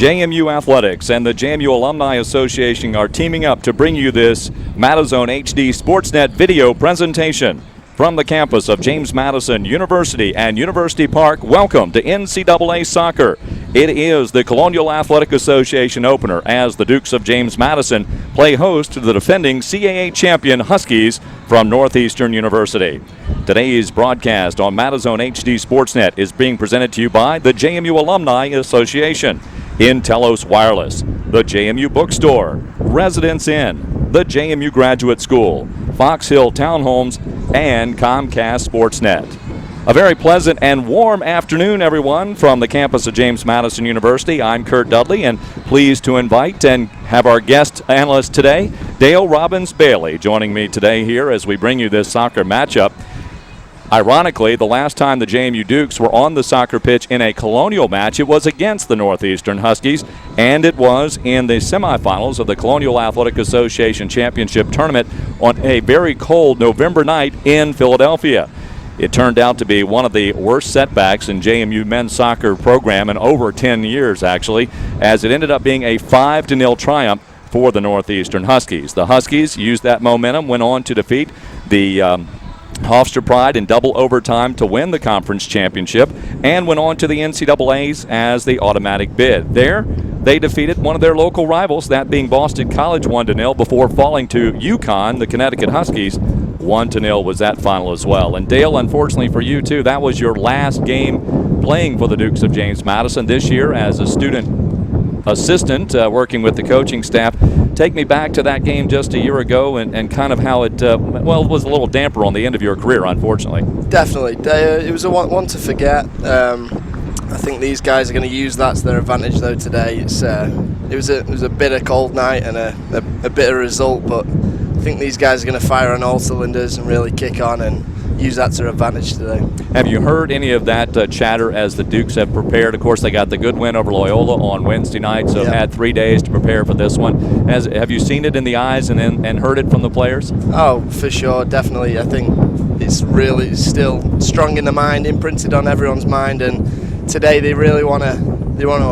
JMU Athletics and the JMU Alumni Association are teaming up to bring you this Madison HD Sportsnet video presentation. From the campus of James Madison University and University Park, welcome to NCAA Soccer. It is the Colonial Athletic Association opener as the Dukes of James Madison play host to the defending CAA champion Huskies from Northeastern University. Today's broadcast on Madison HD Sportsnet is being presented to you by the JMU Alumni Association, Telos Wireless, the JMU Bookstore, Residence Inn, the JMU Graduate School, Fox Hill Townhomes, and Comcast Sportsnet. A very pleasant and warm afternoon, everyone, from the campus of James Madison University. I'm Kurt Dudley, and pleased to invite and have our guest analyst today, Dale Robbins-Bailey, joining me today here as we bring you this soccer matchup. Ironically, the last time the JMU Dukes were on the soccer pitch in a Colonial match, it was against the Northeastern Huskies, and it was in the semifinals of the Colonial Athletic Association Championship Tournament on a very cold November night in Philadelphia. It turned out to be one of the worst setbacks in JMU men's soccer program in over 10 years, actually, as it ended up being a 5-0 triumph for the Northeastern Huskies. The Huskies used that momentum, went on to defeat the Hofstra Pride in double overtime to win the conference championship, and went on to the NCAAs as the automatic bid. There, they defeated one of their local rivals, that being Boston College 1-0, before falling to UConn, the Connecticut Huskies. 1-0 was that final as well. And Dale, unfortunately for you too, that was your last game playing for the Dukes of James Madison this year as a student assistant working with the coaching staff. Take me back to that game just a year ago and kind of how it, it was a little damper on the end of your career, unfortunately. Definitely. It was a one to forget. I think these guys are going to use that to their advantage, though, today. It was a bitter cold night and a bitter result, but I think these guys are going to fire on all cylinders and really kick on and use that to their advantage today. Have you heard any of that chatter as the Dukes have prepared? Of course, they got the good win over Loyola on Wednesday night, so have had 3 days to prepare for this one. Have you seen it in the eyes and heard it from the players? Oh, for sure, definitely. I think it's really still strong in the mind, imprinted on everyone's mind, and today they really want to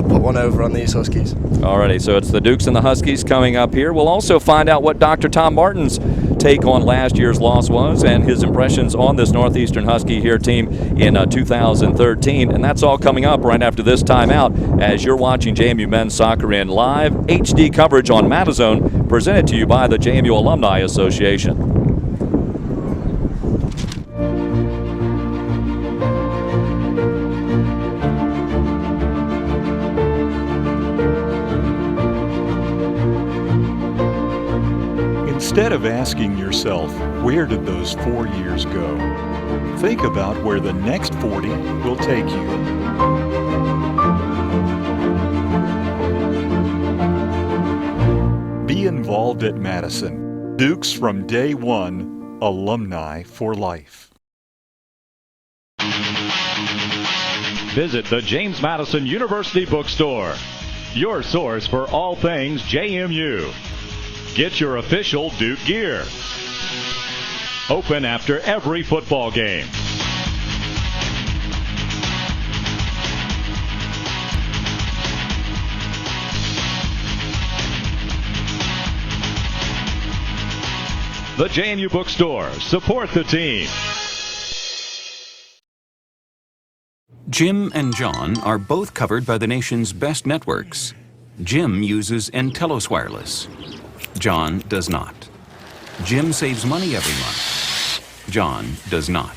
put one over on these Huskies. Alrighty, so it's the Dukes and the Huskies coming up here. We'll also find out what Dr. Tom Martin's take on last year's loss was and his impressions on this Northeastern Husky here team in 2013. And that's all coming up right after this timeout as you're watching JMU Men's Soccer in live HD coverage on Madison, presented to you by the JMU Alumni Association. Instead of asking yourself, where did those 4 years go? Think about where the next 40 will take you. Be involved at Madison. Dukes from day one, alumni for life. Visit the James Madison University Bookstore, your source for all things JMU. Get your official Duke gear. Open after every football game. The JMU Bookstore. Support the team. Jim and John are both covered by the nation's best networks. Jim uses Telos Wireless. John does not. Jim saves money every month. John does not.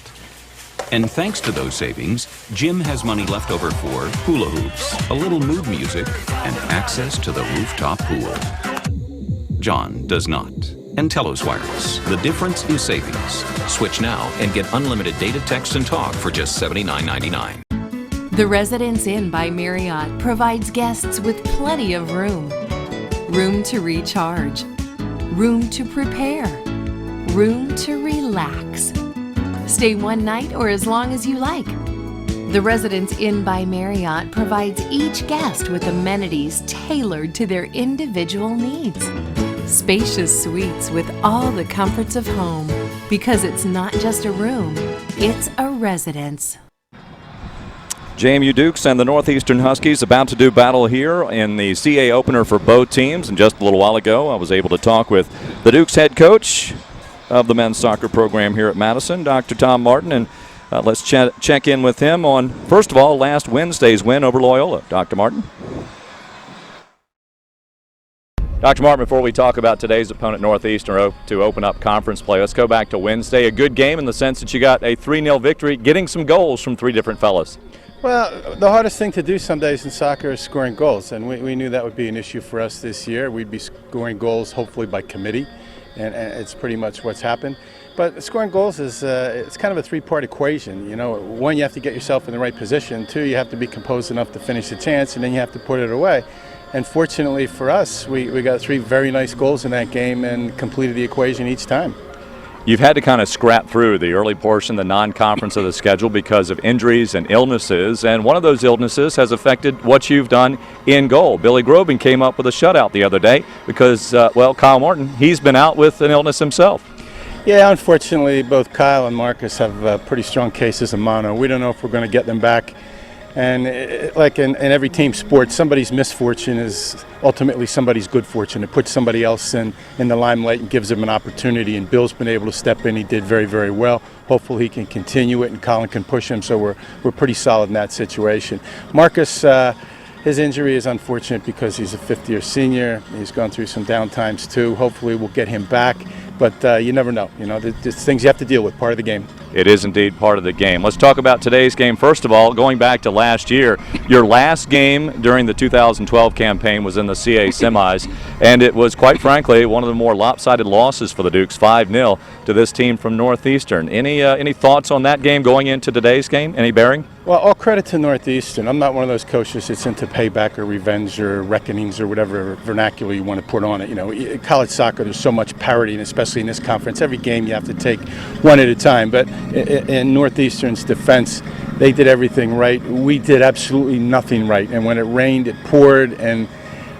And thanks to those savings, Jim has money left over for hula hoops, a little mood music, and access to the rooftop pool. John does not. Telos Wireless. The difference is savings. Switch now and get unlimited data, text, and talk for just $79.99. The Residence Inn by Marriott provides guests with plenty of room. Room to recharge, room to prepare, room to relax. Stay one night or as long as you like. The Residence Inn by Marriott provides each guest with amenities tailored to their individual needs. Spacious suites with all the comforts of home, because it's not just a room, it's a residence. JMU Dukes and the Northeastern Huskies about to do battle here in the CA opener for both teams. And just a little while ago, I was able to talk with the Dukes head coach of the men's soccer program here at Madison, Dr. Tom Martin, and let's check in with him on, first of all, last Wednesday's win over Loyola. Dr. Martin. Dr. Martin, before we talk about today's opponent, Northeastern, to open up conference play, let's go back to Wednesday. A good game in the sense that you got a 3-0 victory, getting some goals from 3 different fellas. Well, the hardest thing to do some days in soccer is scoring goals, and we knew that would be an issue for us this year. We'd be scoring goals hopefully by committee, and it's pretty much what's happened. But scoring goals is it's kind of a 3-part equation. You know, 1, you have to get yourself in the right position. 2, you have to be composed enough to finish the chance, and then you have to put it away. And fortunately for us, we got 3 very nice goals in that game and completed the equation each time. You've had to kind of scrap through the early portion, the non-conference of the schedule because of injuries and illnesses, and one of those illnesses has affected what you've done in goal. Billy Groban came up with a shutout the other day because, Kyle Martin, he's been out with an illness himself. Yeah, unfortunately, both Kyle and Marcus have pretty strong cases of mono. We don't know if we're going to get them back. And like in every team sport, somebody's misfortune is ultimately somebody's good fortune. It puts somebody else in the limelight and gives them an opportunity. And Bill's been able to step in. He did very, very well. Hopefully he can continue it, and Colin can push him. So we're pretty solid in that situation. Marcus, his injury is unfortunate because he's a 5th-year senior. He's gone through some downtimes too. Hopefully we'll get him back. But you never know. You know, there's things you have to deal with, part of the game. It is indeed part of the game. Let's talk about today's game. First of all, going back to last year, your last game during the 2012 campaign was in the CA semis, and it was, quite frankly, one of the more lopsided losses for the Dukes, 5-0 to this team from Northeastern. Any thoughts on that game going into today's game? Any bearing? Well, all credit to Northeastern. I'm not one of those coaches that's into payback or revenge or reckonings or whatever vernacular you want to put on it. You know, college soccer, there's so much parity, and especially in this conference, every game you have to take one at a time. But in Northeastern's defense, they did everything right. We did absolutely nothing right. And when it rained, it poured, and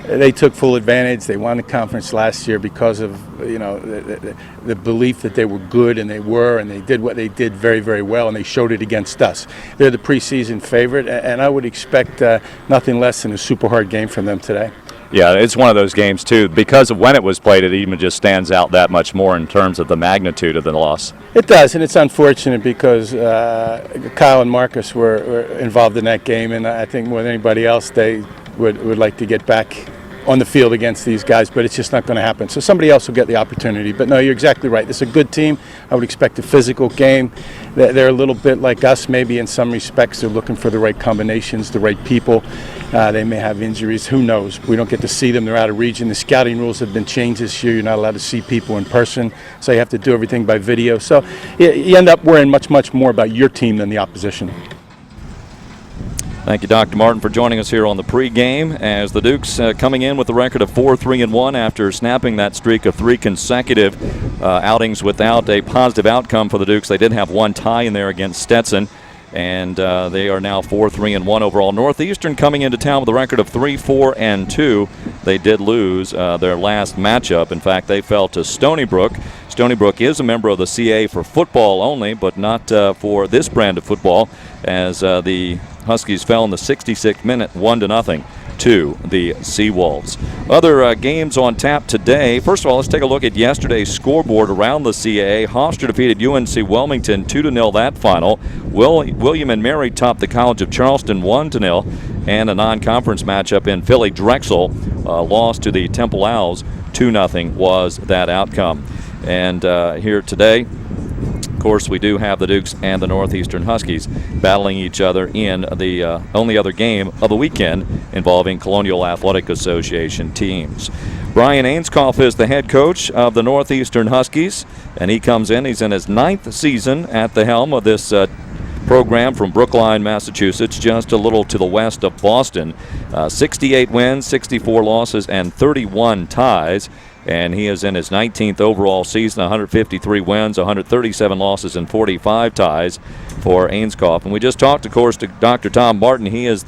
they took full advantage. They won the conference last year because of, you know, the belief that they were good, and they did what they did very, very well, and they showed it against us. They're the preseason favorite, and I would expect nothing less than a super hard game from them today. Yeah, it's one of those games, too. Because of when it was played, it even just stands out that much more in terms of the magnitude of the loss. It does, and it's unfortunate because Kyle and Marcus were involved in that game, and I think more than anybody else, they would like to get back on the field against these guys, but it's just not going to happen. So somebody else will get the opportunity. But no, you're exactly right. This is a good team. I would expect a physical game. They're a little bit like us, maybe in some respects. They're looking for the right combinations, the right people. They may have injuries. Who knows? We don't get to see them. They're out of region. The scouting rules have been changed this year. You're not allowed to see people in person, so you have to do everything by video. So you end up worrying much, much more about your team than the opposition. Thank you, Dr. Martin, for joining us here on the pregame as the Dukes coming in with a record of 4-3-1 after snapping that streak of 3 consecutive outings without a positive outcome for the Dukes. They did have 1 tie in there against Stetson, and they are now 4-3-1 overall. Northeastern coming into town with a record of 3-4-2. They did lose their last matchup. In fact, they fell to Stony Brook. Stony Brook is a member of the CA for football only, but not for this brand of football, as the Huskies fell in the 66th minute 1-0 to the Seawolves. Other games on tap today. First of all, let's take a look at yesterday's scoreboard around the CAA. Hofstra defeated UNC Wilmington 2-0 that final. William and Mary topped the College of Charleston 1-0, and a non-conference matchup in Philly. Drexel lost to the Temple Owls 2-0 was that outcome. And here today, of course, we do have the Dukes and the Northeastern Huskies battling each other in the only other game of the weekend involving Colonial Athletic Association teams. Brian Ainscough is the head coach of the Northeastern Huskies, and he comes in. He's in his 9th season at the helm of this program from Brookline, Massachusetts, just a little to the west of Boston. 68 wins, 64 losses, and 31 ties. and he is in his 19th overall season, 153 wins, 137 losses, and 45 ties for Ainscough. And we just talked, of course, to Dr. Tom Martin. He is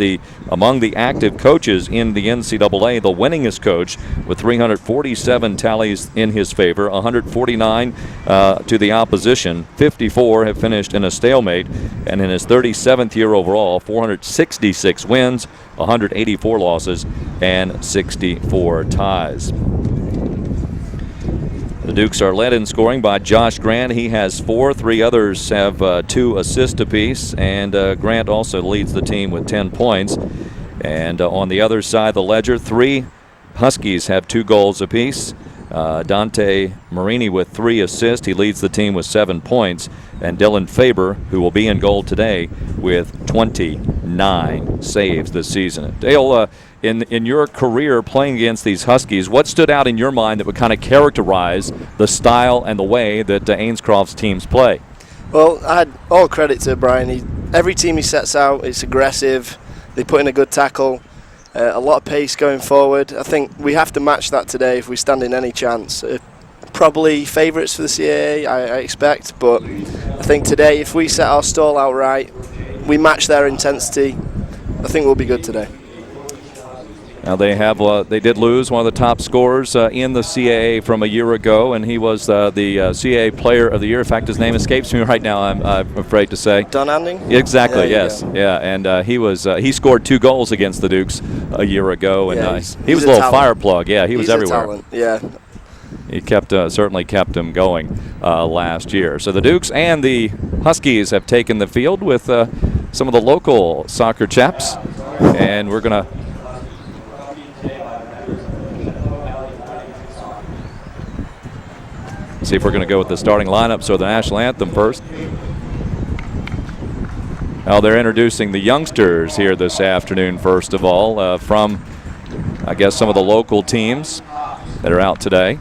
among the active coaches in the NCAA, the winningest coach, with 347 tallies in his favor, 149 to the opposition. 54 have finished in a stalemate, and in his 37th year overall, 466 wins, 184 losses, and 64 ties. The Dukes are led in scoring by Josh Grant. He has 4. 3 others have 2 assists apiece, and Grant also leads the team with 10 points. And on the other side of the ledger, 3 Huskies have 2 goals apiece. Dante Marini with 3 assists. He leads the team with 7 points. And Dylan Faber, who will be in goal today, with 29 saves this season. Dale, in your career playing against these Huskies, what stood out in your mind that would kind of characterize the style and the way that Ainscough's teams play? Well, I had all credit to Brian. Every team he sets out, it's aggressive. They put in a good tackle. A lot of pace going forward. I think we have to match that today if we stand in any chance. Probably favourites for the CAA, I expect, but I think today if we set our stall out right, we match their intensity, I think we'll be good today. Now they did lose one of the top scorers in the CAA from a year ago, and he was the CAA Player of the Year. In fact, his name escapes me right now, I'm afraid to say. Don Anding? Exactly, yes. Yeah, and he scored 2 goals against the Dukes a year ago, and he was a little talent. Fire plug. Yeah, he was everywhere. A talent. Yeah. He certainly kept him going last year. So the Dukes and the Huskies have taken the field with some of the local soccer chaps, and we're going to see if we're going to go with the starting lineups or the national anthem first. Now they're introducing the youngsters here this afternoon, first of all, from, I guess, some of the local teams that are out today.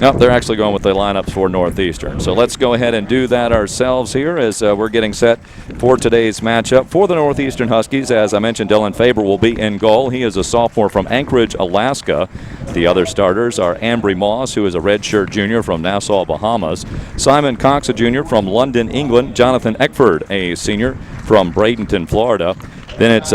No, they're actually going with the lineups for Northeastern. So let's go ahead and do that ourselves here as we're getting set for today's matchup. For the Northeastern Huskies, as I mentioned, Dylan Faber will be in goal. He is a sophomore from Anchorage, Alaska. The other starters are Ambry Moss, who is a redshirt junior from Nassau, Bahamas. Simon Cox, a junior from London, England. Jonathan Eckford, a senior from Bradenton, Florida. Then it's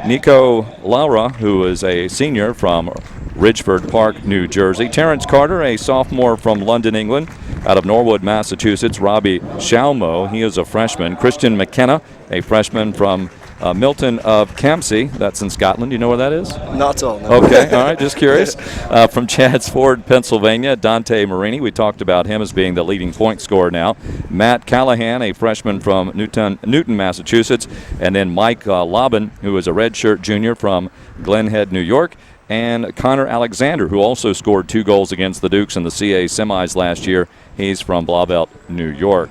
Nico Laura, who is a senior from Ridgeford Park, New Jersey. Terrence Carter, a sophomore from London, England. Out of Norwood, Massachusetts, Robbie Shalmo, he is a freshman. Christian McKenna, a freshman from Milton of Campsie. That's in Scotland. Do you know where that is? Not at all. No. Okay, all right, just curious. From Chadsford, Pennsylvania, Dante Marini. We talked about him as being the leading point scorer now. Matt Callahan, a freshman from Newton, Massachusetts. And then Mike Lobbin, who is a redshirt junior from Glen Head, New York. And Connor Alexander, who also scored 2 goals against the Dukes in the CA semis last year. He's from Blauvelt, New York.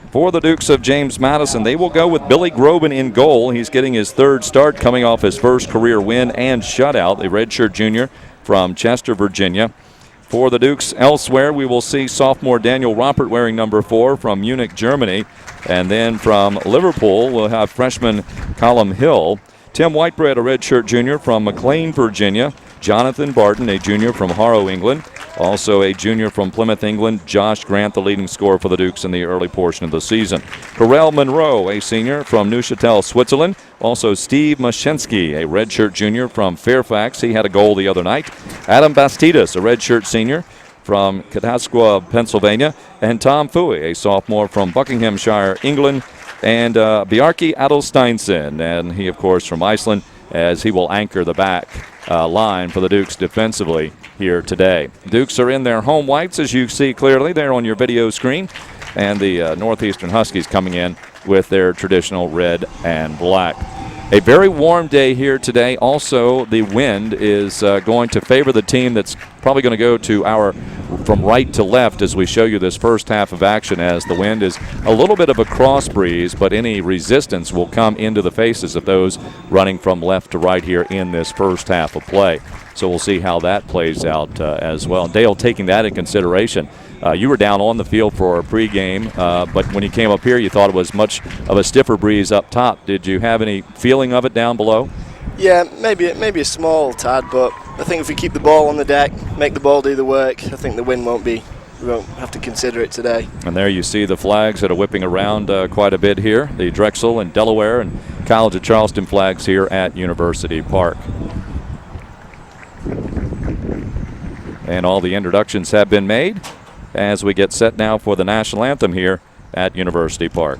For the Dukes of James Madison, they will go with Billy Groban in goal. He's getting his 3rd start, coming off his first career win and shutout, a redshirt junior from Chester, Virginia. For the Dukes elsewhere, we will see sophomore Daniel Roppert wearing number 4 from Munich, Germany. And then from Liverpool, we'll have freshman Colum Hill. Tim Whitebread, a redshirt junior from McLean, Virginia. Jonathan Barton, a junior from Harrow, England. Also a junior from Plymouth, England. Josh Grant, the leading scorer for the Dukes in the early portion of the season. Karel Monroe, a senior from Neuchâtel, Switzerland. Also Steve Mashensky, a redshirt junior from Fairfax. He had a goal the other night. Adam Bastidas, a redshirt senior from Katasqua, Pennsylvania. And Tom Fooey, a sophomore from Buckinghamshire, England. And Bjarki Adelsteinsen, and he, of course, from Iceland, as he will anchor the back line for the Dukes defensively here today. Dukes are in their home whites, as you see clearly there on your video screen, and the Northeastern Huskies coming in with their traditional red and black. A very warm day here today. Also, the wind is going to favor the team that's probably going to go to our from right to left as we show you this first half of action, as the wind is a little bit of a cross breeze, but any resistance will come into the faces of those running from left to right here in this first half of play. So we'll see how that plays out as well. Dale, taking that in consideration, you were down on the field for a pregame, but when you came up here, you thought it was much of a stiffer breeze up top. Did you have any feeling of it down below? Yeah, maybe a small tad, but I think if we keep the ball on the deck, make the ball do the work, I think the win we won't have to consider it today. And there you see the flags that are whipping around quite a bit here. The Drexel and Delaware and College of Charleston flags here at University Park. And all the introductions have been made as we get set now for the national anthem here at University Park.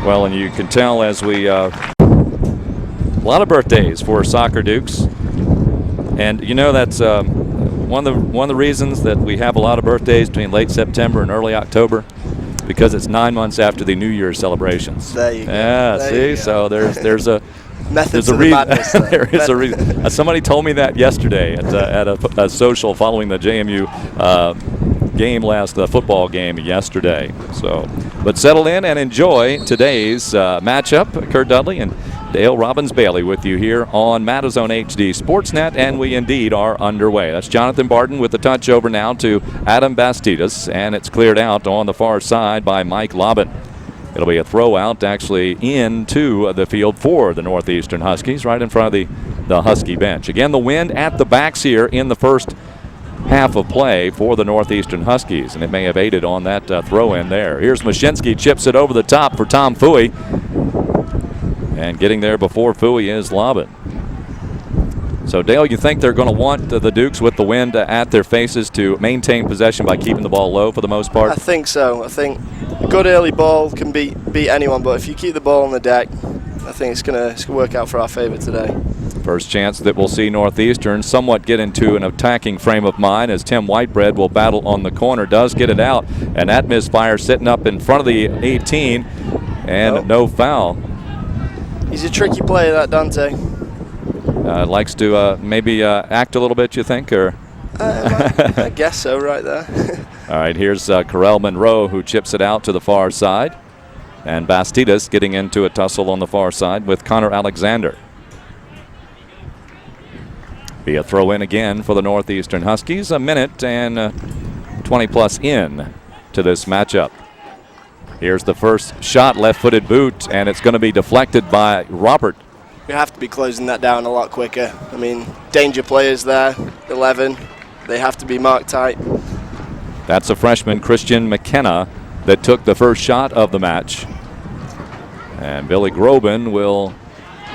Well, and you can tell as we a lot of birthdays for Soccer Dukes, and you know that's one of the reasons that we have a lot of birthdays between late September and early October, because it's 9 months after the New Year's celebrations. There you go. Yeah, There see, so there's a Methods there's a of the madness. there is a reason. Somebody told me that yesterday at a social following the JMU game the football game yesterday. So, but settle in and enjoy today's matchup. Kurt Dudley and Dale Robbins-Bailey with you here on Matazone HD Sportsnet, and we indeed are underway. That's Jonathan Barton with the touch over now to Adam Bastidas, and it's cleared out on the far side by Mike Lobbin. It'll be a throw out actually into the field for the Northeastern Huskies, right in front of the Husky bench. Again, the wind at the backs here in the first half of play for the Northeastern Huskies, and it may have aided on that throw in there. Here's Mashinsky, chips it over the top for Tom Fooey, and getting there before Fooey is Lobbin. So, Dale, you think they're going to want the Dukes with the wind at their faces to maintain possession by keeping the ball low for the most part? I think so. I think a good early ball can beat anyone, but if you keep the ball on the deck, I think it's going to work out for our favor today. First chance that we'll see Northeastern somewhat get into an attacking frame of mind as Tim Whitebread will battle on the corner, does get it out, and that misfire sitting up in front of the 18, and no foul. He's a tricky player, that Dante. Likes to maybe act a little bit, you think, or? I guess so, right there. All right, here's Carell Monroe, who chips it out to the far side, and Bastidas getting into a tussle on the far side with Connor Alexander. Be a throw in again for the Northeastern Huskies. A minute and 20 plus in to this matchup. Here's the first shot, left-footed boot, and it's going to be deflected by Robert. We have to be closing that down a lot quicker. I mean, danger players there, 11. They have to be marked tight. That's a freshman, Christian McKenna, that took the first shot of the match. And Billy Groban will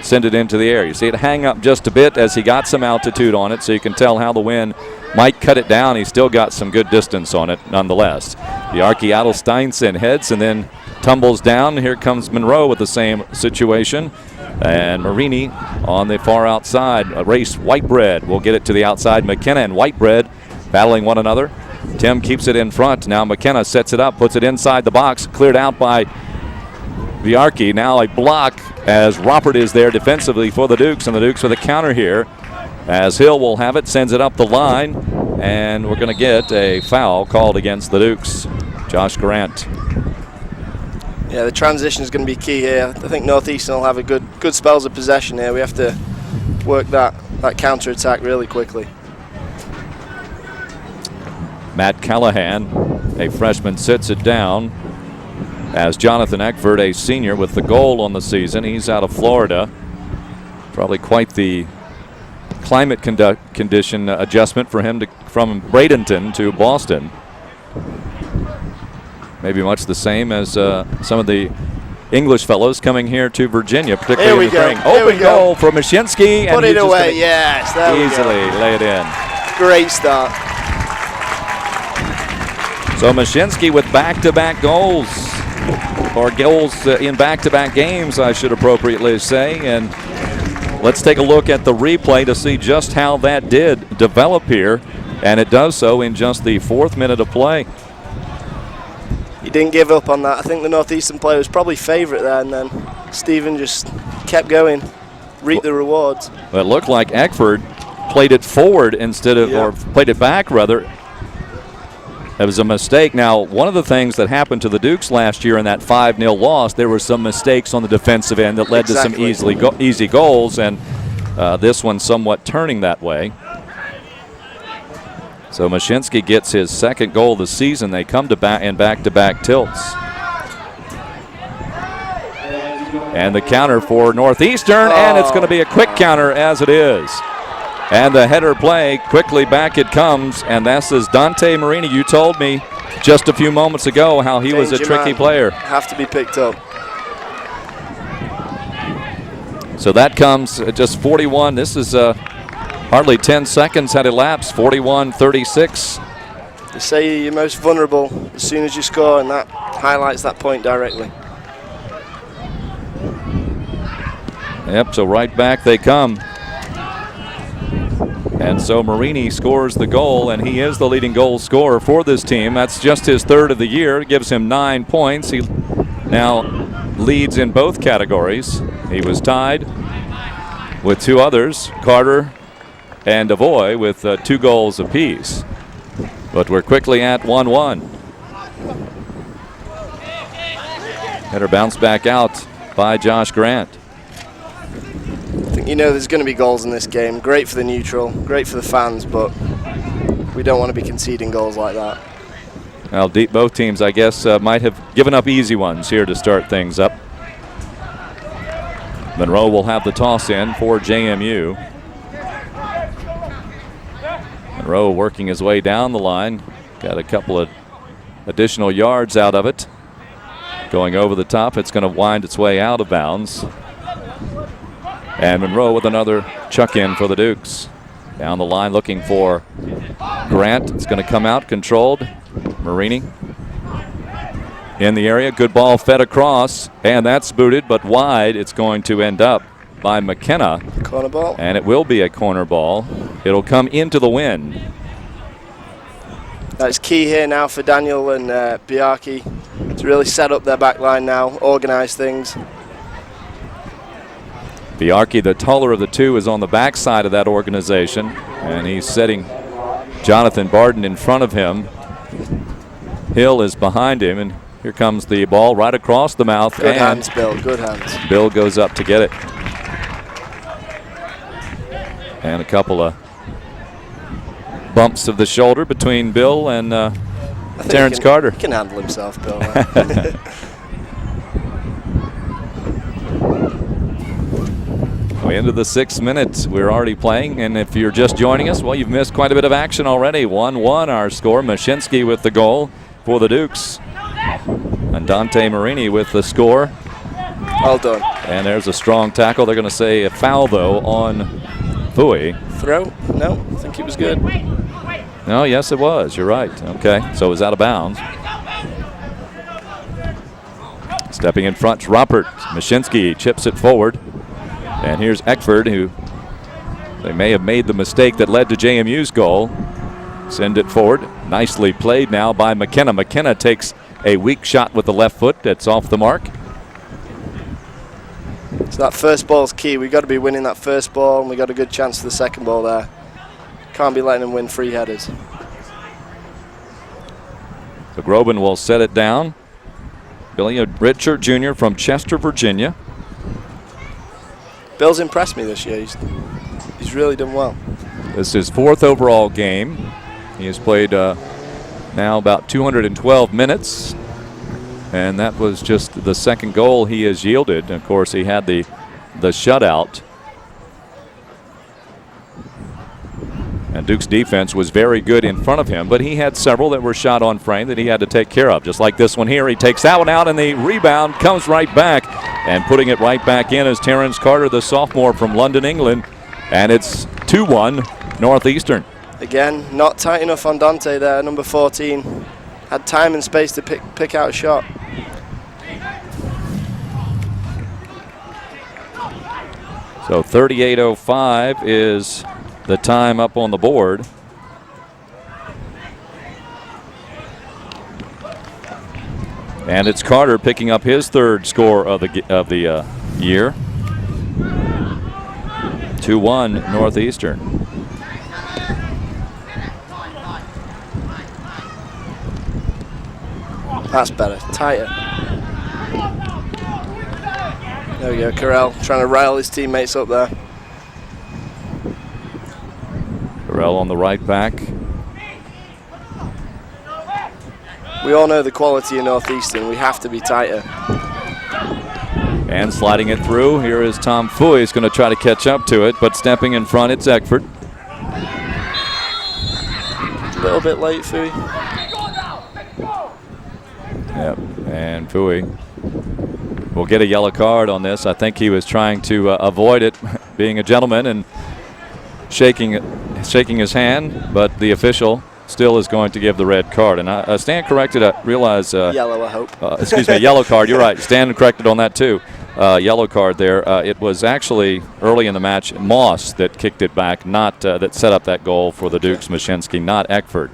send it into the air. You see it hang up just a bit as he got some altitude on it, so you can tell how the wind might cut it down. He's still got some good distance on it nonetheless. Bjarki Adelsteinsen heads and then tumbles down. Here comes Monroe with the same situation. And Marini on the far outside. Race Whitebread will get it to the outside. McKenna and Whitebread battling one another. Tim keeps it in front. Now McKenna sets it up, puts it inside the box. Cleared out by Bjarki. Now a block as Robert is there defensively for the Dukes, and the Dukes with a counter here as Hill will have it, sends it up the line, and we're going to get a foul called against the Dukes. Josh Grant. Yeah, the transition is going to be key here. I think Northeastern will have a good spells of possession here. We have to work that counter attack really quickly. Matt Callahan, a freshman, sits it down as Jonathan Eckford, a senior, with the goal on the season. He's out of Florida. Probably quite the climate condition adjustment for him from Bradenton to Boston. Maybe much the same as some of the English fellows coming here to Virginia, particularly in the spring. Open goal for Mashinsky. Put it away, yes. There we easily go. lay it in. Great start. So Mashinsky with back-to-back goals, or goals in back-to-back games, I should appropriately say. And let's take a look at the replay to see just how that did develop here. And it does so in just the 4th minute of play. He didn't give up on that. I think the Northeastern player was probably favourite there, and then Stephen just kept going, reaped the rewards. Well, it looked like Eckford played it forward instead of, or played it back rather. It was a mistake. Now, one of the things that happened to the Dukes last year in that 5-0 loss, there were some mistakes on the defensive end that led to some easy goals, and this one somewhat turning that way. So Mashinsky gets his 2nd goal of the season. They come to back-to-back tilts. And the counter for Northeastern, and it's going to be a quick counter as it is. And the header play, quickly back it comes, and this is Dante Marini. You told me just a few moments ago how he was a tricky player. Have to be picked up. So that comes at just 41. This is hardly 10 seconds had elapsed, 41-36. They say you're most vulnerable as soon as you score, and that highlights that point directly. Yep, so right back they come. And so Marini scores the goal, and he is the leading goal scorer for this team. That's just his 3rd of the year. It gives him 9 points. He now leads in both categories. He was tied with 2 others, Carter and Devoy, with 2 goals apiece. But we're quickly at 1-1. Header bounced back out by Josh Grant. I think you know there's going to be goals in this game. Great for the neutral, great for the fans, but we don't want to be conceding goals like that. Well, both teams, I guess, might have given up easy ones here to start things up. Monroe will have the toss in for JMU. Monroe working his way down the line. Got a couple of additional yards out of it. Going over the top, it's going to wind its way out of bounds. And Monroe with another chuck in for the Dukes. Down the line looking for Grant. It's going to come out, controlled. Marini in the area. Good ball fed across, and that's booted, but wide. It's going to end up by McKenna. Corner ball. And it will be a corner ball. It'll come into the wind. That's key here now for Daniel and Biarki to really set up their back line now, organize things. Biarki, the taller of the two, is on the backside of that organization, and he's setting Jonathan Barden in front of him. Hill is behind him, and here comes the ball right across the mouth. Good hands, Bill. Good hands. Bill goes up to get it. And a couple of bumps of the shoulder between Bill and Terrence Carter. He can handle himself, Bill. We into the 6th minute. We're already playing, and if you're just joining us, well, you've missed quite a bit of action already. 1-1 our score. Mashinsky with the goal for the Dukes. And Dante Marini with the score. Well done. And there's a strong tackle. They're going to say a foul, though, on Fui. Throw? No, I think it was good. No, yes, it was. You're right. Okay, so it was out of bounds. Stepping in front, Robert. Mashinsky chips it forward. And here's Eckford, who they may have made the mistake that led to JMU's goal. Send it forward. Nicely played now by McKenna. McKenna takes a weak shot with the left foot. That's off the mark. So that first ball's key. We've got to be winning that first ball, and we got a good chance for the second ball there. Can't be letting them win free headers. So Groban will set it down. Billy Richard Jr. from Chester, Virginia. Bill's impressed me this year. He's really done well. This is his 4th overall game. He has played now about 212 minutes. And that was just the second goal he has yielded. Of course, he had the shutout. And Duke's defense was very good in front of him, but he had several that were shot on frame that he had to take care of. Just like this one here, he takes that one out, and the rebound comes right back. And putting it right back in is Terrence Carter, the sophomore from London, England. And it's 2-1 Northeastern. Again, not tight enough on Dante there, number 14. Had time and space to pick out a shot. So 38:05 is the time up on the board. And it's Carter picking up his third score of the year. 2-1 Northeastern. That's better, tighter. There we go, Carell trying to rile his teammates up there. Carell on the right back. We all know the quality of Northeastern. We have to be tighter. And sliding it through, here is Tom Fooey. He's going to try to catch up to it, but stepping in front, it's Eckford. A little bit late, Fooey. Yep, and Fooey will get a yellow card on this. I think he was trying to avoid it, being a gentleman and shaking his hand, but the official still is going to give the red card. And I stand corrected. I realize yellow, I hope. Excuse me, yellow card. You're right. Stand corrected on that too. Yellow card there. It was actually early in the match Moss that kicked it back, not that set up that goal for the Dukes. Mashinsky, not Eckford.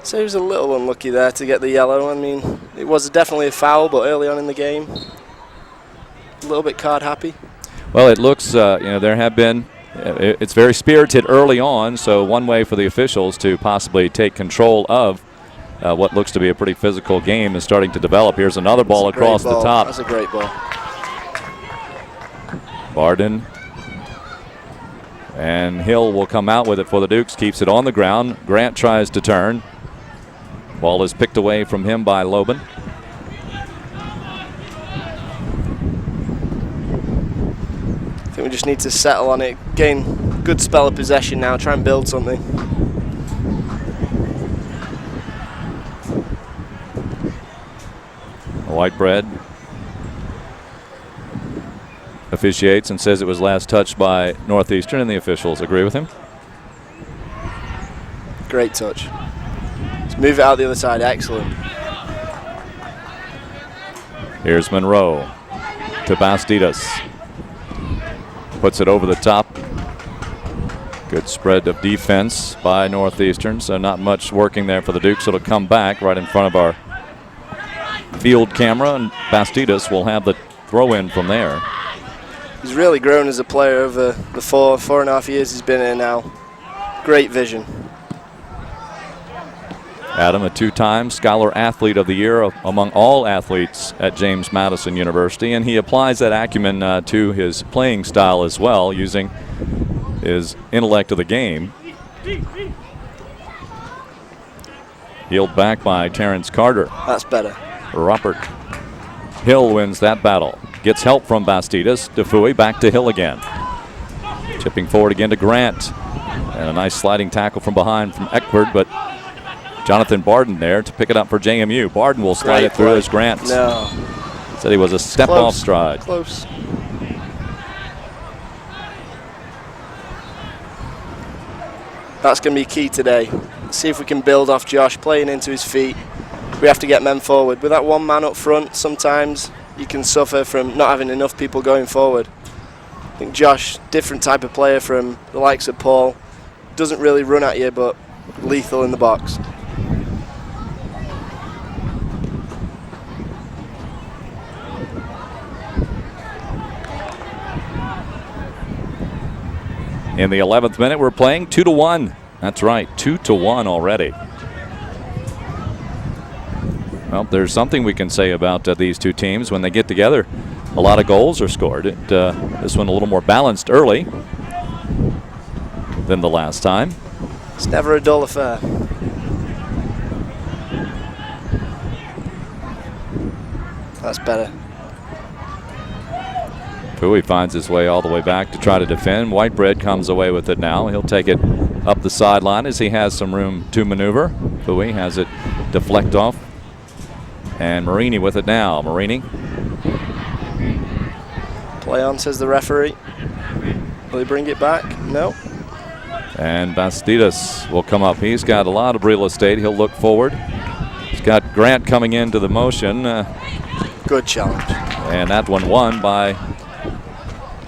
So he was a little unlucky there to get the yellow. I mean, it was definitely a foul, but early on in the game, a little bit card happy. Well, it looks, there have been, it's very spirited early on, so one way for the officials to possibly take control of what looks to be a pretty physical game is starting to develop. Here's another ball across the top. That's a great ball. Barden. And Hill will come out with it for the Dukes, keeps it on the ground. Grant tries to turn. Ball is picked away from him by Loban. I think we just need to settle on it, gain a good spell of possession now, try and build something. Whitebread officiates and says it was last touched by Northeastern, and the officials agree with him. Great touch. Let's move it out the other side. Excellent. Here's Monroe to Bastidas. Puts it over the top. Good spread of defense by Northeastern, so not much working there for the Dukes. It'll come back right in front of our field camera, and Bastidas will have the throw in from there. He's really grown as a player over the four and a half years he's been here now. Great vision. Adam, a two-time Scholar Athlete of the Year among all athletes at James Madison University, and he applies that acumen to his playing style as well, using his intellect of the game. Heeled back by Terrence Carter. That's better. Robert Hill wins that battle. Gets help from Bastidas. DeFooey back to Hill again. Chipping forward again to Grant. And a nice sliding tackle from behind from Eckford, but Jonathan Barden there to pick it up for JMU. Barden will slide it through as Grant. No. Said he was a step off stride. Close. That's going to be key today. See if we can build off Josh, playing into his feet. We have to get men forward. With that one man up front, sometimes you can suffer from not having enough people going forward. I think Josh, different type of player from the likes of Paul. Doesn't really run at you, but lethal in the box. In the 11th minute, we're playing 2-1. That's right, 2-1 already. Well, there's something we can say about these two teams. When they get together, a lot of goals are scored. This one a little more balanced early than the last time. It's never a dull affair. That's better. Fui finds his way all the way back to try to defend. Whitebread comes away with it now. He'll take it up the sideline as he has some room to maneuver. Fui has it deflect off. And Marini with it now. Marini. Play on, says the referee. Will he bring it back? No. And Bastidas will come up. He's got a lot of real estate. He'll look forward. He's got Grant coming into the motion. Good challenge. And that one won by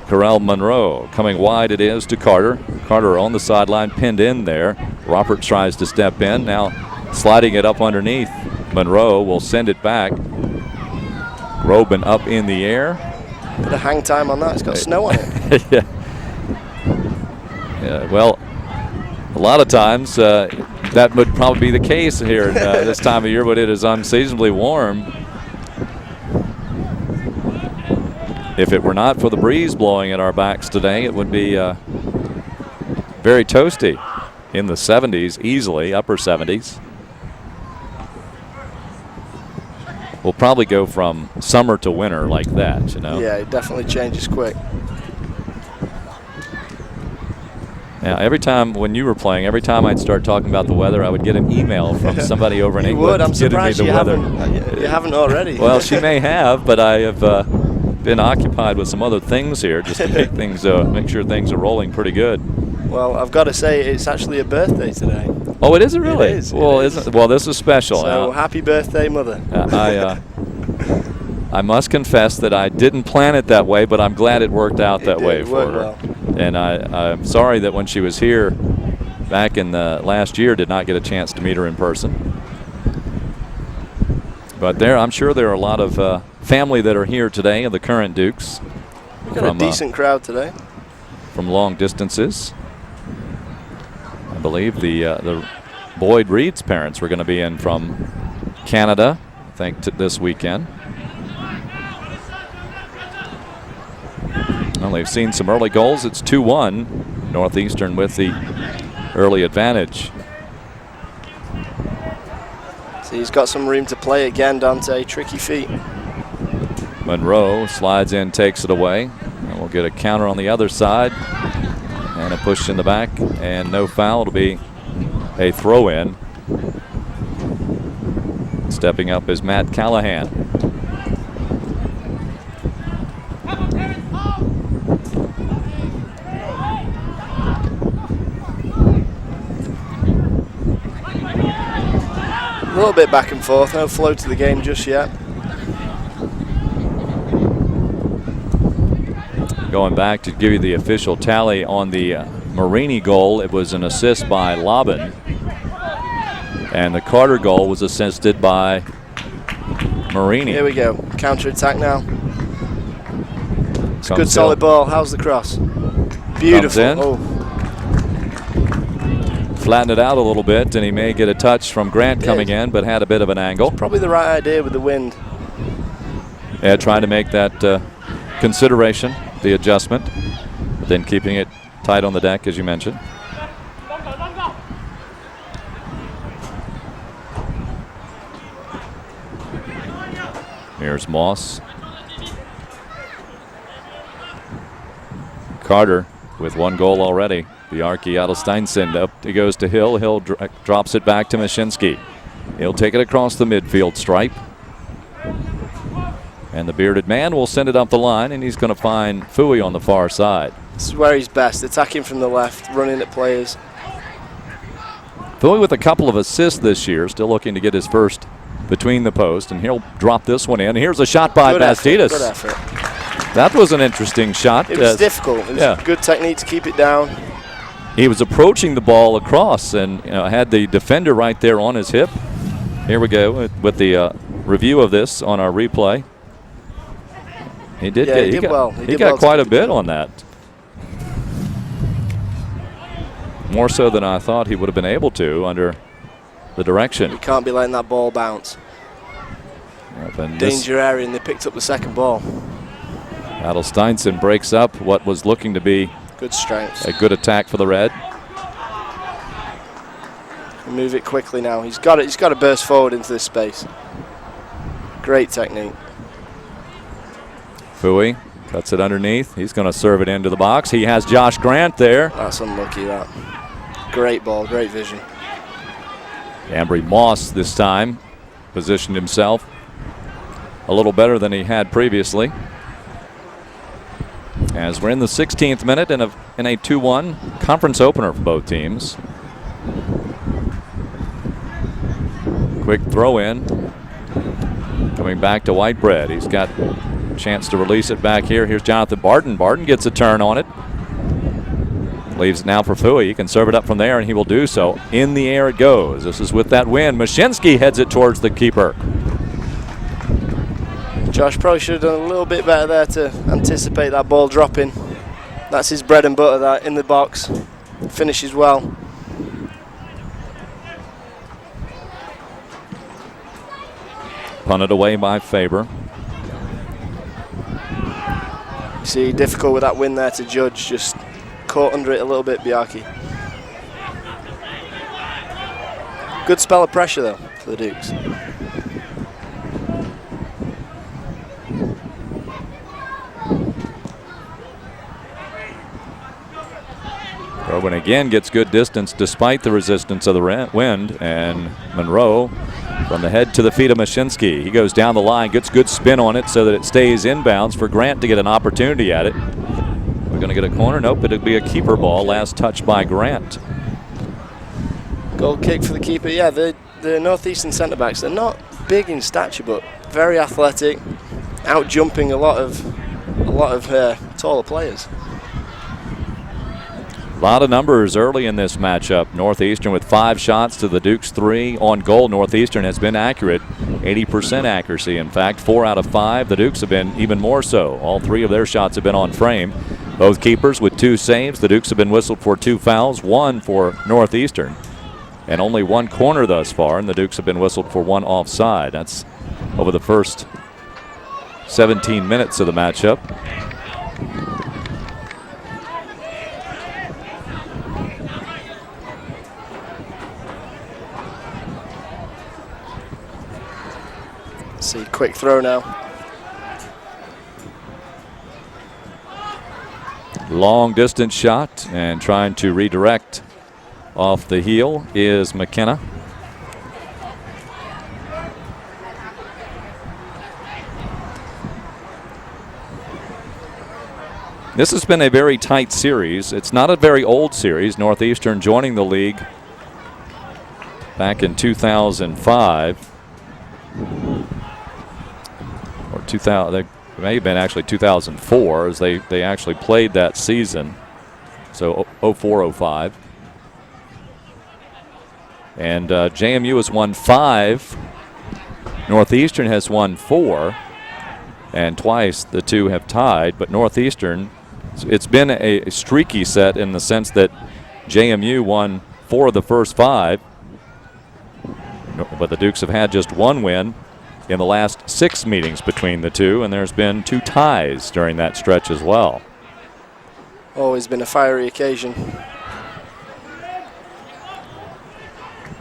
Correll Monroe. Coming wide it is to Carter. Carter on the sideline, pinned in there. Roberts tries to step in. Now sliding it up underneath. Monroe will send it back. Robin up in the air. Bit of hang time on that. It's got snow on it. Yeah. Well, a lot of times that would probably be the case here this time of year, but it is unseasonably warm. If it were not for the breeze blowing at our backs today, it would be very toasty, in the 70s easily, upper 70s. We'll probably go from summer to winter like that, you know. Yeah, it definitely changes quick. Yeah, every time when you were playing, every time I'd start talking about the weather, I would get an email from somebody over in You England would. I'm giving me surprised the you weather. you haven't already. Well, she may have, but I have been occupied with some other things here just to make things, make sure things are rolling pretty good. Well, I've got to say, it's actually a birthday today. Oh, it is really? It is. Well, it is. Well, this is special. So happy birthday, Mother. I must confess that I didn't plan it that way, but I'm glad it worked out that way for her. Well. And I'm sorry that when she was here back in the last year, did not get a chance to meet her in person. But I'm sure there are a lot of family that are here today of the current Dukes. We've got a decent crowd today. From long distances. I believe the Boyd Reed's parents were going to be in from Canada, I think, this weekend. Well, they've seen some early goals. It's 2-1. Northeastern with the early advantage. So he's got some room to play again, Dante. Tricky feet. Monroe slides in, takes it away. And we'll get a counter on the other side. And a push in the back. And no foul. It'll be a throw-in. Stepping up is Matt Callahan. A little bit back and forth, no flow to the game just yet. Going back to give you the official tally on the Marini goal, it was an assist by Lobbin. And the Carter goal was assisted by Marini. Here we go, counter-attack now. It's a good solid ball. How's the cross? Beautiful. Oh. Flatten it out a little bit, and he may get a touch from Grant coming in, but had a bit of an angle. Probably the right idea with the wind. Yeah, trying to make that consideration, the adjustment, but then keeping it tight on the deck, as you mentioned. Here's Moss. Carter with one goal already. Bjarke out of Steinsund. Up it goes to Hill. Hill drops it back to Mashinsky. He'll take it across the midfield stripe. And the bearded man will send it up the line, and he's going to find Fui on the far side. This is where he's best, attacking from the left, running at players. Fui with a couple of assists this year, still looking to get his first between the post, and he'll drop this one in. Here's a shot by Bastidas. Good effort. That was an interesting shot. It was difficult. It was good technique to keep it down. He was approaching the ball across and had the defender right there on his hip. Here we go with the review of this on our replay. He did He got quite a bit on that. More so than I thought he would have been able to under the direction. You can't be letting that ball bounce. Danger area, and they picked up the second ball. Adel Steinson breaks up what was looking to be good strength. A good attack for the Red. Move it quickly now. He's got it. He's got to burst forward into this space. Great technique. Fooey cuts it underneath. He's going to serve it into the box. He has Josh Grant there. That's unlucky, that. Great ball, great vision. Ambry Moss this time positioned himself a little better than he had previously. As we're in the 16th minute in a 2-1 conference opener for both teams. Quick throw in. Coming back to Whitebread. He's got a chance to release it back here. Here's Jonathan Barton. Barton gets a turn on it. Leaves it now for Fooey. He can serve it up from there, and he will do so. In the air it goes. This is with that wind. Mashinsky heads it towards the keeper. Josh probably should have done a little bit better there to anticipate that ball dropping. That's his bread and butter, that in the box. Finishes well. Punted away by Faber. See, difficult with that win there to judge. Just caught under it a little bit, Biaki. Good spell of pressure, though, for the Dukes. Groban again gets good distance despite the resistance of the wind, and Monroe from the head to the feet of Mashinsky. He goes down the line, gets good spin on it so that it stays inbounds for Grant to get an opportunity at it. We're going to get a corner. Nope, it'll be a keeper ball. Last touch by Grant. Goal kick for the keeper. Yeah, the Northeastern centre backs, they're not big in stature, but very athletic, out jumping a lot of taller players. A lot of numbers early in this matchup. Northeastern with 5 shots to the Dukes 3 on goal. Northeastern has been accurate, 80% accuracy. In fact, 4 out of 5. The Dukes have been even more so. All 3 of their shots have been on frame. Both keepers with 2 saves. The Dukes have been whistled for 2 fouls, 1 for Northeastern. And only 1 corner thus far, and the Dukes have been whistled for 1 offside. That's over the first 17 minutes of the matchup. See, quick throw now. Long distance shot, and trying to redirect off the heel is McKenna. This has been a very tight series. It's not a very old series. Northeastern joining the league back in 2005. Or 2000, it may have been actually 2004 as they actually played that season. So 04-05. And JMU has won 5. Northeastern has won 4. And twice the two have tied. But Northeastern, it's been a streaky set in the sense that JMU won 4 of the first 5. But the Dukes have had just 1 win in the last 6 meetings between the two, and there's been 2 ties during that stretch as well. Always been a fiery occasion.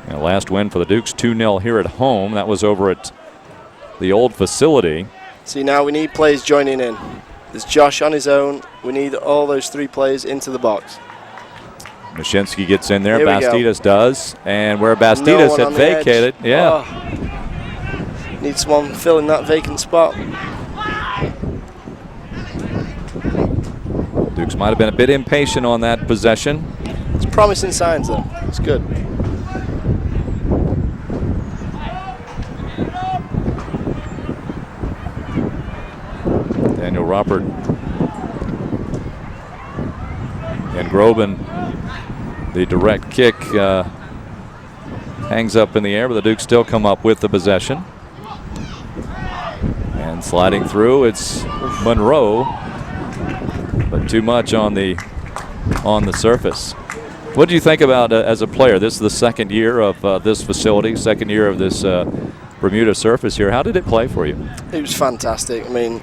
And last win for the Dukes, 2-0 here at home. That was over at the old facility. See, now we need players joining in. There's Josh on his own. We need all those 3 players into the box. Mashinsky gets in there. Bastidas does. And where Bastidas had vacated. Yeah. Oh. Need someone filling that vacant spot. Dukes might have been a bit impatient on that possession. It's promising signs, though. It's good. Daniel Ruppert and Groban. The direct kick hangs up in the air, but the Dukes still come up with the possession. And sliding through, it's Monroe, but too much on the surface. What do you think about as a player? This is the 2nd year of this facility, 2nd year of this Bermuda surface here. How did it play for you? It was fantastic. I mean,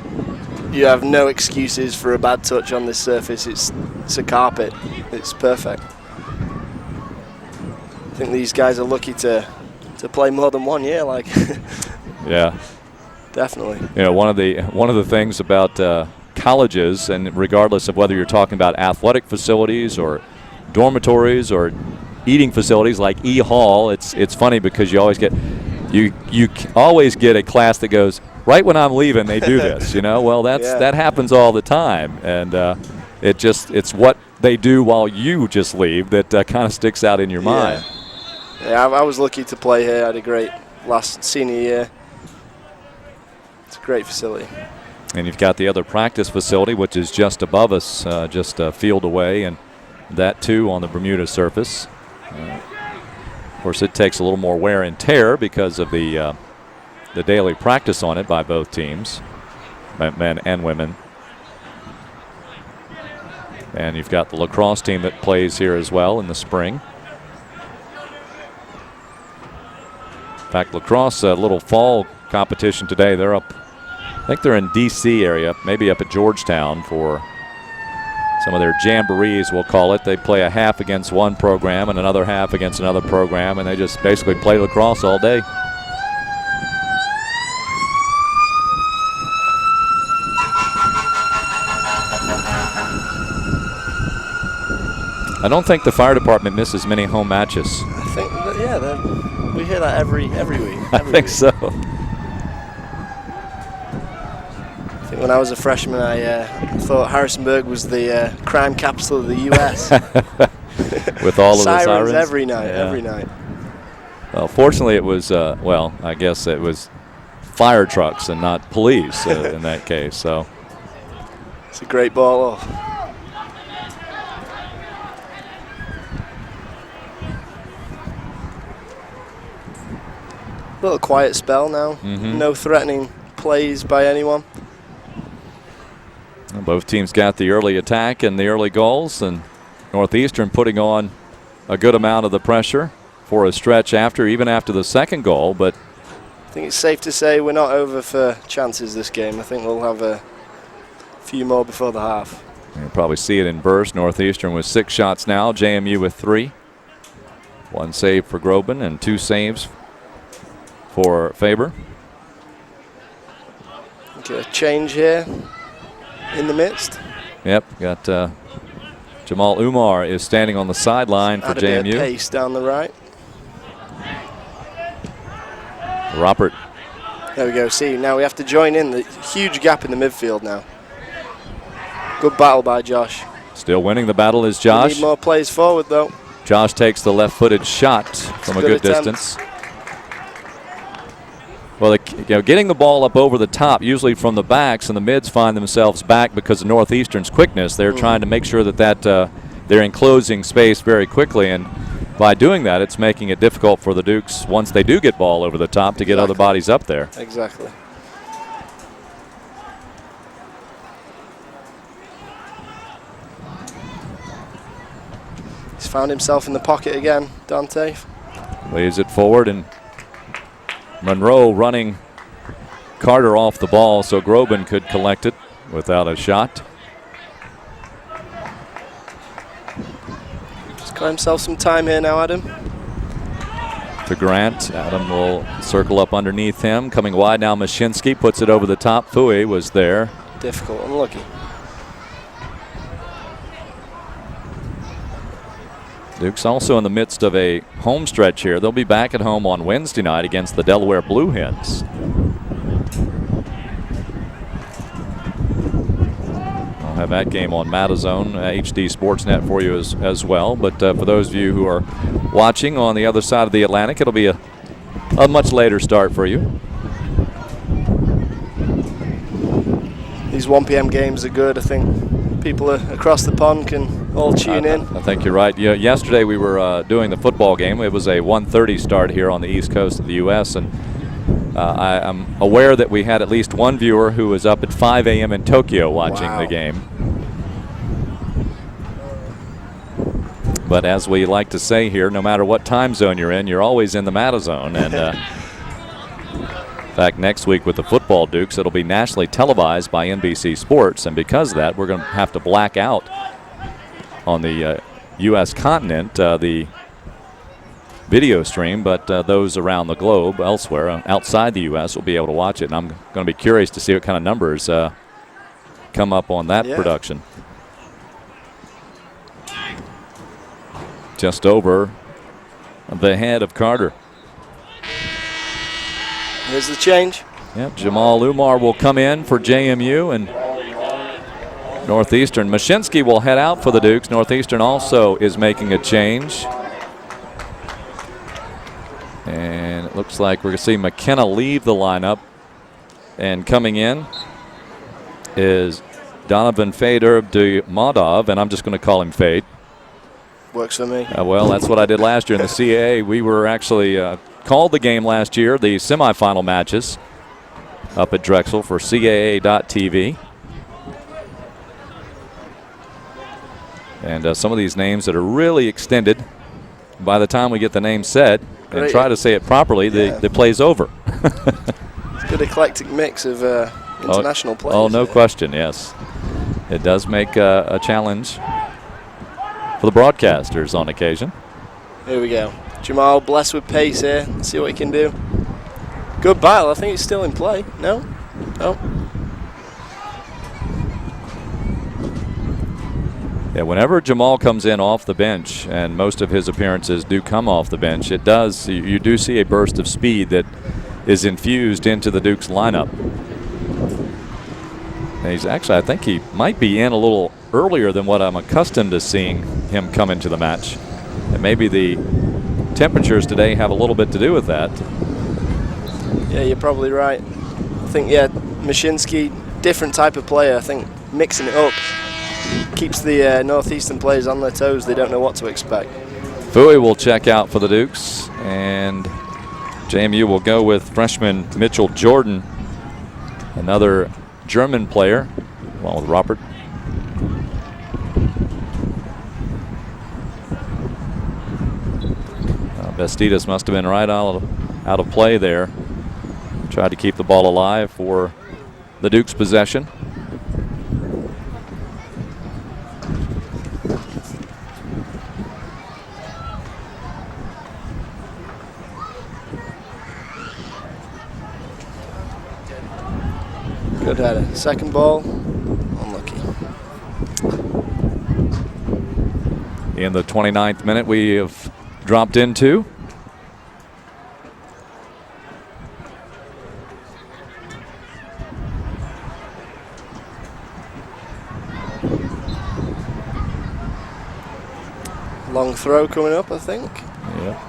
you have no excuses for a bad touch on this surface. It's a carpet. It's perfect. think these guys are lucky to play more than 1 year. Like, yeah, definitely. You know, one of the things about colleges, and regardless of whether you're talking about athletic facilities or dormitories or eating facilities like E Hall, it's funny because you always get a class that goes, right when I'm leaving they do this, you know. Well, that happens all the time, and it's what they do while you just leave that kind of sticks out in your mind. Yeah, I was lucky to play here. I had a great last senior year. It's a great facility. And you've got the other practice facility, which is just above us, just a field away, and that too on the Bermuda surface. Of course, it takes a little more wear and tear because of the daily practice on it by both teams, men and women. And you've got the lacrosse team that plays here as well in the spring. In fact, lacrosse, a little fall competition today. They're up, I think they're in D.C. area, maybe up at Georgetown for some of their jamborees, we'll call it. They play a half against one program and another half against another program, and they just basically play lacrosse all day. I don't think the fire department misses many home matches. I think, we hear that every week. I think so. I think when I was a freshman, I thought Harrisonburg was the crime capital of the U.S. With all of the sirens every night. Well, fortunately, it was I guess it was fire trucks and not police in that case. So it's a great ball off. A little quiet spell now. Mm-hmm. No threatening plays by anyone. Both teams got the early attack and the early goals, and Northeastern putting on a good amount of the pressure for a stretch even after the second goal. But I think it's safe to say we're not over for chances this game. I think we'll have a few more before the half. You'll probably see it in burst. Northeastern with 6 shots now, JMU with 3. 1 save for Groban and 2 saves for Faber. Okay, a change here in the midst. Yep, got Jamal Umar is standing on the sideline for Add a bit JMU. of pace down the right. Robert. There we go. See, now we have to join in. The huge gap in the midfield now. Good battle by Josh. Still winning the battle is Josh. We need more plays forward, though. Josh takes the left-footed shot from a good distance. Well, getting the ball up over the top, usually from the backs, and the mids find themselves back because of Northeastern's quickness. They're trying to make sure that they're enclosing space very quickly, and by doing that, it's making it difficult for the Dukes, once they do get ball over the top, to get other bodies up there. Exactly. He's found himself in the pocket again, Dante. Leaves it forward, and Monroe running Carter off the ball so Groban could collect it without a shot. He's got himself some time here now, Adam. To Grant. Adam will circle up underneath him. Coming wide now, Mashinsky puts it over the top. Fui was there. Difficult, unlucky. Duke's also in the midst of a home stretch here. They'll be back at home on Wednesday night against the Delaware Blue Hens. I'll have that game on Matazone HD Sportsnet for you as well. But for those of you who are watching on the other side of the Atlantic, it'll be a much later start for you. These 1 p.m. games are good. I think people across the pond can all tune in. I think you're right. Yeah, yesterday we were doing the football game. It was a 1:30 start here on the east coast of the U.S., and I'm aware that we had at least one viewer who was up at 5 a.m. in Tokyo watching the game. But as we like to say here, no matter what time zone you're in, you're always in the Matazone. And in fact, next week with the football Dukes, it'll be nationally televised by NBC Sports, and because of that, we're going to have to black out on the U.S. continent the video stream, but those around the globe, elsewhere, outside the U.S., will be able to watch it. And I'm going to be curious to see what kind of numbers come up on that production. Just over the head of Carter. Here's the change. Yep, Jamal Umar will come in for JMU, and Northeastern. Mashinsky will head out for the Dukes. Northeastern also is making a change. And it looks like we're going to see McKenna leave the lineup. And coming in is Donovan Fader de Modov, and I'm just going to call him Fade. Works for me. Well, that's what I did last year in the CAA. We were actually called the game last year, the semifinal matches up at Drexel for CAA.TV. And some of these names that are really extended, by the time we get the name set and try to say it properly, the play's over. It's a good eclectic mix of international players. Oh, no question, yes. It does make a challenge for the broadcasters on occasion. Here we go. Jamal blessed with pace here. Let's see what he can do. Good battle. I think he's still in play. No? No. Yeah, whenever Jamal comes in off the bench, and most of his appearances do come off the bench, it does, you do see a burst of speed that is infused into the Dukes lineup. And he's actually, I think he might be in a little earlier than what I'm accustomed to seeing him come into the match. And maybe the temperatures today have a little bit to do with that. Yeah, you're probably right. I think, Mashinsky, different type of player. I think mixing it up keeps the Northeastern players on their toes. They don't know what to expect. Fui will check out for the Dukes, and JMU will go with freshman Mitchell Jordan, another German player, along with Robert. Bastidas must have been right out of play there. Tried to keep the ball alive for the Dukes' possession. Good header. Second ball, unlucky. In the 29th minute, we have dropped into. Long throw coming up, I think. Yeah.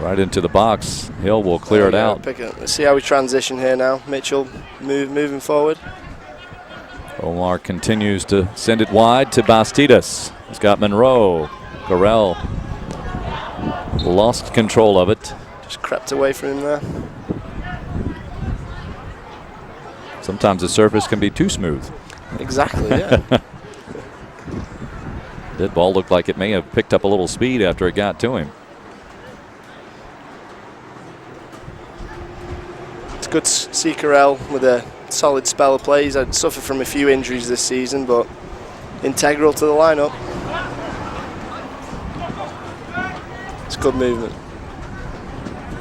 Right into the box. Hill will clear it out. Let's see how we transition here now. Mitchell moving forward. Omar continues to send it wide to Bastidas. He's got Monroe. Garrell lost control of it. Just crept away from him there. Sometimes the surface can be too smooth. Exactly, yeah. That ball looked like it may have picked up a little speed after it got to him. It's good to see Carell with a solid spell of play. He's had suffered from a few injuries this season, but integral to the lineup. It's good movement.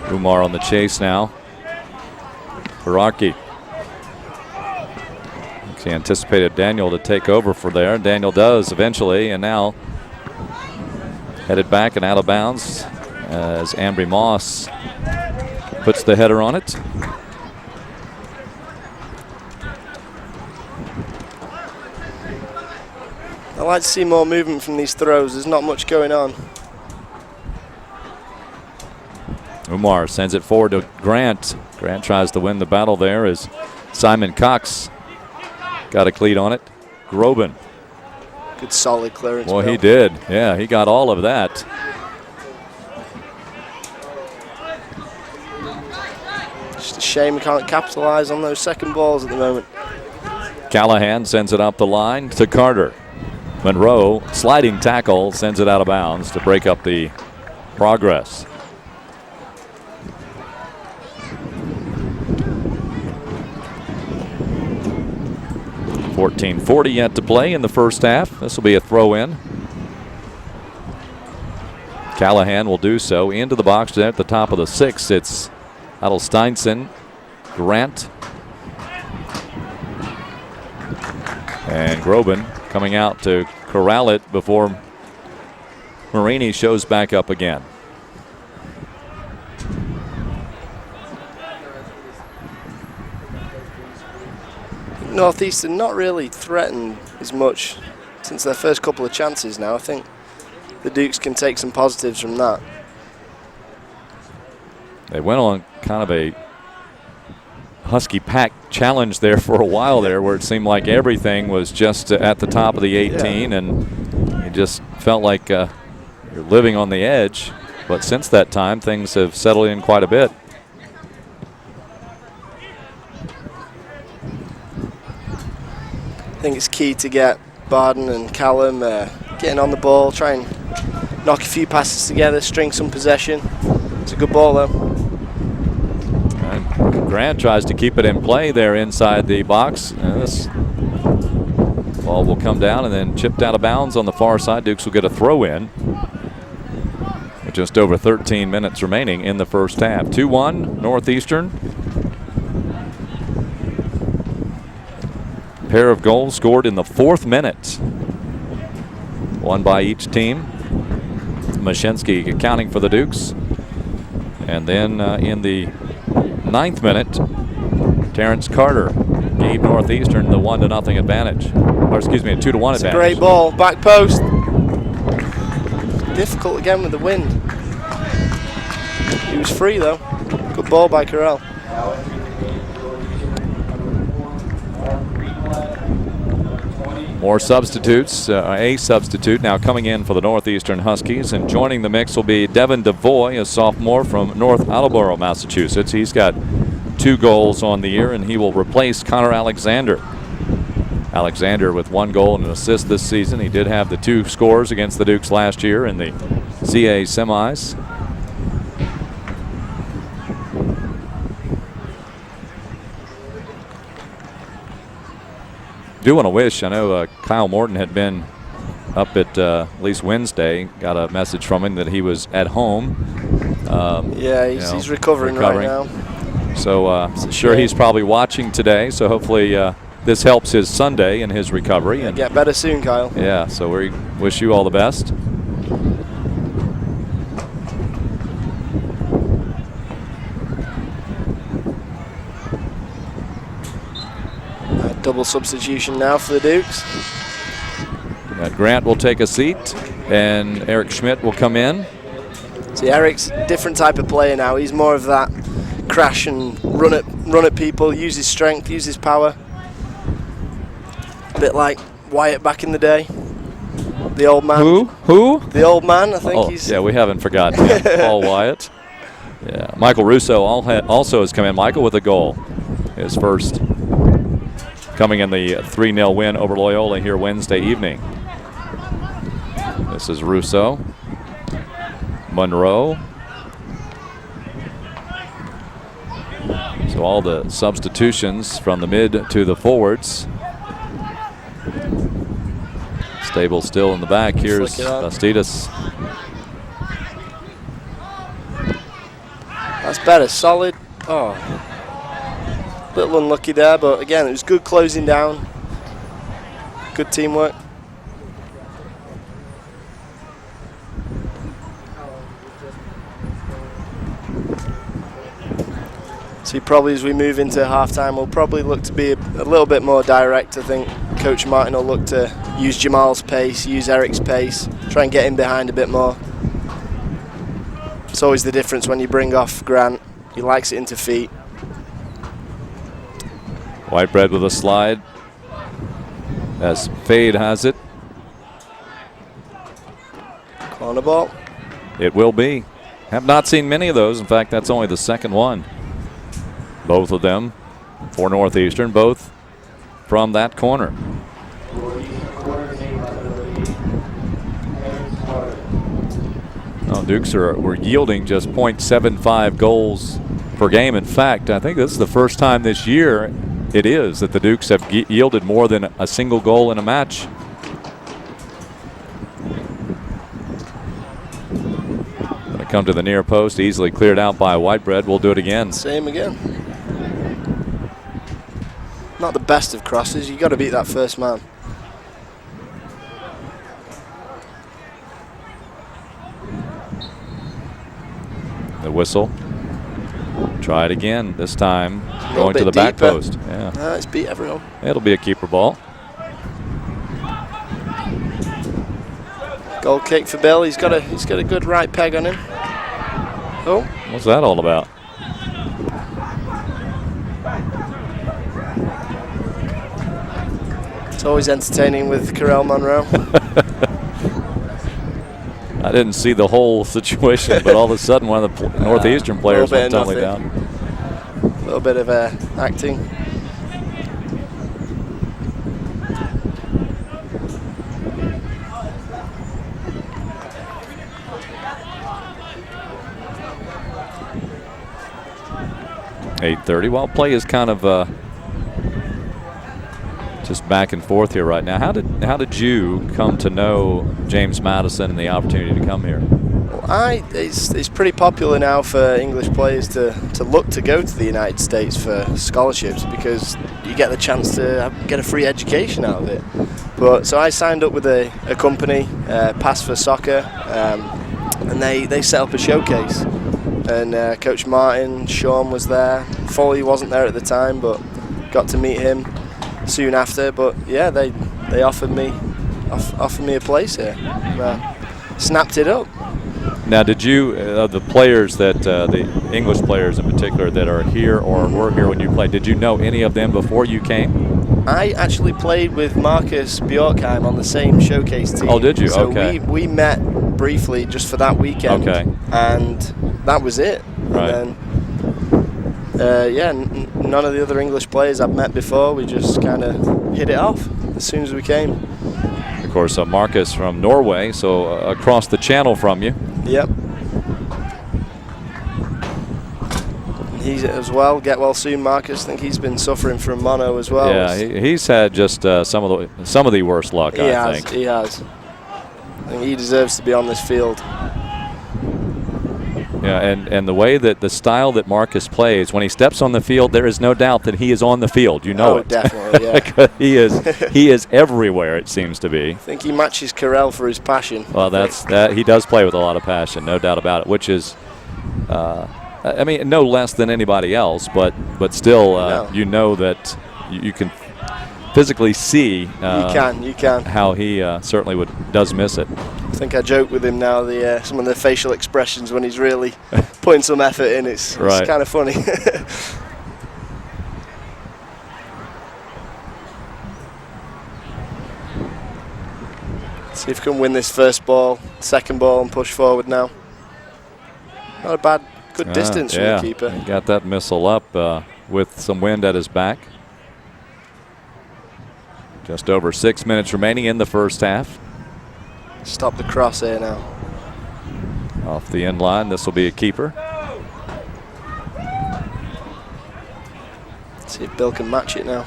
Umar on the chase now. Baraki. He anticipated Daniel to take over for there. Daniel does eventually, and now headed back and out of bounds as Ambry Moss puts the header on it. I like to see more movement from these throws. There's not much going on. Umar sends it forward to Grant. Grant tries to win the battle there as Simon Cox got a cleat on it. Groban. Good solid clearance. Well, he did. Yeah, he got all of that. Just a shame we can't capitalize on those second balls at the moment. Callahan sends it up the line to Carter. Monroe, sliding tackle, sends it out of bounds to break up the progress. .40 yet to play in the first half. This will be a throw in. Callahan will do so. Into the box there at the top of the 6th. It's Adelsteinson, Grant, and Groban coming out to corral it before Marini shows back up again. Northeastern not really threatened as much since their first couple of chances now. I think the Dukes can take some positives from that. They went on kind of a Husky pack challenge there for a while there, where it seemed like everything was just at the top of the 18, and it just felt like you're living on the edge. But since that time, things have settled in quite a bit. I think it's key to get Barden and Callum getting on the ball, try and knock a few passes together, string some possession. It's a good ball though. And Grant tries to keep it in play there inside the box. This ball will come down and then chipped out of bounds on the far side. Dukes will get a throw in with just over 13 minutes remaining in the first half. 2-1 Northeastern. Pair of goals scored in the 4th minute. One by each team. Mashinsky accounting for the Dukes. And then in the 9th minute, Terrence Carter gave Northeastern the 1-0 advantage. Or excuse me, a 2-1 advantage. Great ball, back post. Difficult again with the wind. He was free though. Good ball by Carell. More substitutes. A substitute now coming in for the Northeastern Huskies, and joining the mix will be Devin DeVoy, a sophomore from North Attleboro, Massachusetts. He's got 2 goals on the year, and he will replace Connor Alexander. Alexander with 1 goal and an assist this season. He did have the 2 scores against the Dukes last year in the CA semis. Do want to wish, I know Kyle Morton had been up at least Wednesday, got a message from him that he was at home. Yeah, he's recovering right now. So I'm sure he's probably watching today, so hopefully this helps his Sunday and his recovery. And get better soon, Kyle. Yeah, so we wish you all the best. Double substitution now for the Dukes. Grant will take a seat, and Eric Schmidt will come in. See, Eric's a different type of player now. He's more of that crash and run at people, use his strength, use his power. A bit like Wyatt back in the day. The old man. Who? The old man, I think he's... Yeah, we haven't forgotten him. Paul Wyatt. Yeah, Michael Russo also has come in. Michael with a goal. His first, coming in the 3-0 win over Loyola here Wednesday evening. This is Russo. Monroe. So all the substitutions from the mid to the forwards. Stable still in the back. Here's Bastidas. That's better, solid. Oh, little unlucky there, but again, it was good closing down. Good teamwork. See, probably as we move into halftime, we'll probably look to be a little bit more direct. I think Coach Martin will look to use Jamal's pace, use Eric's pace, try and get in behind a bit more. It's always the difference when you bring off Grant. He likes it into feet. Whitebread with a slide as Fade has it. Corner ball. It will be. Have not seen many of those. In fact, that's only the second one. Both of them for Northeastern, both from that corner. Oh, Dukes were yielding just .75 goals per game. In fact, I think this is the first time this year it is that the Dukes have yielded more than a single goal in a match. come to the near post, easily cleared out by Whitebread. We'll do it again. Same again. Not the best of crosses. You got to beat that first man. The whistle. Try it again. This time going to the back post. Yeah. It's beat everyone. It'll be a keeper ball. Goal kick for Bill. He's got a good right peg on him. Oh. What's that all about? It's always entertaining with Carell Monroe. I didn't see the whole situation, but all of a sudden one of the Northeastern players went tumbling down. A little bit of acting. .830. Well, play is kind of just back and forth here right now. How did you come to know James Madison and the opportunity to come here? Well, it's pretty popular now for English players to look to go to the United States for scholarships because you get the chance to get a free education out of it. But so I signed up with a company, Pass for Soccer, and they set up a showcase. And Coach Martin, Sean was there. Foley wasn't there at the time, but got to meet him soon after. But yeah, they offered me a place here. Snapped it up. Now, did you the players that the English players in particular that are here or were here when you played? Did you know any of them before you came? I actually played with Marcus Bjorkheim on the same showcase team. Oh, did you? So okay. we met briefly just for that weekend. Okay. And that was it. Right. And then, none of the other English players I've met before. We just kind of hit it off as soon as we came. Of course, Marcus from Norway, so across the channel from you. Yep. He's as well. Get well soon, Marcus. I think he's been suffering from mono as well. Yeah, he's had just some of the worst luck. I think he has. I think he deserves to be on this field. Yeah, and the way that the style that Marcus plays, when he steps on the field, there is no doubt that he is on the field. You know it. Definitely, yeah. he is everywhere, it seems to be. I think he matches Carell for his passion. Well, he does play with a lot of passion, no doubt about it, which is I mean, no less than anybody else, but still you know that you can physically see you can how he certainly does miss it. I think I joke with him now, some of the facial expressions when he's really putting some effort in. It's kind of funny. See if we can win this first ball, second ball, and push forward now. Not a bad, good distance from the keeper. He got that missile up with some wind at his back. Just over 6 minutes remaining in the first half. Stop the cross here now. Off the end line, this will be a keeper. See if Bill can match it now.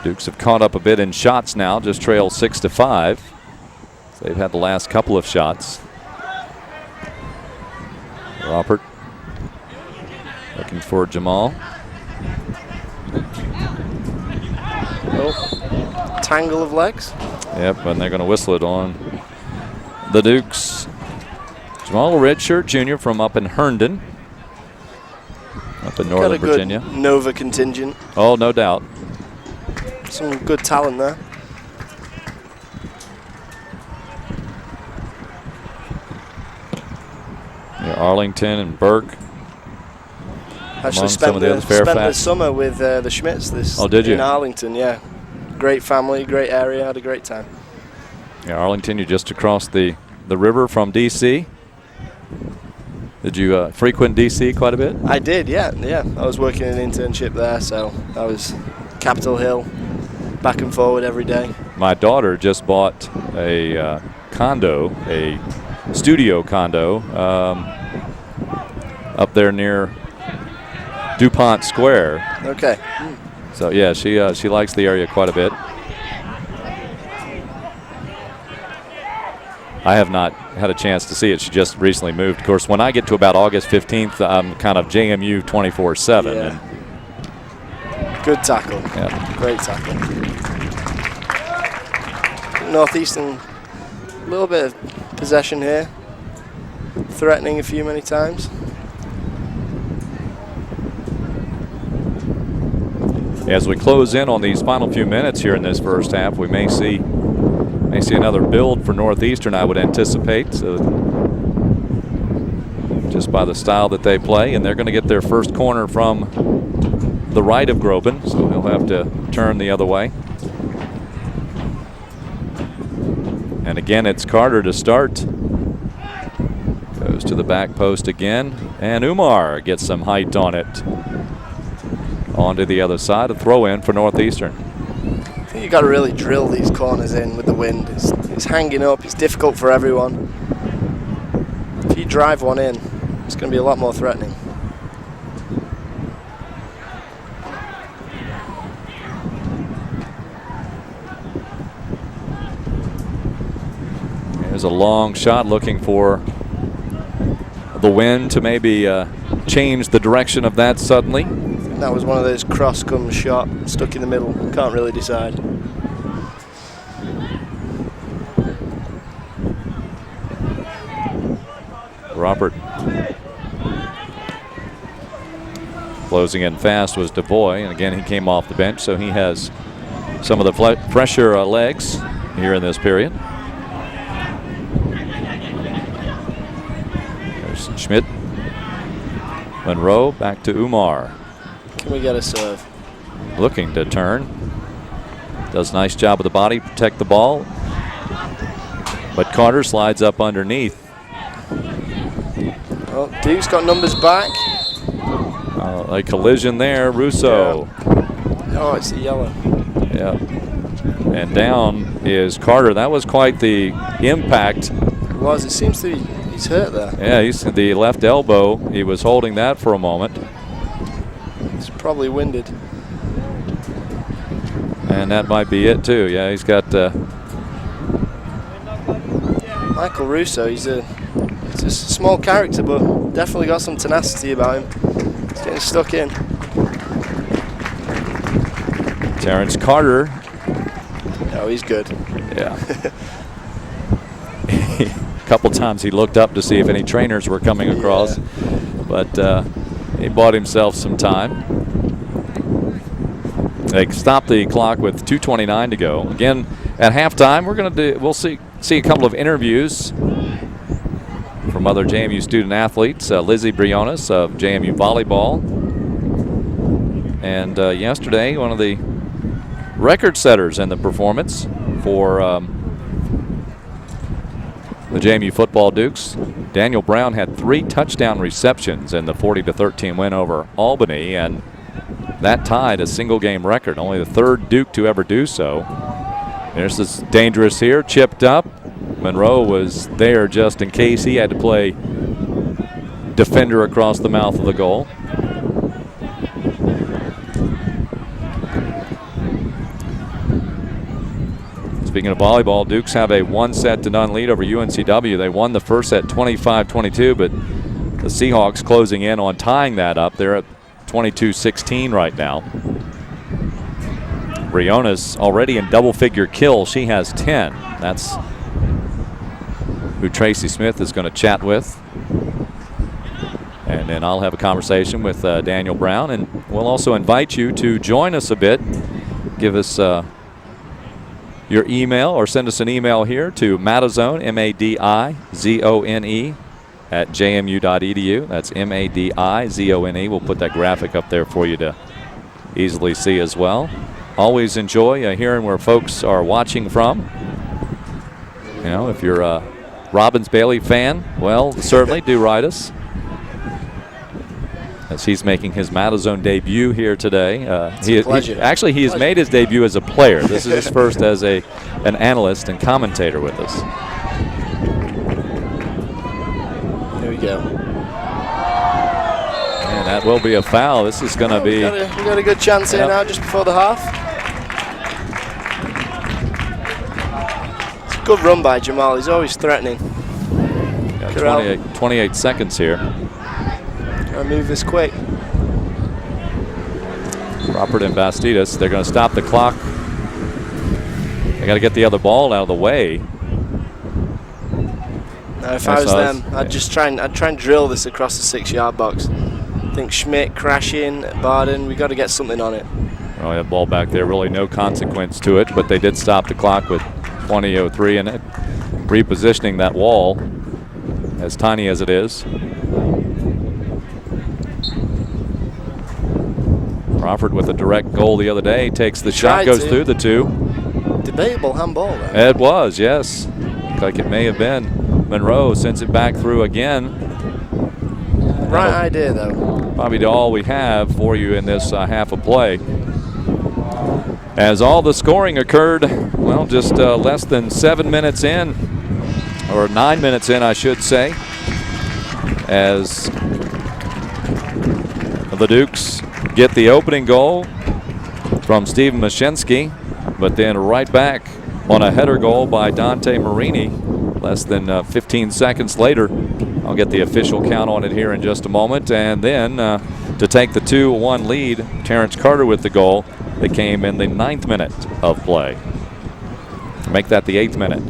Dukes have caught up a bit in shots now, just trail 6-5. They've had the last couple of shots. Robert looking for Jamal. Tangle of legs. Yep, and they're going to whistle it on the Dukes. Jamal, a redshirt junior from up in Herndon, up in Northern Virginia. Good Nova contingent. Oh, no doubt. Some good talent there. Yeah, Arlington and Burke. Actually spent the summer with the Schmitz in Arlington, yeah. Great family, great area, had a great time. Yeah, Arlington, you're just across the river from D.C. Did you frequent D.C. quite a bit? I did, yeah. I was working an internship there, so I was Capitol Hill, back and forward every day. My daughter just bought a condo, a studio condo, up there near DuPont Square. Okay. So yeah, she likes the area quite a bit. I have not had a chance to see it. She just recently moved. Of course, when I get to about August 15th, I'm kind of JMU 24/7. Yeah. Good tackle. Yeah. Great tackle. Northeastern, a little bit of possession here. Threatening a few many times. As we close in on these final few minutes here in this first half, we may see another build for Northeastern, I would anticipate, just by the style that they play. And they're going to get their first corner from the right of Groban, so he'll have to turn the other way. And again, it's Carter to start. Goes to the back post again, and Umar gets some height on it. Onto the other side, a throw in for Northeastern. I think you've got to really drill these corners in with the wind. It's hanging up, it's difficult for everyone. If you drive one in, it's going to be a lot more threatening. There's a long shot looking for the wind to maybe change the direction of that suddenly. That was one of those cross-come shot, stuck in the middle. Can't really decide. Robert. Closing in fast was DeVoy, and again he came off the bench, so he has some of the fresher legs here in this period. There's Schmidt. Monroe back to Umar. Can we get a serve? Looking to turn. Does a nice job with the body, protect the ball. But Carter slides up underneath. Well, Duke's got numbers back. A collision there, Russo. Yeah. Oh, it's a yellow. Yeah. And down is Carter. That was quite the impact. It was. It seems to be, he's hurt there. Yeah, he's the left elbow. He was holding that for a moment. He's probably winded. And that might be it too. Yeah, he's got Michael Russo. He's a small character, but definitely got some tenacity about him. He's getting stuck in. Terrence Carter. Oh, he's good. Yeah. A couple times he looked up to see if any trainers were coming across, but he bought himself some time. They stopped the clock with 2:29 to go. Again, at halftime, we'll see a couple of interviews from other JMU student athletes. Lizzie Briones of JMU volleyball, and yesterday one of the record setters in the performance for the JMU football Dukes. Daniel Brown had 3 touchdown receptions in the 40-13 win over Albany, and that tied a single game record, only the 3rd Duke to ever do so. There's this dangerous here, chipped up. Monroe was there just in case he had to play defender across the mouth of the goal. Speaking of volleyball, Dukes have a 1-0 lead over UNCW. They won the first set 25-22, but the Seahawks closing in on tying that up. They're at 22-16 right now. Briones already in double-figure kills. She has 10. That's who Tracy Smith is going to chat with. And then I'll have a conversation with Daniel Brown, and we'll also invite you to join us a bit. Give us your email, or send us an email here to Madizone, M-A-D-I-Z-O-N-E, at jmu.edu. That's M-A-D-I-Z-O-N-E. We'll put that graphic up there for you to easily see as well. Always enjoy hearing where folks are watching from. You know, if you're a Robbins Bailey fan, well, certainly do write us. As he's making his Madizone debut here today. He has made his debut as a player. This is his first as an analyst and commentator with us. Here we go. And that will be a foul. This is going to be... We got a good chance here now, just before the half. Good run by Jamal. He's always threatening. Got 28 seconds here. Gotta move this quick. Crawford and Bastidas, they're going to stop the clock. They got to get the other ball out of the way. Now, if I was them, I'd try and drill this across the 6-yard box. I think Schmidt crashing, Barden, we got to get something on it. Well, that ball back there, really no consequence to it, but they did stop the clock with 20:03 in it, repositioning that wall, as tiny as it is. Crawford with a direct goal the other day, takes the shot, goes through the two. Debatable handball, though. It was, yes. Looked like it may have been. Monroe sends it back through again. Right idea, though. Probably all we have for you in this half of play. As all the scoring occurred, well, just less than 7 minutes in, or 9 minutes in, I should say, as the Dukes get the opening goal from Steven Mashinsky, but then right back on a header goal by Dante Marini less than 15 seconds later. I'll get the official count on it here in just a moment. And then to take the 2-1 lead, Terrence Carter with the goal that came in the 9th minute of play. To make that the 8th minute.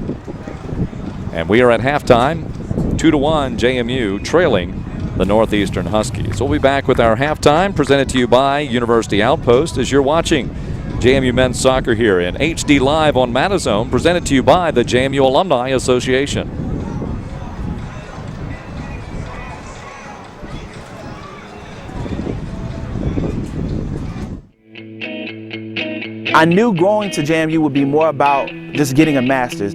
And we are at halftime, 2-1 JMU trailing the Northeastern Huskies. We'll be back with our halftime presented to you by University Outpost as you're watching JMU Men's Soccer here in HD Live on Matazone, presented to you by the JMU Alumni Association. I knew going to JMU would be more about just getting a master's.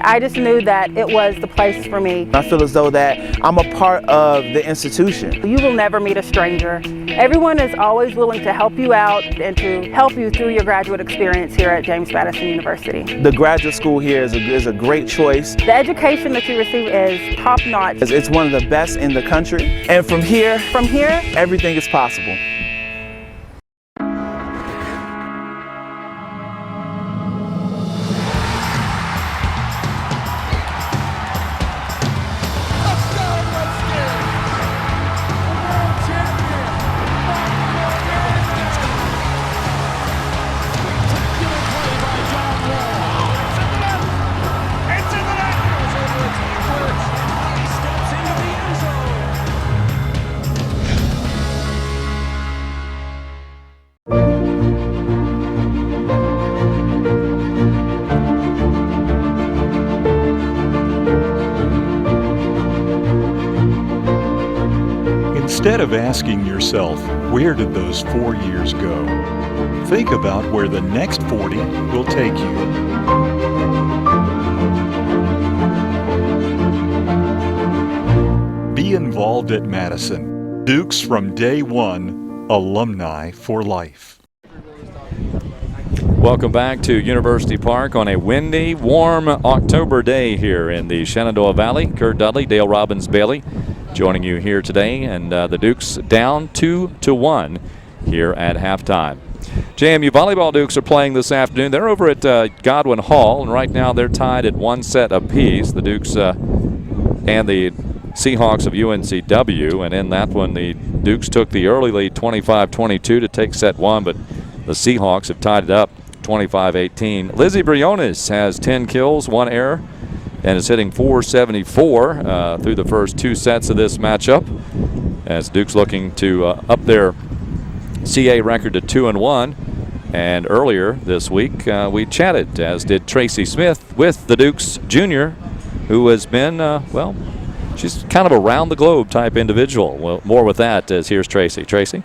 I just knew that it was the place for me. I feel as though that I'm a part of the institution. You will never meet a stranger. Everyone is always willing to help you out and to help you through your graduate experience here at James Madison University. The graduate school here is a great choice. The education that you receive is top-notch. It's one of the best in the country. And from here, everything is possible. Instead of asking yourself, where did those 4 years go? Think about where the next 40 will take you. Be involved at Madison. Dukes from day one, alumni for life. Welcome back to University Park on a windy, warm October day here in the Shenandoah Valley. Kurt Dudley, Dale Robbins-Bailey joining you here today, and the Dukes down 2-1 here at halftime. JMU volleyball Dukes are playing this afternoon. They're over at Godwin Hall, and right now they're tied at 1 set apiece. The Dukes and the Seahawks of UNCW, and in that one the Dukes took the early lead 25-22 to take set 1, but the Seahawks have tied it up 25-18. Lizzie Briones has 10 kills, 1 error, and is hitting .474 through the first 2 sets of this matchup, as Duke's looking to up their CA record to 2-1. And earlier this week we chatted, as did Tracy Smith, with the Dukes Jr., who has been, well, she's kind of a round-the-globe type individual. Well, more with that, as here's Tracy. Tracy?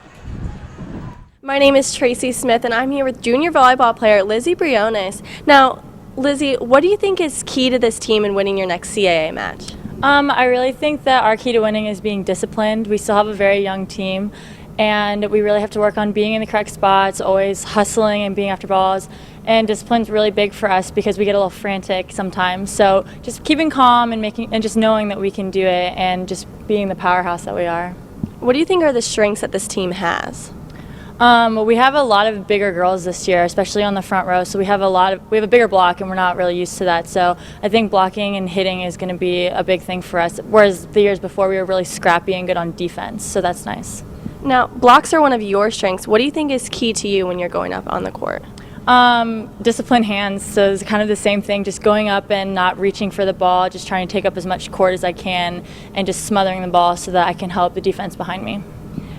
My name is Tracy Smith, and I'm here with junior volleyball player Lizzie Briones. Now, Lizzie, what do you think is key to this team in winning your next CAA match? I really think that our key to winning is being disciplined. We still have a very young team, and we really have to work on being in the correct spots, always hustling and being after balls. And discipline's really big for us because we get a little frantic sometimes. So just keeping calm and just knowing that we can do it, and just being the powerhouse that we are. What do you think are the strengths that this team has? We have a lot of bigger girls this year, especially on the front row. So we have a bigger block, and we're not really used to that. So I think blocking and hitting is going to be a big thing for us. Whereas the years before, we were really scrappy and good on defense. So that's nice. Now, blocks are one of your strengths. What do you think is key to you when you're going up on the court? Disciplined hands. So it's kind of the same thing, just going up and not reaching for the ball, just trying to take up as much court as I can and just smothering the ball so that I can help the defense behind me.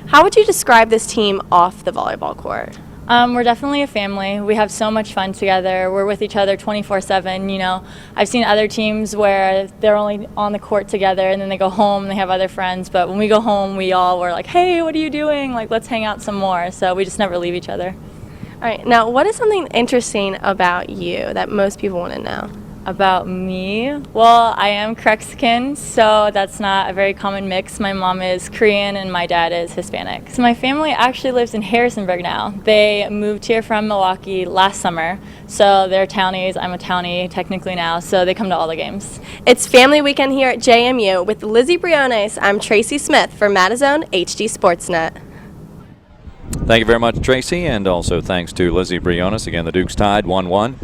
How would you describe this team off the volleyball court? We're definitely a family. We have so much fun together. We're with each other 24/7. You know, I've seen other teams where they're only on the court together and then they go home and they have other friends. But when we go home, we all were like, hey, what are you doing? Like, let's hang out some more. So we just never leave each other. All right. Now, what is something interesting about you that most people want to know? About me? Well, I am Mexican, so that's not a very common mix. My mom is Korean and my dad is Hispanic. So my family actually lives in Harrisonburg now. They moved here from Milwaukee last summer, so they're townies. I'm a townie technically now, so they come to all the games. It's family weekend here at JMU with Lizzie Briones. I'm Tracy Smith for Matazone HD Sportsnet. Thank you very much, Tracy, and also thanks to Lizzie Briones. Again, the Dukes tied 1-1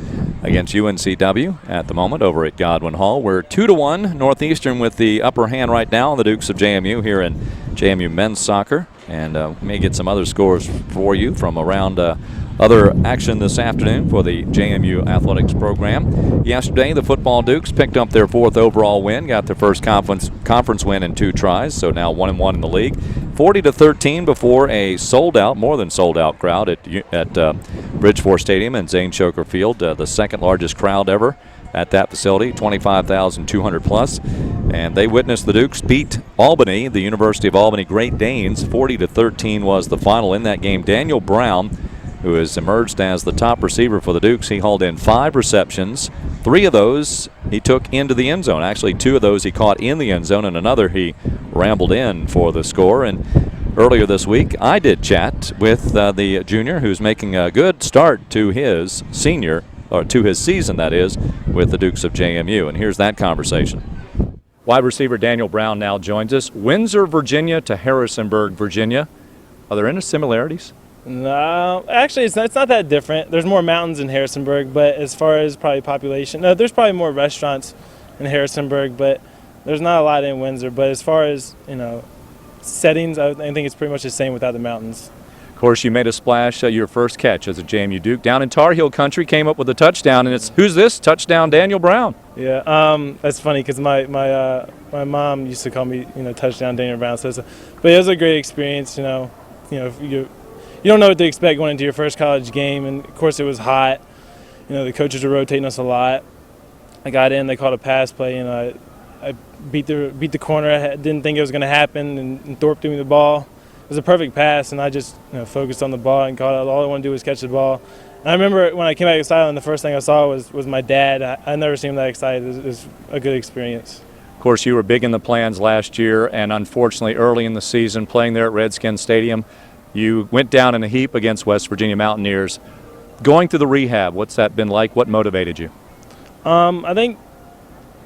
against UNCW at the moment over at Godwin Hall. We're 2-1 Northeastern with the upper hand right now on the Dukes of JMU here in JMU men's soccer, and may get some other scores for you from around other action this afternoon for the JMU athletics program. Yesterday, the football Dukes picked up their 4th overall win, got their first conference win in 2 tries, so now 1-1 in the league. 40-13 before a sold-out, more than sold-out crowd at Bridgeport Stadium and Zane Choker Field, the second largest crowd ever at that facility, 25,200 plus. And they witnessed the Dukes beat Albany, the University of Albany Great Danes. 40-13 was the final in that game. Daniel Brown, who has emerged as the top receiver for the Dukes, he hauled in 5 receptions. 3 of those he took into the end zone. Actually, 2 of those he caught in the end zone, and another he rambled in for the score. And earlier this week, I did chat with the junior who's making a good start to his season, that is, with the Dukes of JMU. And here's that conversation. Wide receiver Daniel Brown now joins us. Windsor, Virginia to Harrisonburg, Virginia. Are there any similarities? No, actually, it's not that different. There's more mountains in Harrisonburg, but as far as probably population, no, there's probably more restaurants in Harrisonburg, but there's not a lot in Windsor. But as far as, settings, I think it's pretty much the same without the mountains. Of course, you made a splash your first catch as a JMU Duke down in Tar Heel country, came up with a touchdown, and it's, who's this? Touchdown Daniel Brown. Yeah, that's funny because my mom used to call me, touchdown Daniel Brown. But it was a great experience, You don't know what to expect going into your first college game, and of course it was hot. The coaches were rotating us a lot. I got in, they called a pass play, and I beat the corner. I didn't think it was going to happen, and Thorpe threw me the ball. It was a perfect pass, and I just focused on the ball and caught it. All I wanted to do was catch the ball. And I remember when I came back to the sideline, the first thing I saw was my dad. I never seen him that excited. It was a good experience. Of course, you were big in the plans last year, and unfortunately early in the season, playing there at Redskin Stadium, you went down in a heap against West Virginia Mountaineers. Going through the rehab, what's that been like? What motivated you? I think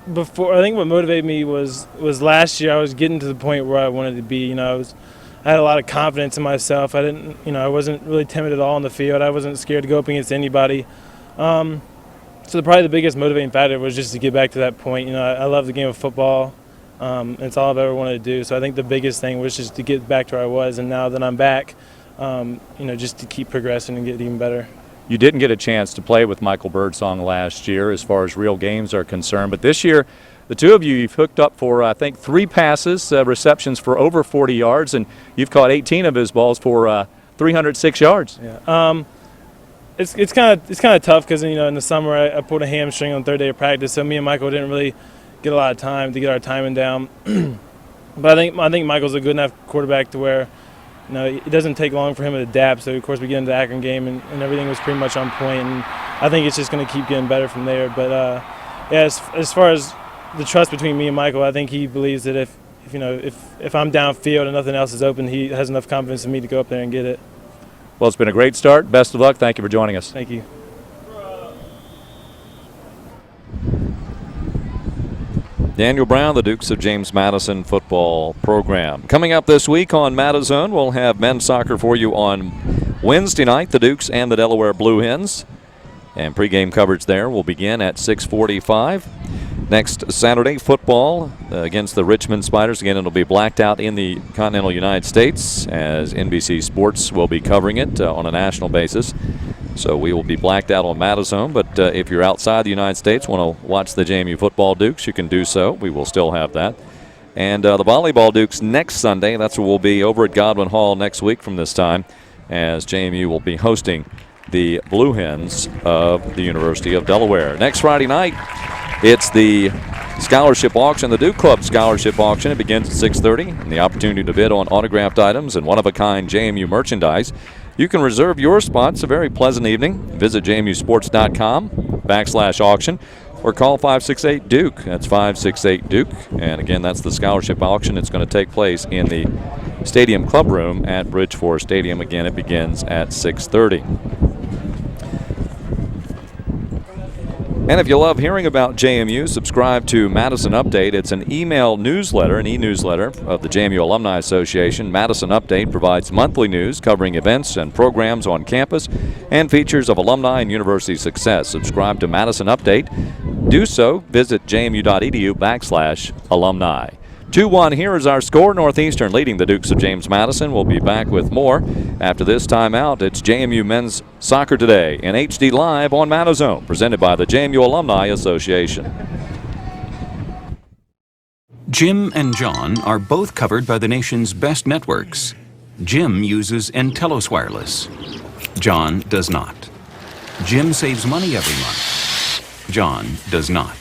what motivated me was last year I was getting to the point where I wanted to be. I had a lot of confidence in myself. I wasn't really timid at all on the field. I wasn't scared to go up against anybody. So probably the biggest motivating factor was just to get back to that point. I love the game of football. It's all I've ever wanted to do. So I think the biggest thing was just to get back to where I was. And now that I'm back, just to keep progressing and get even better. You didn't get a chance to play with Michael Birdsong last year as far as real games are concerned. But this year, the two of you've hooked up for, I think, 3 passes, receptions for over 40 yards. And you've caught 18 of his balls for 306 yards. Yeah. It's kind of tough because, in the summer I pulled a hamstring on the 3rd day of practice. So me and Michael didn't really get a lot of time to get our timing down. But I think Michael's a good enough quarterback to where it doesn't take long for him to adapt. So of course we get into the Akron game and everything was pretty much on point, and I think it's just going to keep getting better from there. But as far as the trust between me and Michael, I think he believes that if I'm downfield and nothing else is open, he has enough confidence in me to go up there and get it. Well, it's been a great start. Best of luck. Thank you for joining us. Thank you. Daniel Brown, the Dukes of James Madison football program. Coming up this week on Matazone, we'll have men's soccer for you on Wednesday night, the Dukes and the Delaware Blue Hens. And pregame coverage there will begin at 6:45. Next Saturday, football against the Richmond Spiders. Again, it'll be blacked out in the continental United States, as NBC Sports will be covering it on a national basis. So we will be blacked out on Madison, but if you're outside the United States, want to watch the JMU football Dukes, you can do so. We will still have that. And the volleyball Dukes next Sunday, that's where we'll be over at Godwin Hall next week from this time, as JMU will be hosting the Blue Hens of the University of Delaware. Next Friday night, it's the scholarship auction, the Duke Club scholarship auction. It begins at 6:30, and the opportunity to bid on autographed items and one-of-a-kind JMU merchandise. You can reserve your spot. It's a very pleasant evening. Visit jmusports.com/auction or call 568-DUKE. That's 568-DUKE. And again, that's the scholarship auction. It's going to take place in the Stadium Club Room at Bridgeforth Stadium. Again, it begins at 6:30. And if you love hearing about JMU, subscribe to Madison Update. It's an email newsletter, an e-newsletter of the JMU Alumni Association. Madison Update provides monthly news covering events and programs on campus and features of alumni and university success. Subscribe to Madison Update. Do so. Visit jmu.edu/alumni. 2-1, here is our score. Northeastern leading the Dukes of James Madison. We'll be back with more after this timeout. It's JMU Men's Soccer Today in HD Live on Madison, presented by the JMU Alumni Association. Jim and John are both covered by the nation's best networks. Jim uses Entelos Wireless. John does not. Jim saves money every month. John does not.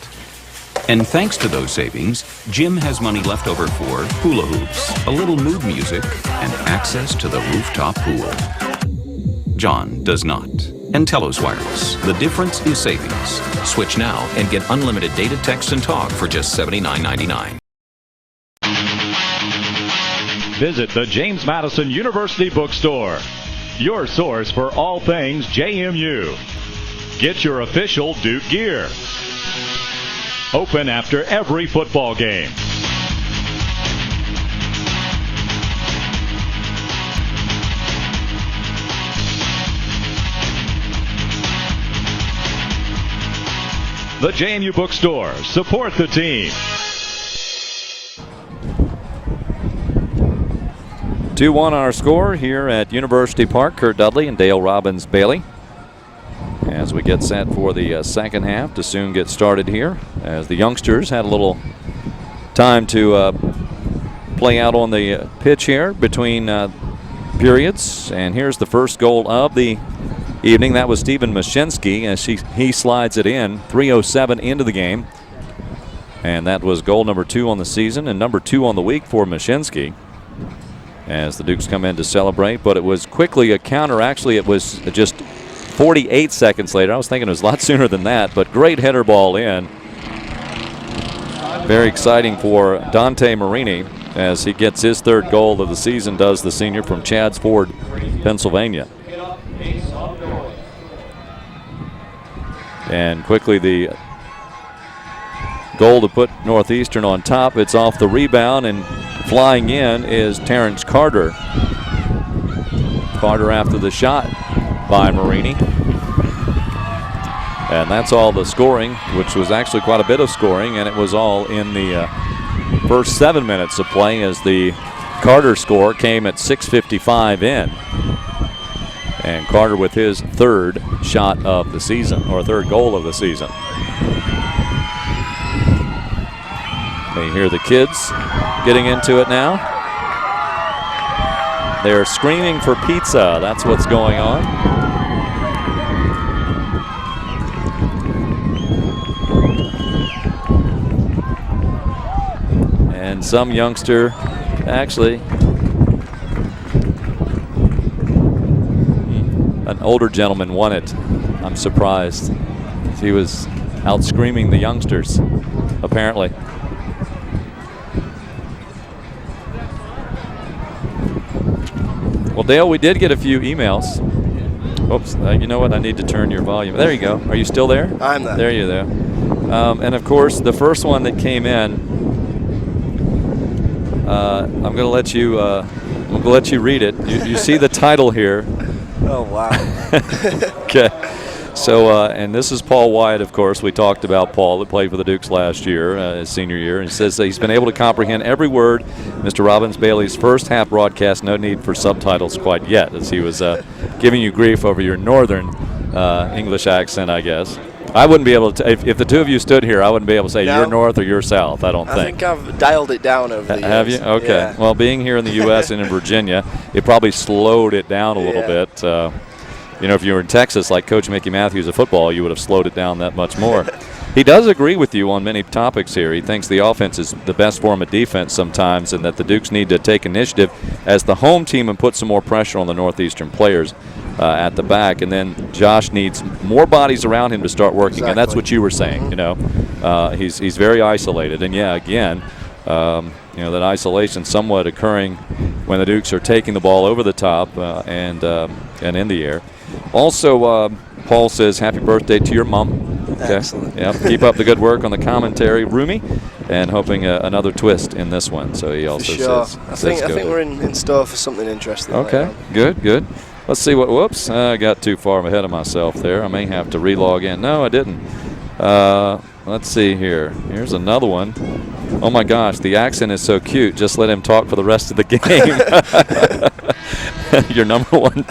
And thanks to those savings, Jim has money left over for hula hoops, a little mood music, and access to the rooftop pool. John does not. Entelos Wireless. The difference is savings. Switch now and get unlimited data, text, and talk for just $79.99. Visit the James Madison University Bookstore, your source for all things JMU. Get your official Duke gear. Open after every football game. The JMU Bookstore. Support the team. 2-1 our score here at University Park. Kurt Dudley and Dale Robbins Bailey, as we get set for the second half to soon get started here, as the youngsters had a little time to play out on the pitch here between periods. And here's the first goal of the evening. That was Stephen Mashinsky as he slides it in, 3:07 into the game. And that was goal number 2 on the season and number 2 on the week for Mashinsky, as the Dukes come in to celebrate. But it was quickly a counter. Actually, it was just 48 seconds later. I was thinking it was a lot sooner than that, but great header ball in. Very exciting for Dante Marini as he gets his 3rd goal of the season, does the senior from Chadds Ford, Pennsylvania. And quickly the goal to put Northeastern on top. It's off the rebound, and flying in is Terrence Carter. Carter after the shot by Marini. And that's all the scoring, which was actually quite a bit of scoring, and it was all in the first 7 minutes of play, as the Carter score came at 6:55 in. And Carter with his 3rd shot of the season, or 3rd goal of the season. You hear the kids getting into it now. They're screaming for pizza. That's what's going on. And some youngster, actually, an older gentleman won it. I'm surprised. He was out screaming the youngsters, apparently. Well, Dale, we did get a few emails. Oops, you know what? I need to turn your volume. There you go. Are you still there? I'm there. There you go. And of course, the first one that came in, I'm going to let you read it. You see the title here. Oh, wow. Okay. So, and this is Paul Wyatt, of course. We talked about Paul that played for the Dukes last year, his senior year. And he says that he's been able to comprehend every word Mr. Robbins Bailey's first half broadcast. No need for subtitles quite yet, as he was giving you grief over your northern English accent, I guess. I wouldn't be able to, if the two of you stood here, I wouldn't be able to say you're north or you're south, I don't think. I think I've dialed it down over the years. Have you? Okay. Yeah. Well, being here in the U.S. and in Virginia, it probably slowed it down a little bit. You know, if you were in Texas like Coach Mickey Matthews of football, you would have slowed it down that much more. He does agree with you on many topics here. He thinks the offense is the best form of defense sometimes, and that the Dukes need to take initiative as the home team and put some more pressure on the Northeastern players at the back. And then Josh needs more bodies around him to start working, exactly. And that's what you were saying. You know, he's very isolated, and again. You know, that isolation somewhat occurring when the Dukes are taking the ball over the top and in the air. Also, Paul says, happy birthday to your mom. Okay. Excellent. Yeah, keep up the good work on the commentary, Roomy, and hoping another twist in this one. So he also says, I think we're in store for something interesting. Okay, good. Let's see what, whoops, I got too far ahead of myself there. I may have to relog in. No, I didn't. Let's see here. Here's another one. Oh my gosh, the accent is so cute. Just let him talk for the rest of the game. Your number one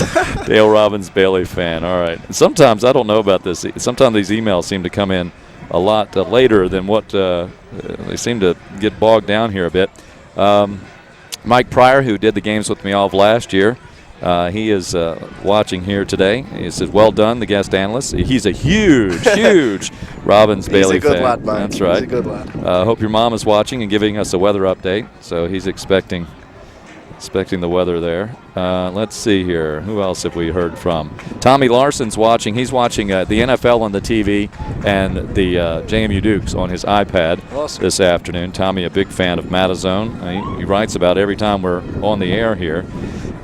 Dale Robbins Bailey fan. All right. Sometimes, I don't know about this, sometimes these emails seem to come in a lot later than what they seem to get bogged down here a bit. Mike Pryor, who did the games with me all of last year, he is watching here today. He says, well done, the guest analyst. He's a huge Robbins Bailey fan. He's a good lad, Mike. That's right. He's a good lad. Hope your mom is watching and giving us a weather update. So he's expecting the weather there. Let's see here. Who else have we heard from? Tommy Larson's watching. He's watching the NFL on the TV and the JMU Dukes on his iPad this afternoon. Tommy, a big fan of Matazone. He writes about every time we're on the air here.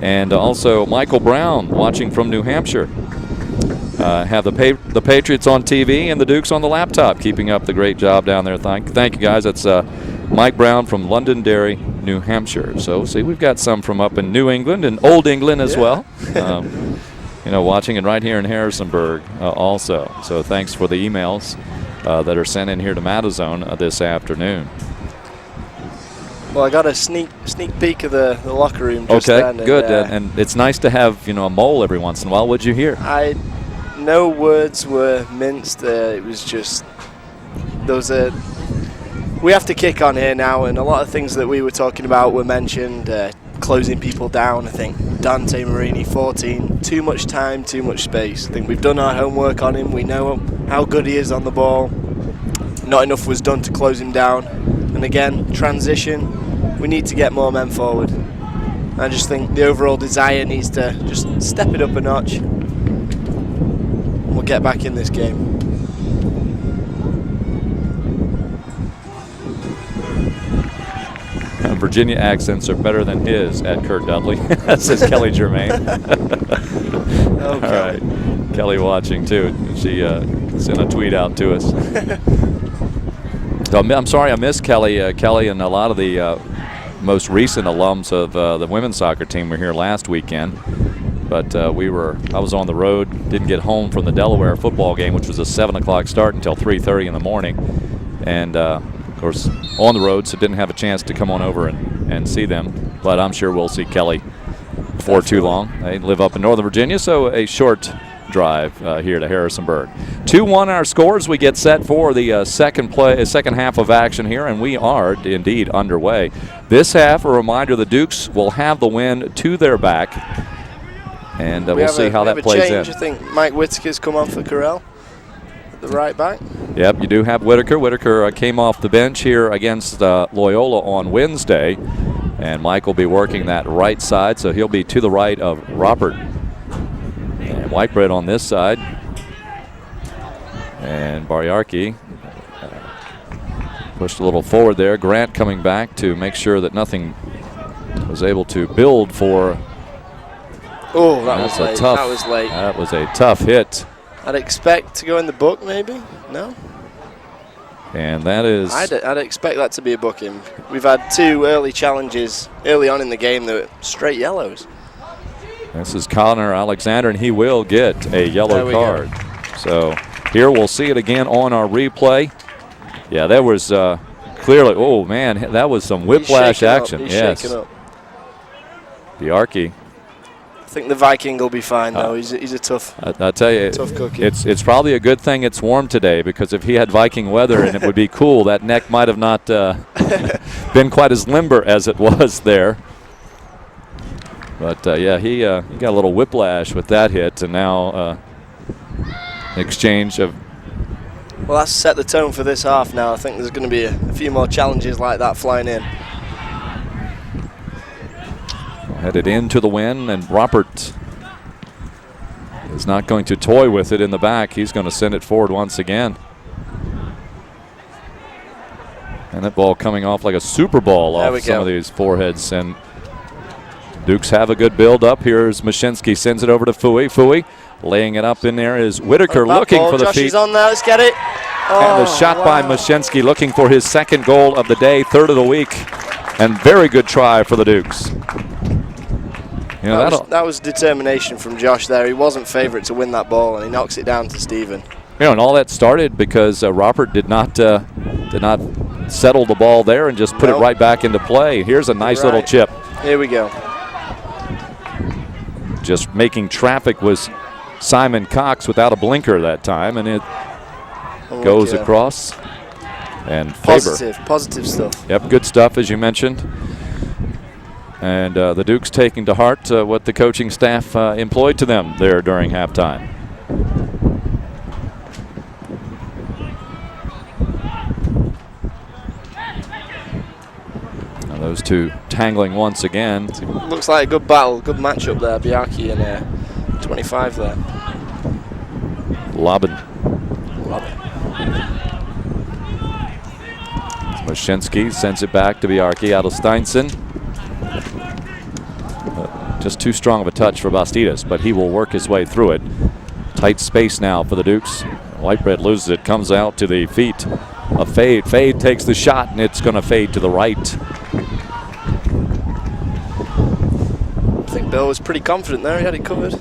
And also Michael Brown watching from New Hampshire. Have the Patriots on TV and the Dukes on the laptop, keeping up the great job down there. Thank you, guys. That's Mike Brown from Londonderry, New Hampshire. So, see, we've got some from up in New England and Old England as well. You know, watching it right here in Harrisonburg also. So thanks for the emails that are sent in here to Matazone this afternoon. Well, I got a sneak peek of the locker room just then. Okay, good. And it's nice to have, you know, a mole every once in a while. What'd you hear? No words were minced. It was just we have to kick on here now, and a lot of things that we were talking about were mentioned. Closing people down. I think Dante Marini, 14. Too much time, too much space. I think we've done our homework on him. We know how good he is on the ball. Not enough was done to close him down. And again, transition. We need to get more men forward. I just think the overall desire needs to just step it up a notch. We'll get back in this game. Virginia accents are better than his at Kurt Dudley. That says Kelly Germain. All right. Kelly watching too. She sent a tweet out to us. So I'm sorry I missed Kelly. Kelly and a lot of the most recent alums of the women's soccer team were here last weekend. But I was on the road, didn't get home from the Delaware football game, which was a 7 o'clock start until 3:30 in the morning. And of course, on the road, so didn't have a chance to come on over and see them. But I'm sure we'll see Kelly before too long. They live up in Northern Virginia, so a short drive here to Harrisonburg. 2-1 our scores. We get set for the second half of action here, and we are indeed underway. This half, a reminder, the Dukes will have the win to their back, and we'll see how that plays in. I think Mike Whitaker's come on for Carell, the right back. Yep, you do have Whitaker. Whitaker came off the bench here against Loyola on Wednesday, and Mike will be working that right side, so he'll be to the right of Robert. And Whitebread on this side. And Bariarki pushed a little forward there. Grant coming back to make sure that nothing was able to build for. Oh, that was late. That was late. That was a tough hit. I'd expect to go in the book, maybe. No. And that is. I'd expect that to be a booking. We've had two early challenges early on in the game that were straight yellows. This is Connor Alexander, and he will get a yellow card. So here we'll see it again on our replay. Yeah, that was clearly, oh man, that was some whiplash action. Yes. Bjarke. I think the Viking will be fine though. He's a tough. I tell you, tough cookie. It's probably a good thing it's warm today, because if he had Viking weather and it would be cool, that neck might have not been quite as limber as it was there. But yeah, he got a little whiplash with that hit, and now exchange of. Well, that's set the tone for this half now. I think there's going to be a few more challenges like that flying in. Headed into the win, and Robert is not going to toy with it in the back. He's going to send it forward once again. And that ball coming off like a super ball off some of these foreheads. And Dukes have a good build up. Here's Mashinsky, sends it over to Fooey. Fooey laying it up in there is Whitaker looking for the Josh feet. Is on there. Let's get it. And the shot by Mashinsky, looking for his second goal of the day, third of the week. And very good try for the Dukes. You know, that was determination from Josh there. He wasn't favourite to win that ball, and he knocks it down to Stephen. You know, and all that started because Robert did not settle the ball there and just put it right back into play. Here's a nice little chip. Here we go. Just making traffic was Simon Cox without a blinker that time, and it goes across. And positive stuff. Yep, good stuff, as you mentioned. And the Dukes taking to heart what the coaching staff employed to them there during halftime. Now those two tangling once again. Looks like a good battle, good matchup there. Bjarke and 25 there. Lobbin. Mashinsky sends it back to Bjarke out of Steinson. Just too strong of a touch for Bastidas, but he will work his way through it. Tight space now for the Dukes. Whitebread loses it, comes out to the feet of Fade. Fade takes the shot, and it's going to fade to the right. I think Bill was pretty confident there. He had it covered.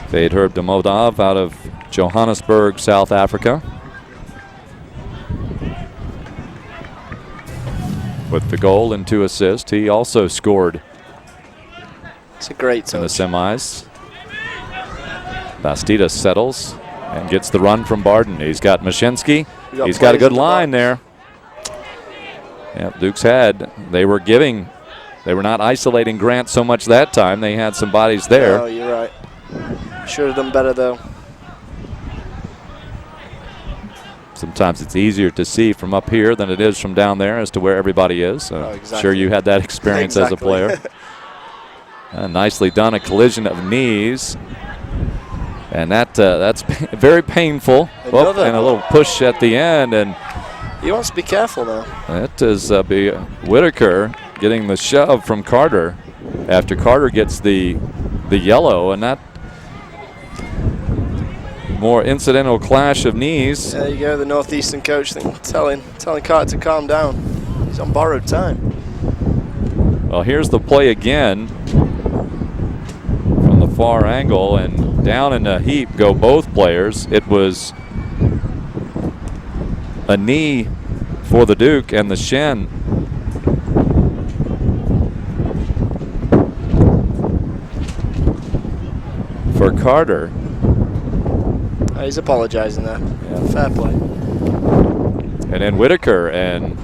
Fade Herb de Modave out of Johannesburg, South Africa. With the goal and 2 assists. He also scored. It's a great touch in the semis. Bastidas settles and gets the run from Barden. He's got Mashinsky. He's got a good line there. Yeah, Dukes had. They were not isolating Grant so much that time. They had some bodies there. Oh, you're right. Should have done better though. Sometimes it's easier to see from up here than it is from down there as to where everybody is. Exactly. Sure you had that experience as a player. Nicely done, a collision of knees. And that's very painful. Oh, and a little push at the end. And he wants to be careful now. That is Whitaker getting the shove from Carter after Carter gets the yellow, and that more incidental clash of knees. There you go, the Northeastern coach telling Carter to calm down. He's on borrowed time. Well, here's the play again from the far angle, and down in a heap go both players. It was a knee for the Duke and the shin. For Carter. He's apologizing there. Yeah. Fair play. And then Whitaker and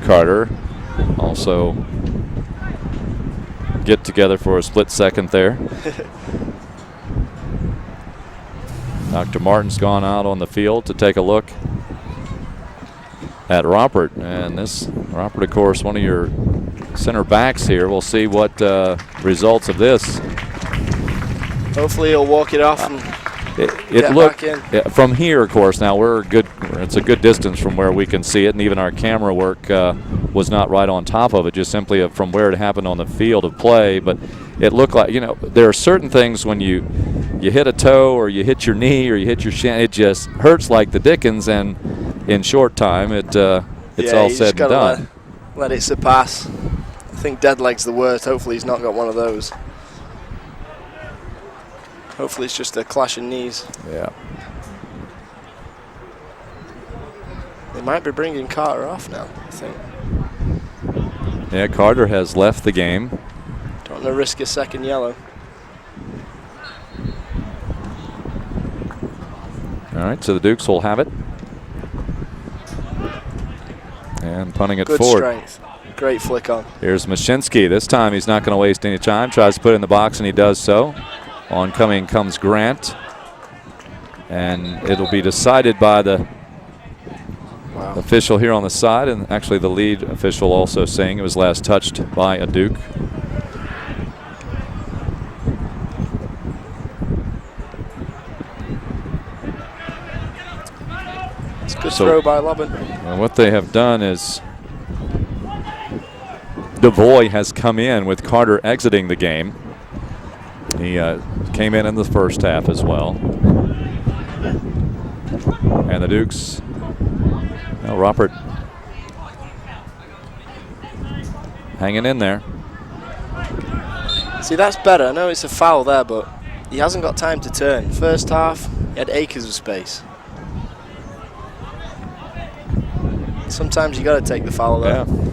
Carter also get together for a split second there. Dr. Martin's gone out on the field to take a look at Robert. And this Robert, of course, one of your center backs here. We'll see what results of this. Hopefully he'll walk it off and it looked from here, of course. Now it's a good distance from where we can see it, and even our camera work was not right on top of it, just simply from where it happened on the field of play. But it looked like, there are certain things when you hit a toe or you hit your knee or you hit your shin, it just hurts like the dickens, and in short time it it's all said and done. Let it surpass. I think dead leg's the worst. Hopefully he's not got one of those. Hopefully it's just a clash of knees. Yeah. They might be bringing Carter off now, I think. Yeah, Carter has left the game. Don't want to risk a second yellow. All right, so the Dukes will have it. And punting it Good forward. strength. Great flick on. Here's Mashinsky. This time he's not going to waste any time. Tries to put it in the box, and he does so. Oncoming comes Grant. And it'll be decided by the official here on the side, and actually the lead official also saying it was last touched by a Duke. It's a good throw by Lobban. And what they have done is Devoy has come in with Carter exiting the game. He came in the first half as well. And the Dukes, well, Robert hanging in there. See, that's better. I know it's a foul there, but he hasn't got time to turn. First half, he had acres of space. Sometimes you got to take the foul there. Yeah.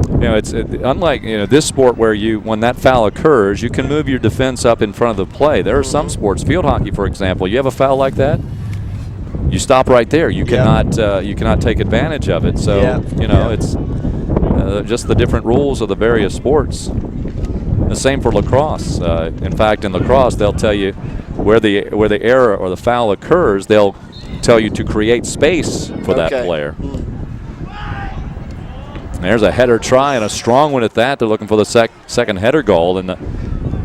You know, it's unlike this sport where when that foul occurs, you can move your defense up in front of the play. There are some sports, field hockey, for example. You have a foul like that, you stop right there. You cannot take advantage of it. So it's just the different rules of the various sports. The same for lacrosse. In fact, in lacrosse, they'll tell you where the error or the foul occurs. They'll tell you to create space for that player. There's a header try, and a strong one at that. They're looking for the second header goal, and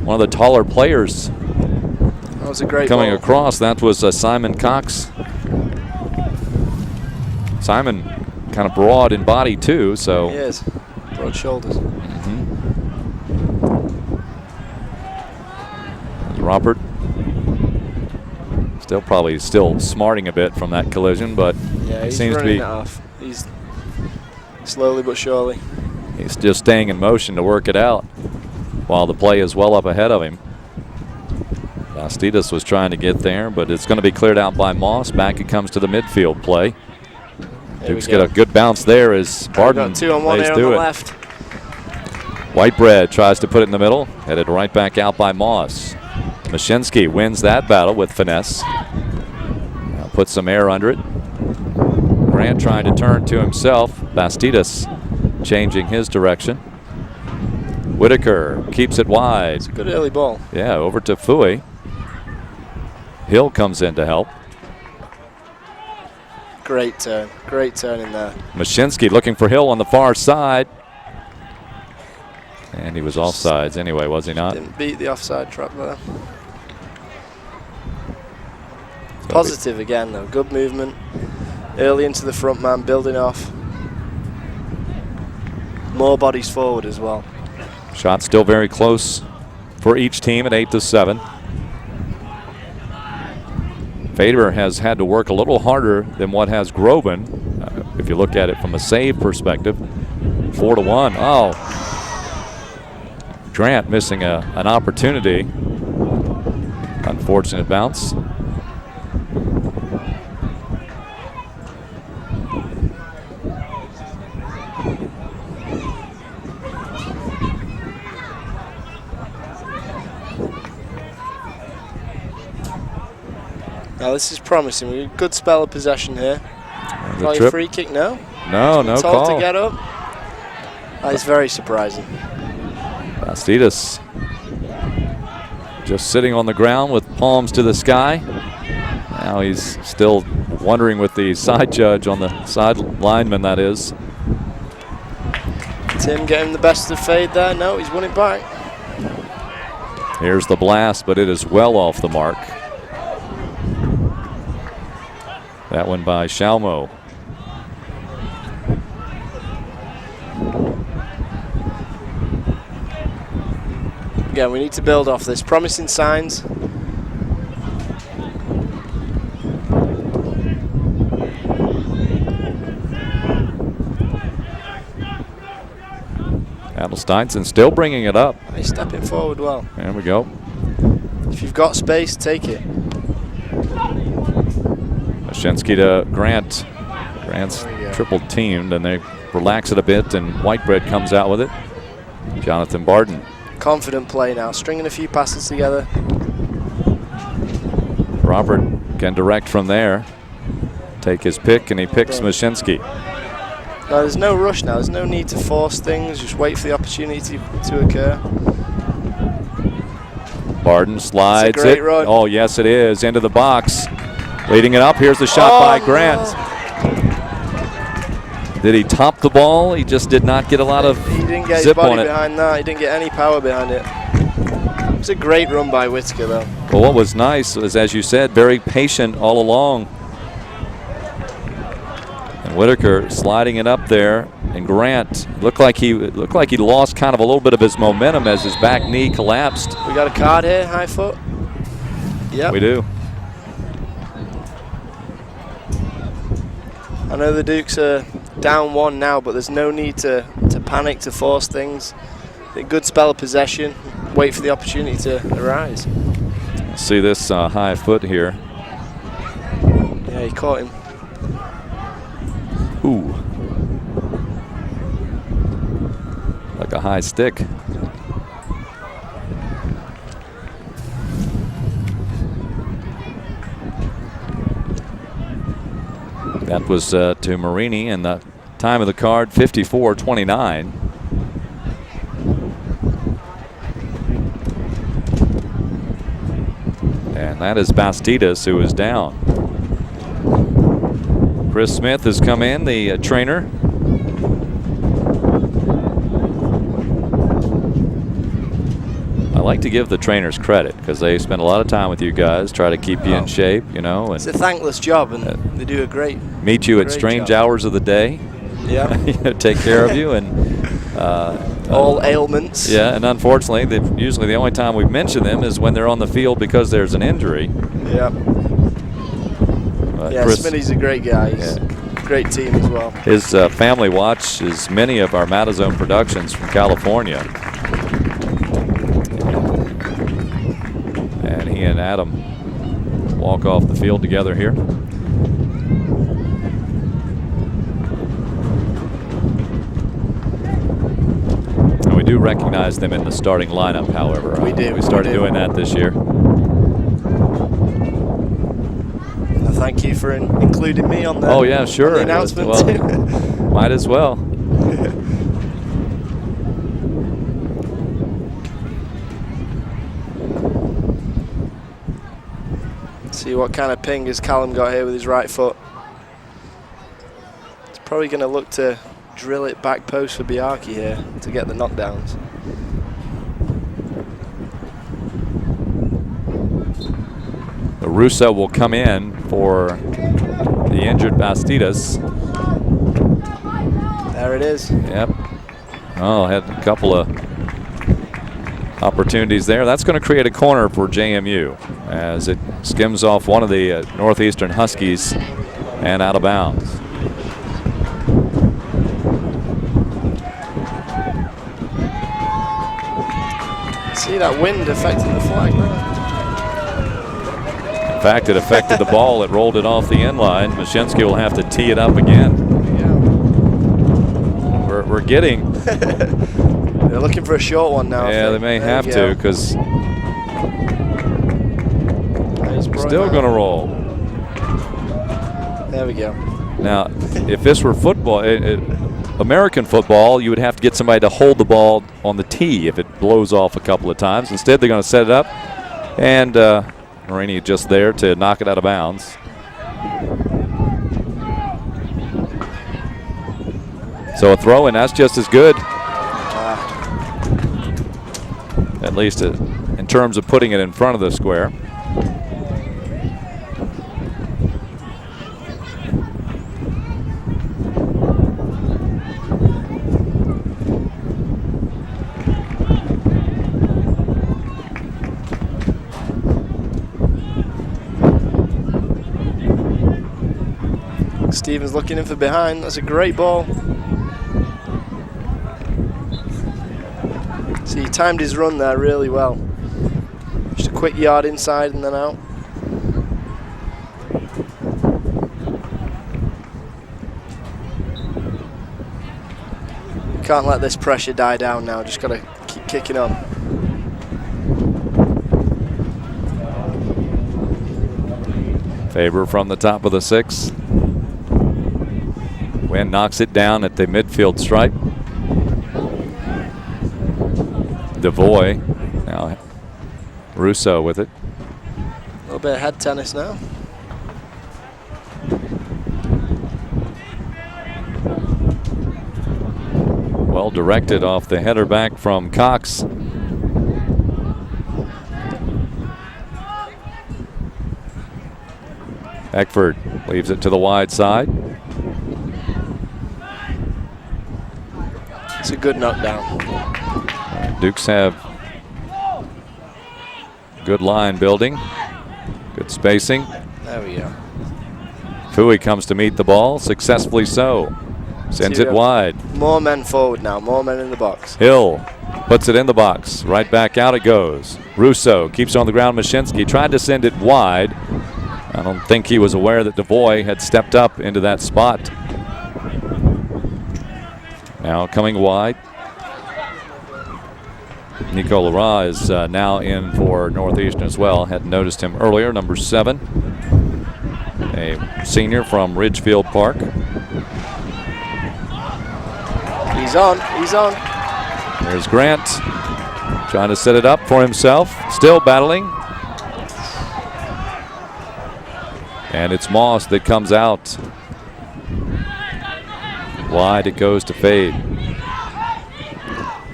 one of the taller players that was a great coming ball. across. That was Simon Cox. Simon kind of broad in body too, so he is broad shoulders. Robert still smarting a bit from that collision, but yeah, he he's seems to running be it off. He's slowly but surely. He's just staying in motion to work it out while the play is well up ahead of him. Bastidas was trying to get there, but it's going to be cleared out by Moss. Back it comes to the midfield play. Dukes get a good bounce there as Barden got 2 on 1 here on the left. Whitebread tries to put it in the middle, headed right back out by Moss. Mashinsky wins that battle with finesse. Now puts some air under it. Grant trying to turn to himself. Bastidas changing his direction. Whitaker keeps it wide. It's a good early ball. Yeah, over to Fui. Hill comes in to help. Great turn in there. Mashinsky looking for Hill on the far side. And he was offsides anyway, was he not? Didn't beat the offside trap there. Positive again though, good movement. Early into the front man, building off. More bodies forward as well. Shot still very close for each team at 8-7. Fader has had to work a little harder than what has Groban. If you look at it from a save perspective, 4-1. Oh, Grant missing an opportunity. Unfortunate bounce. Now this is promising. We got a good spell of possession here. Probably a free kick, no? No told call. To get up. That is very surprising. Bastidas just sitting on the ground with palms to the sky. Now he's still wondering with the side judge on the side lineman, that is. Tim getting the best of Fade there. No, he's won it back. Here's the blast, but it is well off the mark. That one by Shalmo. Again, we need to build off this. Promising signs. Adelsteinson still bringing it up. He's stepping forward well. There we go. If you've got space, take it. Maszynski to Grant. Grant's triple teamed, and they relax it a bit, and Whitebread comes out with it. Jonathan Barden. Confident play now, stringing a few passes together. Robert can direct from there. Take his pick, and he picks Maszynski. No, there's no rush now. There's no need to force things. Just wait for the opportunity to occur. Barden slides It's a great it. run. Oh, yes, it is. Into the box. Leading it up. Here's the shot by Grant. Did he top the ball? He just did not get a lot of He didn't get his zip on body it. behind that. He didn't get any power behind it. It was a great run by Whitaker, though. Well, what was nice was, as you said, very patient all along. And Whitaker sliding it up there, and Grant looked like he lost kind of a little bit of his momentum as his back knee collapsed. We got a card here, high foot. Yep. We do. I know the Dukes are down 1 now, but there's no need to panic, to force things. A good spell of possession. Wait for the opportunity to arise. See this high foot here. Yeah, he caught him. Ooh. Like a high stick. That was to Marini, and the time of the card, 54-29. And that is Bastidas, who is down. Chris Smith has come in, the trainer. I like to give the trainers credit because they spend a lot of time with you guys, try to keep you in shape, you know. And It's a thankless job, and they do a great meet you at great strange job. hours of the day. Yeah. You know, take care of you, and all ailments. Yeah, and unfortunately, usually the only time we mention them is when they're on the field because there's an injury. Yeah. Yeah, Chris, Smitty's a great guy. He's a great team as well. his family watches many of our Matazone productions from California. And he and Adam walk off the field together here. And we do recognize them in the starting lineup, however. We do. We started doing that this year. Thank you for including me on the, oh, yeah, sure. on the announcement. Well, might as well. See what kind of ping has Callum got here with his right foot. He's probably going to look to drill it back post for Biarki here to get the knockdowns. Russo will come in for the injured Bastidas. There it is. Yep. Oh, had a couple of opportunities there. That's going to create a corner for JMU as it skims off one of the Northeastern Huskies and out of bounds. See that wind affecting the flag there? In fact, it affected the ball. It rolled it off the end line. Maszynski will have to tee it up again. Yeah. We're getting. They're looking for a short one now. Yeah, they may have to because still going to roll. There we go. Now, if this were football, American football, you would have to get somebody to hold the ball on the tee if it blows off a couple of times. Instead, they're going to set it up, and Marini just there to knock it out of bounds. So a throw, and that's just as good. At least in terms of putting it in front of the square. Stevens looking in for behind. That's a great ball. So he timed his run there really well. Just a quick yard inside and then out. Can't let this pressure die down now, just got to keep kicking on. Faber from the top of the 6. Wynn knocks it down at the midfield stripe. DeVoy, now Russo with it. A little bit of head tennis now. Well directed off the header back from Cox. Eckford leaves it to the wide side. It's a good knockdown. Dukes have good line building, good spacing. There we go. Fui comes to meet the ball, successfully so. Sends it wide. More men forward now, more men in the box. Hill puts it in the box. Right back out it goes. Russo keeps on the ground. Mashinsky tried to send it wide. I don't think he was aware that DeVoy had stepped up into that spot. Now coming wide. Nico Lara is now in for Northeastern as well. Hadn't noticed him earlier, number 7. A senior from Ridgefield Park. He's on, he's on. There's Grant trying to set it up for himself. Still battling. And it's Moss that comes out. Wide it goes to Fade.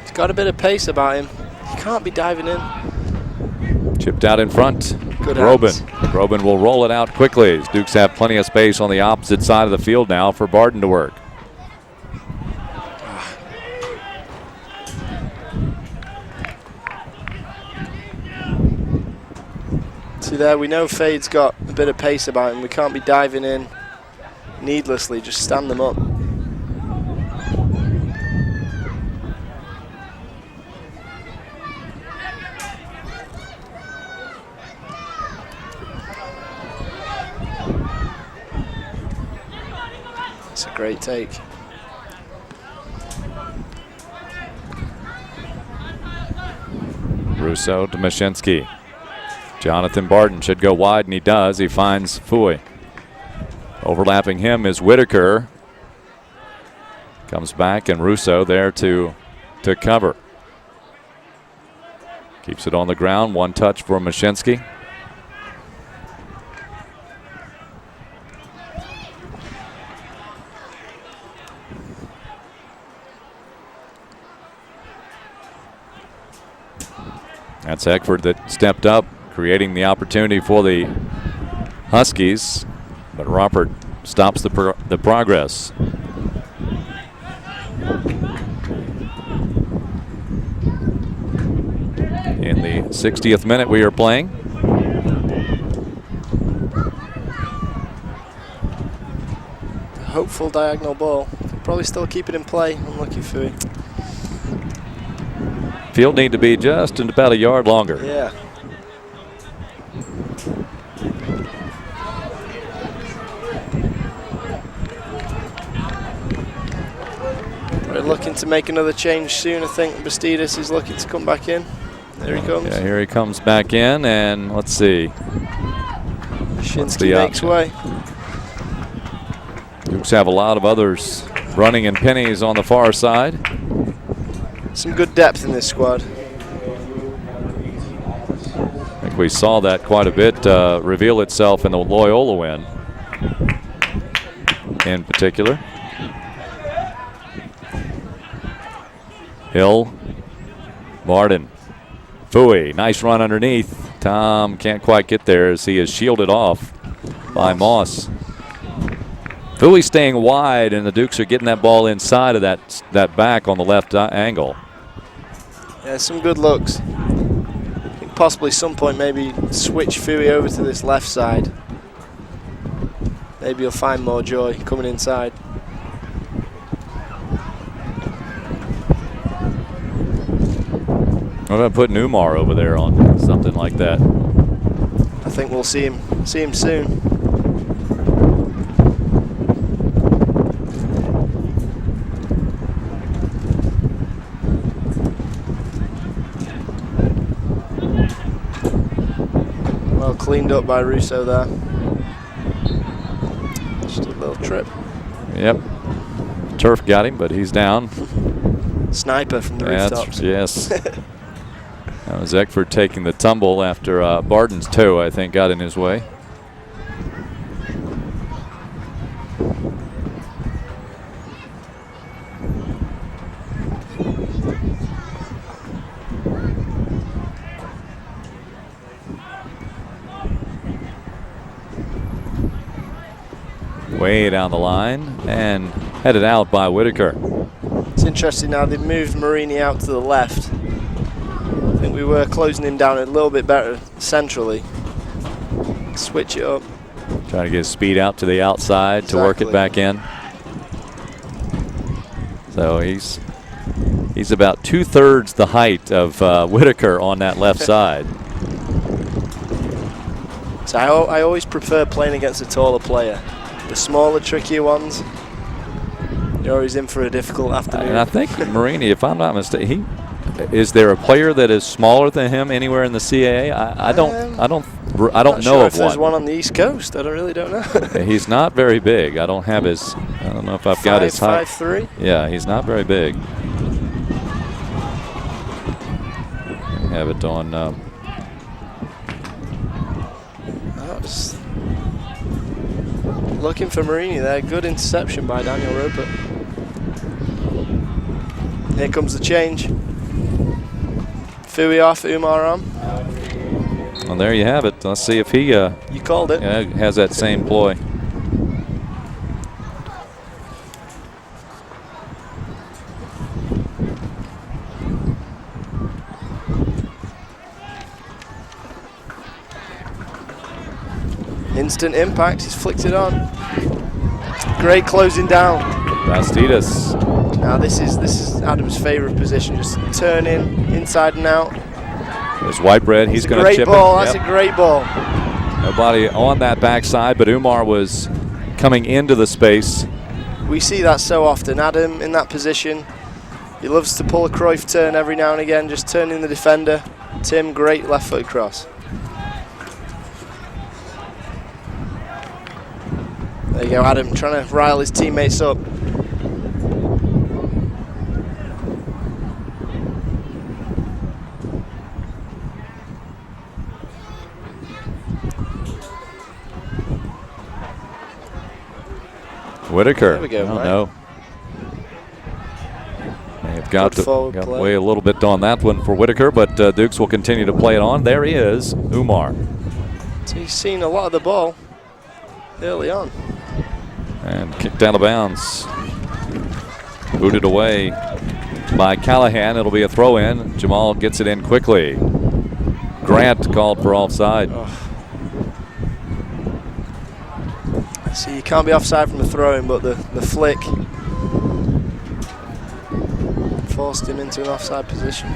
He's got a bit of pace about him. He can't be diving in. Chipped out in front. Good Robin. hands. Robin will roll it out quickly. Dukes have plenty of space on the opposite side of the field now for Barden to work. See there, we know Fade's got a bit of pace about him. We can't be diving in needlessly, just stand them up. It's a great take. Russo to Mashinsky. Jonathan Barden should go wide, and he does. He finds Fui. Overlapping him is Whitaker. Comes back, and Russo there to cover. Keeps it on the ground. One touch for Mashinsky. That's Eckford that stepped up, creating the opportunity for the Huskies, but Robert stops the progress. In the 60th minute we are playing. Hopeful diagonal ball. Probably still keep it in play. Unlucky Fui. Field need to be just about a yard longer. Yeah. We're looking to make another change soon. I think Bastidas is looking to come back in. There he comes. Yeah, here he comes back in, and let's see. Shinsky makes way. Dukes have a lot of others running in pennies on the far side. Some good depth in this squad. I think we saw that quite a bit reveal itself in the Loyola win in particular. Hill, Barden, Fui, nice run underneath. Tom can't quite get there as he is shielded off by Moss. Fui staying wide, and the Dukes are getting that ball inside of that back on the left angle. Yeah, some good looks. I think possibly some point maybe switch Fui over to this left side. Maybe you'll find more joy coming inside. What about putting Umar over there on something like that? I think we'll see him soon. Well cleaned up by Russo there. Just a little trip. Yep. Turf got him, but he's down. Sniper from the rooftops. Yes. That was Eckford taking the tumble after Barton's toe, I think, got in his way. Way down the line and headed out by Whitaker. It's interesting now they've moved Marini out to the left. I think we were closing him down a little bit better centrally. Switch it up. Trying to get his speed out to the outside to work it back in. So he's about 2/3 the height of Whitaker on that left side. So I always prefer playing against a taller player. The smaller, trickier ones, you're always in for a difficult afternoon. And I think Marini, if I'm not mistaken, is there a player that is smaller than him anywhere in the CAA? I don't know sure of if there's one on the East Coast. I really don't know. He's not very big. I don't have his. I don't know if I've got his height. 5'3". Yeah, he's not very big. I have it on. Just looking for Marini there. Good interception by Daniel Roper. Here comes the change. Fui off, Umar on. Well, there you have it. Let's see if he you called it. Has that same ploy. Instant impact. He's flicked it on. Great closing down. Bastidas. Now this is Adam's favorite position. Just turn in, inside and out. There's Whitebread. He's going to chip it. That's a great ball. Nobody on that backside, but Umar was coming into the space. We see that so often. Adam in that position. He loves to pull a Cruyff turn every now and again, just turning the defender. Tim, great left foot cross. There you go, Adam, trying to rile his teammates up. Whitaker. There we go, I don't know. They've got way a little bit on that one for Whitaker, but Dukes will continue to play it on. There he is, Umar. So he's seen a lot of the ball early on. And kicked out of bounds. Booted away by Callahan. It'll be a throw in. Jamal gets it in quickly. Grant called for offside. See, you can't be offside from the throw-in, but the flick forced him into an offside position.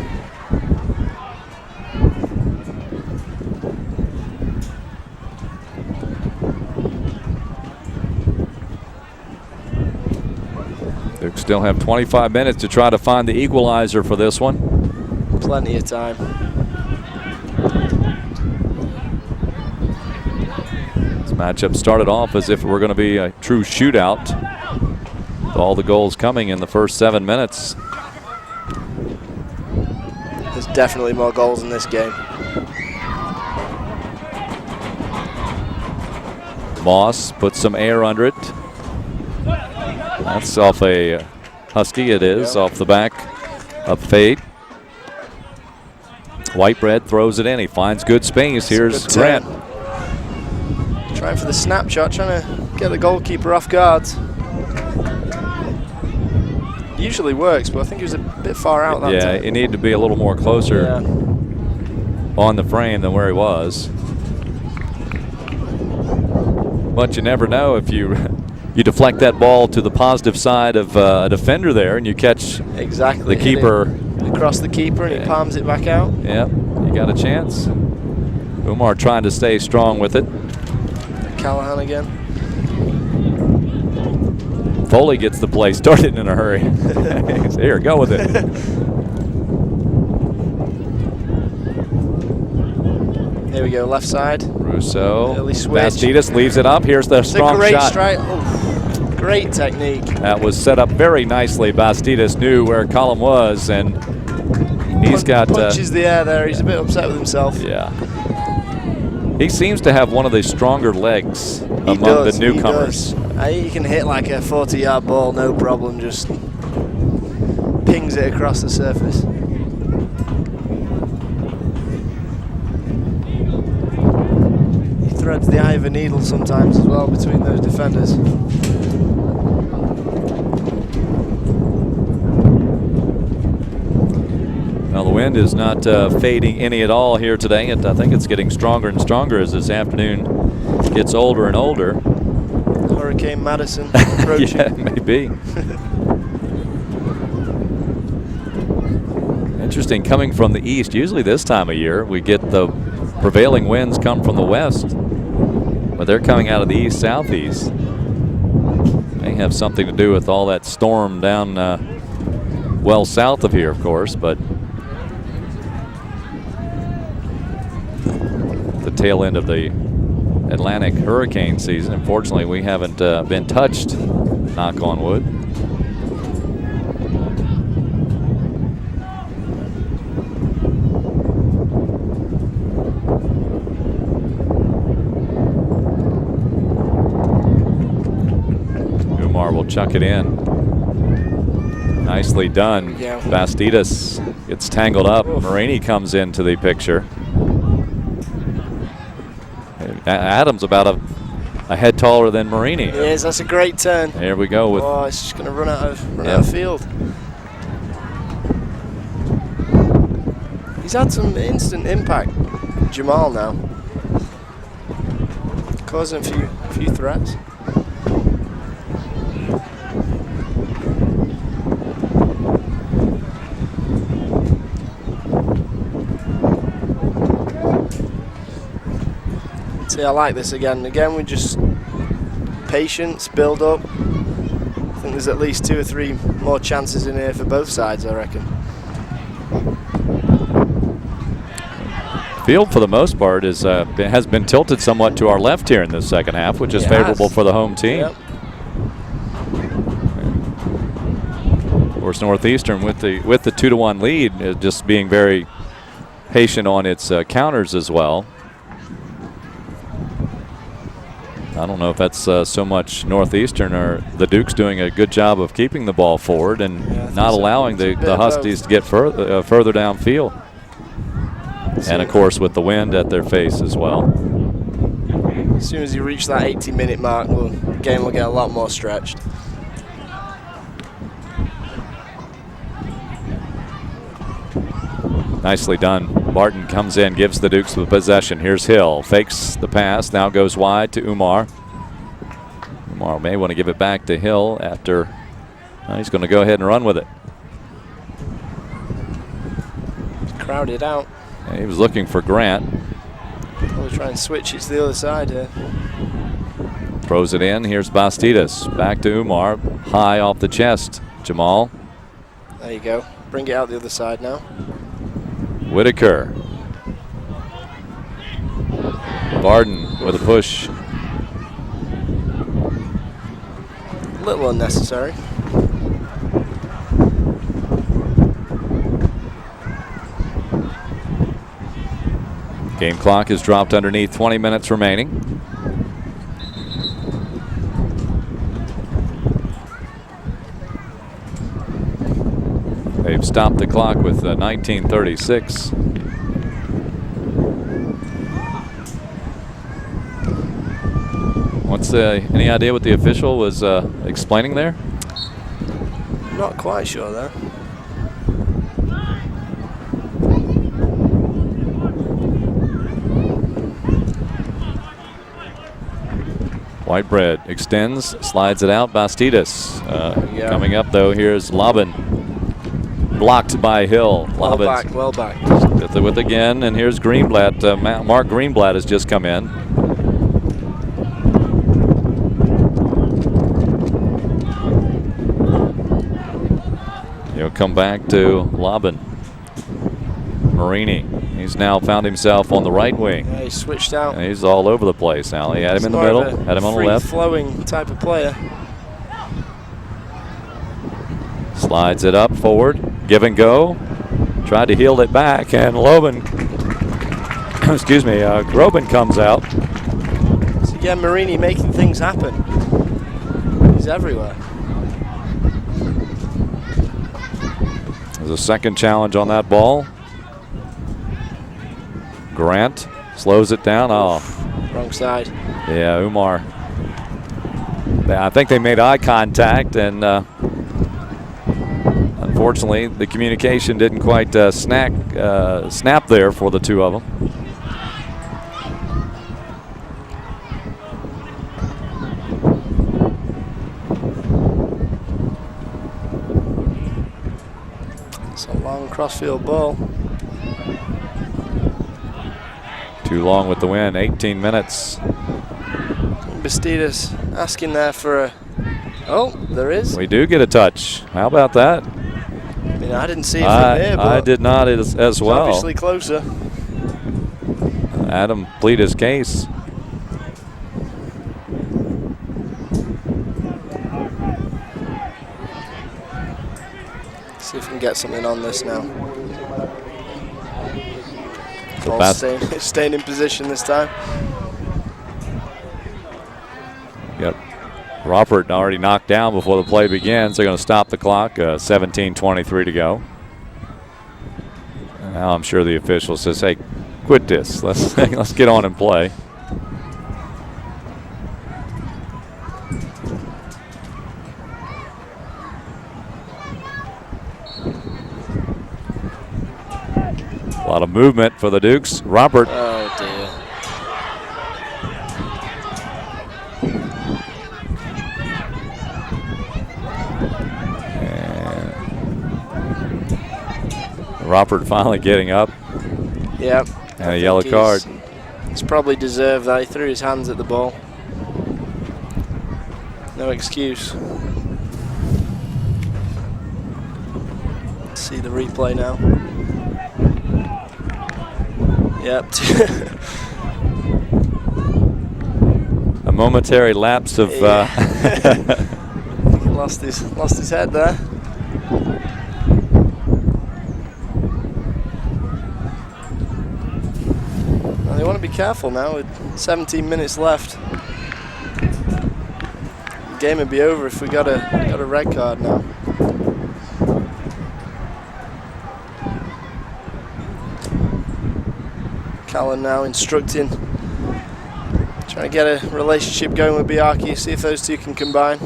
They still have 25 minutes to try to find the equalizer for this one. Plenty of time. This matchup started off as if it were going to be a true shootout. With all the goals coming in the first 7 minutes. There's definitely more goals in this game. Moss puts some air under it. That's off a Husky, it is, off the back of Fade. Whitebread throws it in. He finds good space. Here's Grant. Trying for the snapshot, trying to get the goalkeeper off guard. Usually works, but I think he was a bit far out that time. Yeah, he needed to be a little more closer on the frame than where he was. But you never know if you deflect that ball to the positive side of a defender there and you catch exactly the keeper across the keeper and he palms it back out. Yep, you got a chance. Umar trying to stay strong with it. Callahan again. Foley gets the play started in a hurry. Here, go with it. Here we go, left side. Rousseau. Early switch. Bastidas leaves it up. Here's the strong great shot. Strike. Oh, great technique. That was set up very nicely. Bastidas knew where Column was, and he's got punches the air there. He's a bit upset with himself. Yeah. He seems to have one of the stronger legs among the newcomers. He can hit like a 40-yard ball, no problem. Just pings it across the surface. He threads the eye of a needle sometimes as well between those defenders. Well, the wind is not fading any at all here today. I think it's getting stronger and stronger as this afternoon gets older and older. Hurricane Madison approaching. Yeah, maybe. Interesting, coming from the east. Usually this time of year we get the prevailing winds come from the west, but they're coming out of the east-southeast. May have something to do with all that storm down well south of here, of course, but the tail end of the Atlantic hurricane season. Unfortunately, we haven't been touched, knock on wood. Umar will chuck it in. Nicely done. Yeah. Bastidas gets tangled up. Marini comes into the picture. Adams about a head taller than Marini. Yes, that's a great turn. Here we go with. Oh, it's just going to run out of field. He's had some instant impact. Jamal now, causing a few threats. See, I like this again. Again, we just patience, build up. I think there's at least 2 or 3 more chances in here for both sides, I reckon. Field, for the most part, has been tilted somewhat to our left here in this second half, which is favorable for the home team. Yep. Of course, Northeastern with the 2-1 lead, just being very patient on its counters as well. I don't know if that's so much Northeastern or the Dukes doing a good job of keeping the ball forward and not allowing the Huskies to get further downfield. And, of course, with the wind at their face as well. As soon as you reach that 80-minute mark, the game will get a lot more stretched. Nicely done. Barton comes in, gives the Dukes the possession. Here's Hill, fakes the pass, now goes wide to Umar. Umar may want to give it back to Hill after he's going to go ahead and run with it. Crowded out. Yeah, he was looking for Grant. We'll try and switch it to the other side here. Throws it in. Here's Bastidas. Back to Umar. High off the chest. Jamal. There you go. Bring it out the other side now. Whitaker. Barden with a push. A little unnecessary. Game clock is dropped underneath, 20 minutes remaining. They've stopped the clock with 19:36. What's any idea what the official was explaining there? Not quite sure though. Whitebread extends, slides it out. Bastidas coming up though. Here's Lobin. blocked by Hill. Well back, well back. With again, and here's Greenblatt. Mark Greenblatt has just come in. He'll come back to Lobbin. Marini, he's now found himself on the right wing. Yeah, he switched out. And he's all over the place now. He had him in the middle, had him on the left. Free-flowing type of player. Slides it up forward, give and go. Tried to heel it back, and Lobin, excuse me, Groban comes out. So again, Marini making things happen. He's everywhere. There's a second challenge on that ball. Grant slows it down. Oh, wrong side. Yeah, Umar. I think they made eye contact, and unfortunately, the communication didn't quite snap there for the two of them. It's a long crossfield ball. Too long with the win, 18 minutes. Bastidas asking there for a... Oh, there is. We do get a touch. How about that? I mean, I didn't see it from here, but I did not as well. Obviously closer. Adam plead his case. See if we can get something on this now. Ball staying in position this time. Yep. Robert already knocked down before the play begins. They're going to stop the clock. 17:23 to go. And now I'm sure the official says, "Hey, quit this. Let's get on and play." A lot of movement for the Dukes. Robert. Oh dear. Robert finally getting up. Yep. And a yellow card. It's probably deserved that. He threw his hands at the ball. No excuse. Let's see the replay now. Yep. A momentary lapse of. Yeah. He lost his head there. Well, they want to be careful now with 17 minutes left. The game would be over if we got a red card now. Callan now instructing, trying to get a relationship going with Biaki, see if those two can combine.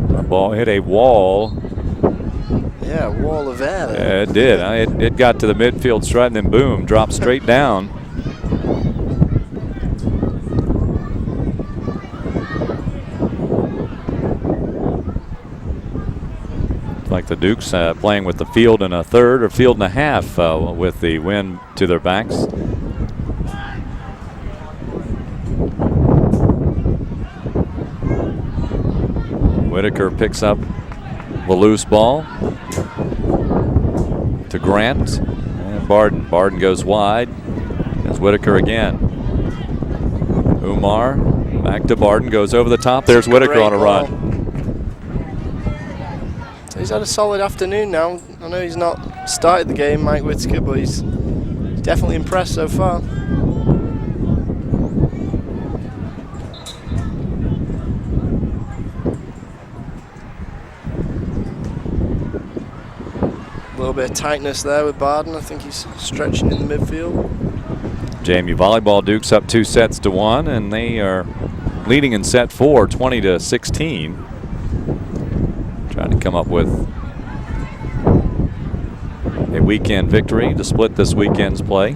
The ball hit a wall. Yeah, a wall of air there. Yeah, it did. It got to the midfield strut and then boom, dropped straight down. Like the Dukes playing with the field and a third or field and a half with the wind to their backs. Whitaker picks up the loose ball to Grant and Barden. Barden goes wide. There's Whitaker again. Umar back to Barden, goes over the top. There's Whitaker on a run. He's had a solid afternoon now. I know he's not started the game, Mike Whitaker, but he's definitely impressed so far. A little bit of tightness there with Barden. I think he's stretching in the midfield. JMU volleyball Dukes up 2-1, and they are leading in set 4, 20-16. Trying to come up with a weekend victory to split this weekend's play.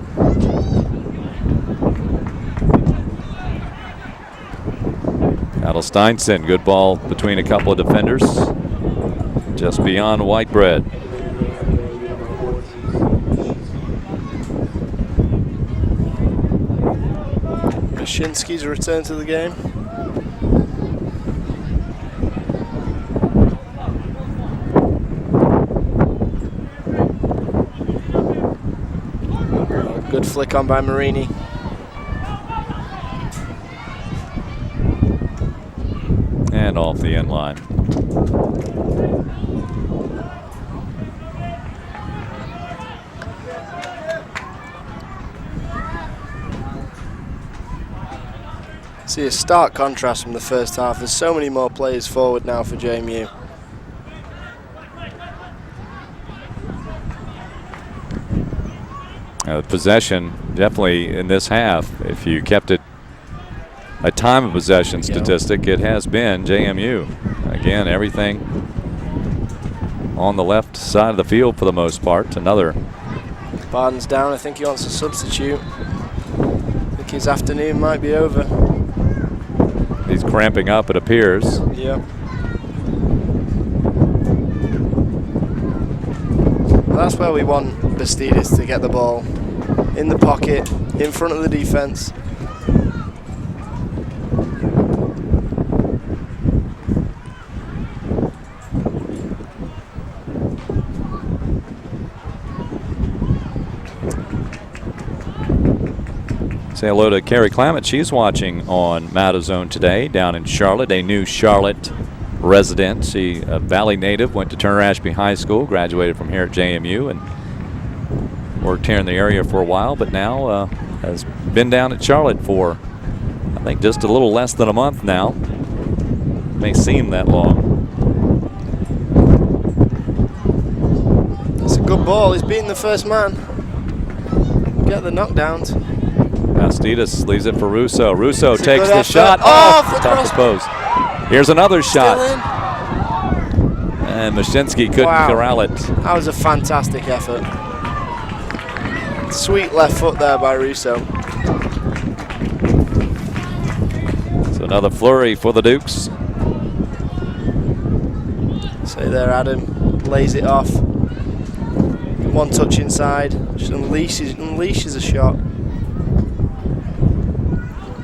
That'll Steinson. Good ball between a couple of defenders. Just beyond Whitebread. Mashinsky's return to the game. Good flick on by Marini. And off the end line. See a stark contrast from the first half. There's so many more players forward now for JMU. Possession definitely in this half. If you kept it a time of possession statistic, it has been JMU. Again, everything on the left side of the field for the most part. Another. Barden's down. I think he wants to substitute. I think his afternoon might be over. He's cramping up, it appears. Yeah. That's where we want Bastidas to get the ball. In the pocket, in front of the defense. Say hello to Carrie Clammett. She's watching on Matazone today down in Charlotte, a new Charlotte resident. She a Valley native, went to Turner Ashby High School, graduated from here at JMU, and worked here in the area for a while, but now has been down at Charlotte for, I think, just a little less than a month now. May seem that long. That's a good ball. He's beating the first man. Get the knockdowns. Bastidas leaves it for Russo. Russo It's a takes good the effort. shot. Oh, Oh, tough to post. Here's another shot. And Mashinsky couldn't corral it. That was a fantastic effort. Sweet left foot there by Russo. So another flurry for the Dukes. Stay there, Adam. Lays it off. One touch inside. Just unleashes a shot.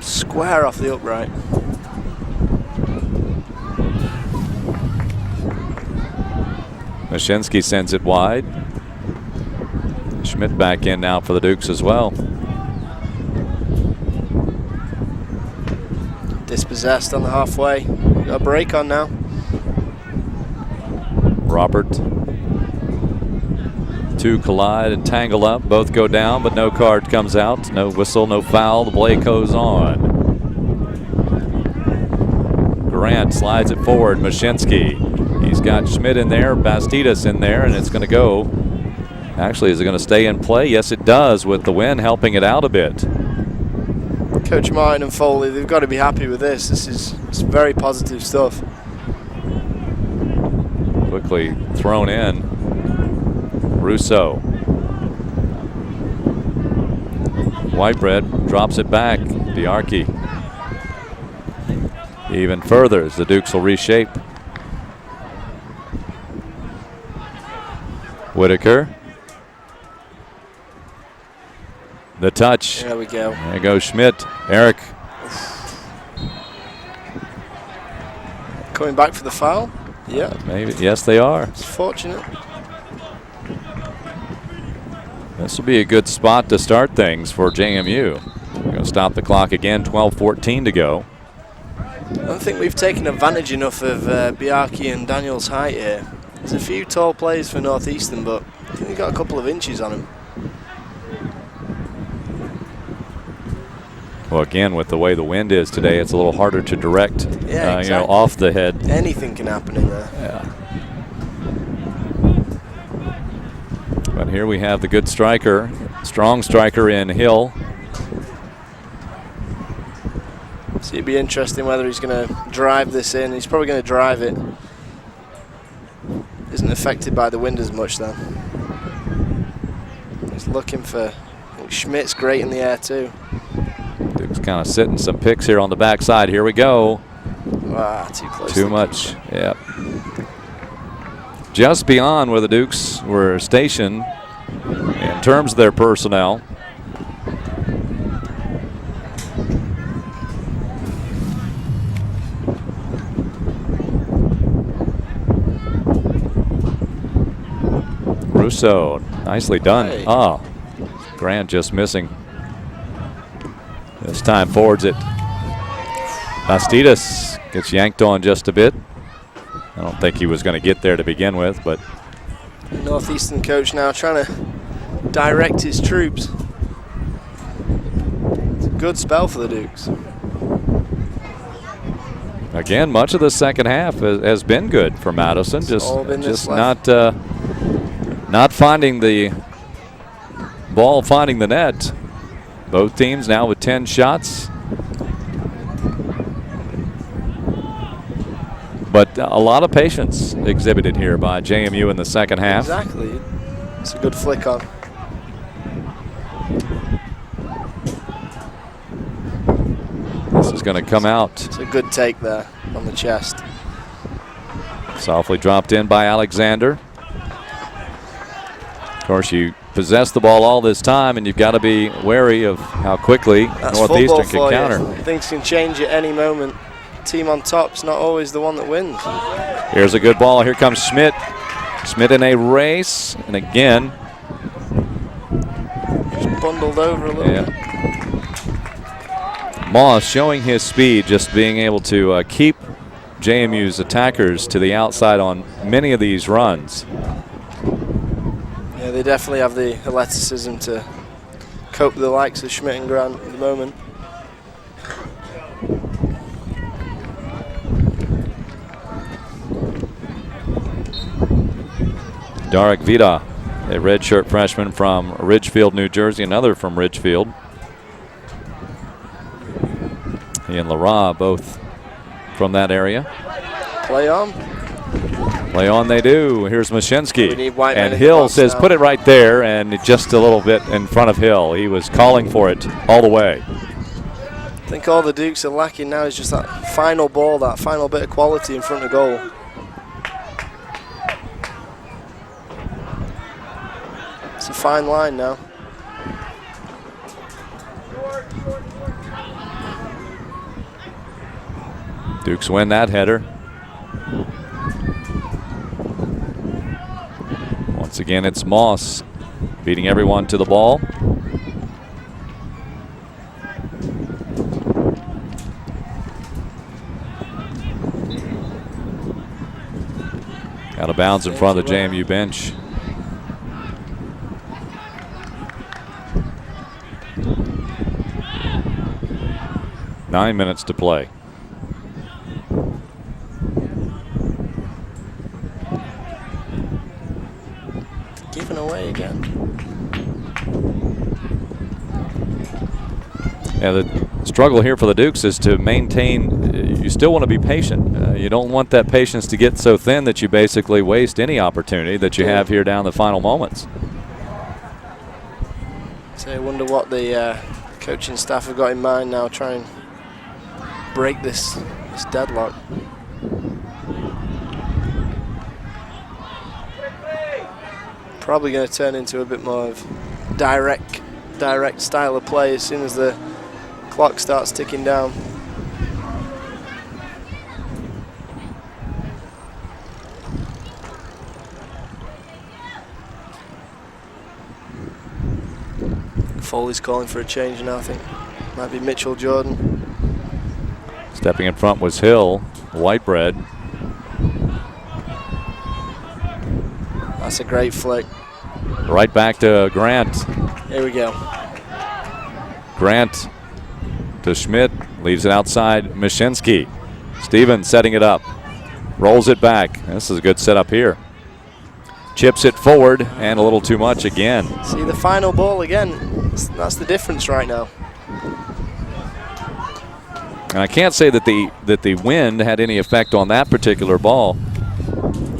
Square off the upright. Mashinsky sends it wide. Schmidt back in now for the Dukes as well. Dispossessed on the halfway. Got a break on now. Robert. Two collide and tangle up. Both go down, but no card comes out. No whistle, no foul. The play goes on. Grant slides it forward. Mashinsky. He's got Schmidt in there, Bastidas in there, and it's going to go. Actually, is it going to stay in play? Yes, it does, with the wind helping it out a bit. Coach Martin and Foley, they've got to be happy with this. It's very positive stuff. Quickly thrown in. Russo. Whitebread drops it back. Diarchi. Even further as the Dukes will reshape. Whitaker. The touch. There we go. There goes Schmidt. Eric. Coming back for the foul? Yeah. Maybe. Yes, they are. It's fortunate. This will be a good spot to start things for JMU. We're going to stop the clock again. 12:14 to go. I don't think we've taken advantage enough of Biarki and Daniel's height here. There's a few tall players for Northeastern, but I think we've got a couple of inches on him. Well, again, with the way the wind is today, it's a little harder to direct, exactly. you know, off the head. Anything can happen in there. Yeah. But here we have the good striker, strong striker in Hill. So it'd be interesting whether he's going to drive this in. He's probably going to drive it. Isn't affected by the wind as much then. He's looking for, I think Schmidt's great in the air too. Duke's kind of sitting some picks here on the backside. Here we go. Too close. Too much. Yeah. Just beyond where the Dukes were stationed in terms of their personnel. Russo, nicely done. Hey. Oh, Grant just missing. This time forwards it. Bastidas gets yanked on just a bit. I don't think he was going to get there to begin with, but Northeastern coach now trying to direct his troops. It's a good spell for the Dukes. again, much of the second half has been good for Madison. Just not finding the ball, finding the net. Both teams now with 10 shots. But a lot of patience exhibited here by JMU in the second half. Exactly. It's a good flick on. This is going to come out. It's a good take there on the chest. Softly dropped in by Alexander. Of course, you possess the ball all this time, and you've got to be wary of how quickly That's Northeastern football can for counter. you. Things can change at any moment. Team on top's not always the one that wins. Here's a good ball. Here comes Schmidt. Schmidt in a race, and again, just bundled over a little bit. Moss showing his speed, just being able to keep JMU's attackers to the outside on many of these runs. Yeah, they definitely have the athleticism to cope with the likes of Schmidt and Grant at the moment. Darek Vida, a redshirt freshman from Ridgefield, New Jersey, another from Ridgefield. He and Lara both from that area. Play on. Play on they do. Here's Mashinsky. We need Whiteman And in the Hill box says now. put it right there, and just a little bit in front of Hill. He was calling for it all the way. I think all the Dukes are lacking now is just that final ball, that final bit of quality in front of goal. It's a fine line now. Dukes win that header. Once again, it's Moss beating everyone to the ball. Out of bounds in front of the JMU bench. Nine minutes to play. Giving away again. Yeah, the struggle here for the Dukes is to maintain. You still want to be patient. You don't want that patience to get so thin that you basically waste any opportunity that you have here down the final moments. So I wonder what the coaching staff have got in mind now, try and break this deadlock. Probably going to turn into a bit more of direct style of play as soon as the clock starts ticking down. Foley's calling for a change now, I think. Might be Mitchell Jordan. Stepping in front was Hill, Whitebread. That's a great flick. Right back to Grant. Here we go. Grant to Schmidt, leaves it outside Mashinsky. Stevens setting it up, rolls it back. This is a good setup here. Chips it forward, and a little too much again. See the final ball again. That's the difference right now. And I can't say that the wind had any effect on that particular ball.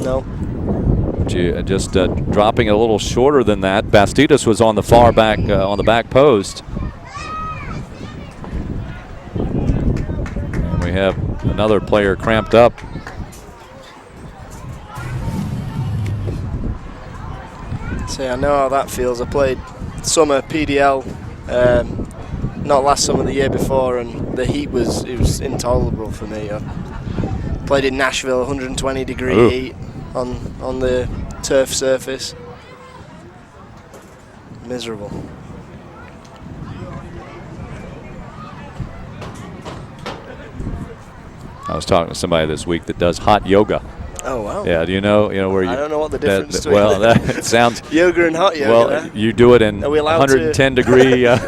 No. Just dropping a little shorter than that. Bastidas was on the far back, on the back post. And we have another player cramped up. See, I know how that feels. I played summer PDL, not last summer, the year before, and the heat was intolerable for me. I played in Nashville, 120 degree heat on the turf surface. Miserable. I was talking to somebody this week that does hot yoga. Oh wow! Yeah, do you know where you? I don't know what the difference between well, that sounds yoga and hot yoga. Well, you do it in 110 degree. Yeah,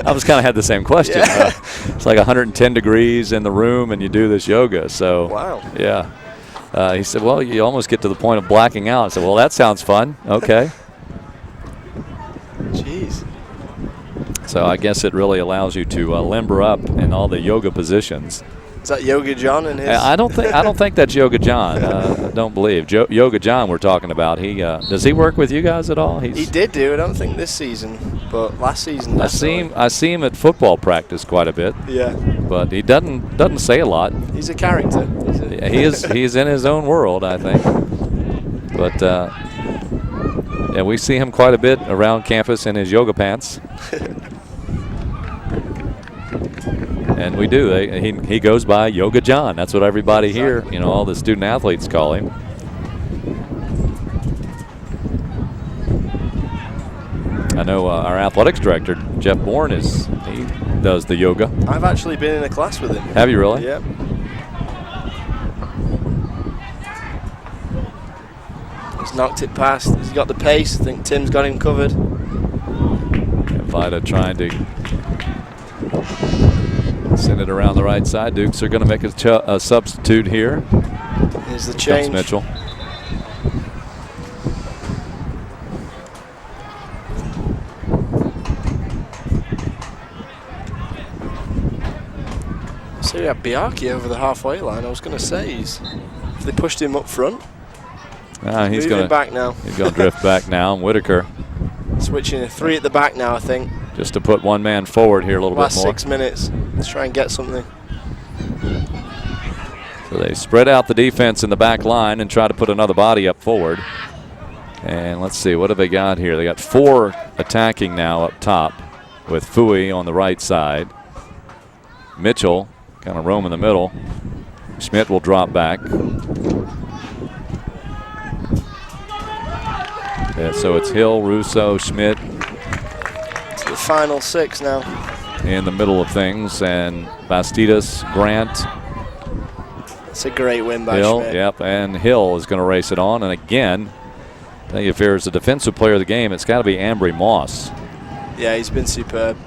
I was kind of had the same question. Yeah. It's like 110 degrees in the room, and you do this yoga. So wow. Yeah. He said, "Well, you almost get to the point of blacking out." I said, "Well, that sounds fun." Okay. Jeez. So I guess it really allows you to limber up in all the yoga positions. Is that Yoga John and his? I don't think that's Yoga John. I don't believe Yoga John we're talking about. He does he work with you guys at all? He did do. I don't think this season, but last season. I see him at football practice quite a bit. Yeah. But he doesn't say a lot. He's a character. He is in his own world, I think. But yeah, we see him quite a bit around campus in his yoga pants. And we do. He goes by Yoga John. That's what everybody here, all the student athletes call him. I know our athletics director, Jeff Bourne, he does the yoga. I've actually been in a class with him. Have you really? Yep. He's knocked it past. He's got the pace. I think Tim's got him covered. Vida trying to send it around the right side. Dukes are going to make a substitute here. Here's the change. Comes Mitchell. So we have Biarki over the halfway line. I was going to say, if they pushed him up front. He's going back now. He's going to drift back now. And Whitaker switching a 3 at the back now, I think. Just to put one man forward here a little Last bit more. 6 minutes. Let's try and get something. So they spread out the defense in the back line and try to put another body up forward. And let's see, what have they got here? They got 4 attacking now up top with Fui on the right side. Mitchell kind of roam in the middle. Schmidt will drop back. Yeah, so it's Hill, Russo, Schmidt. It's the final 6 now. In the middle of things, and Bastidas, Grant. It's a great win by Hill, Schmidt. yep, and Hill is going to race it on. And again, I think if there's a defensive player of the game, it's got to be Ambry Moss. Yeah, he's been superb.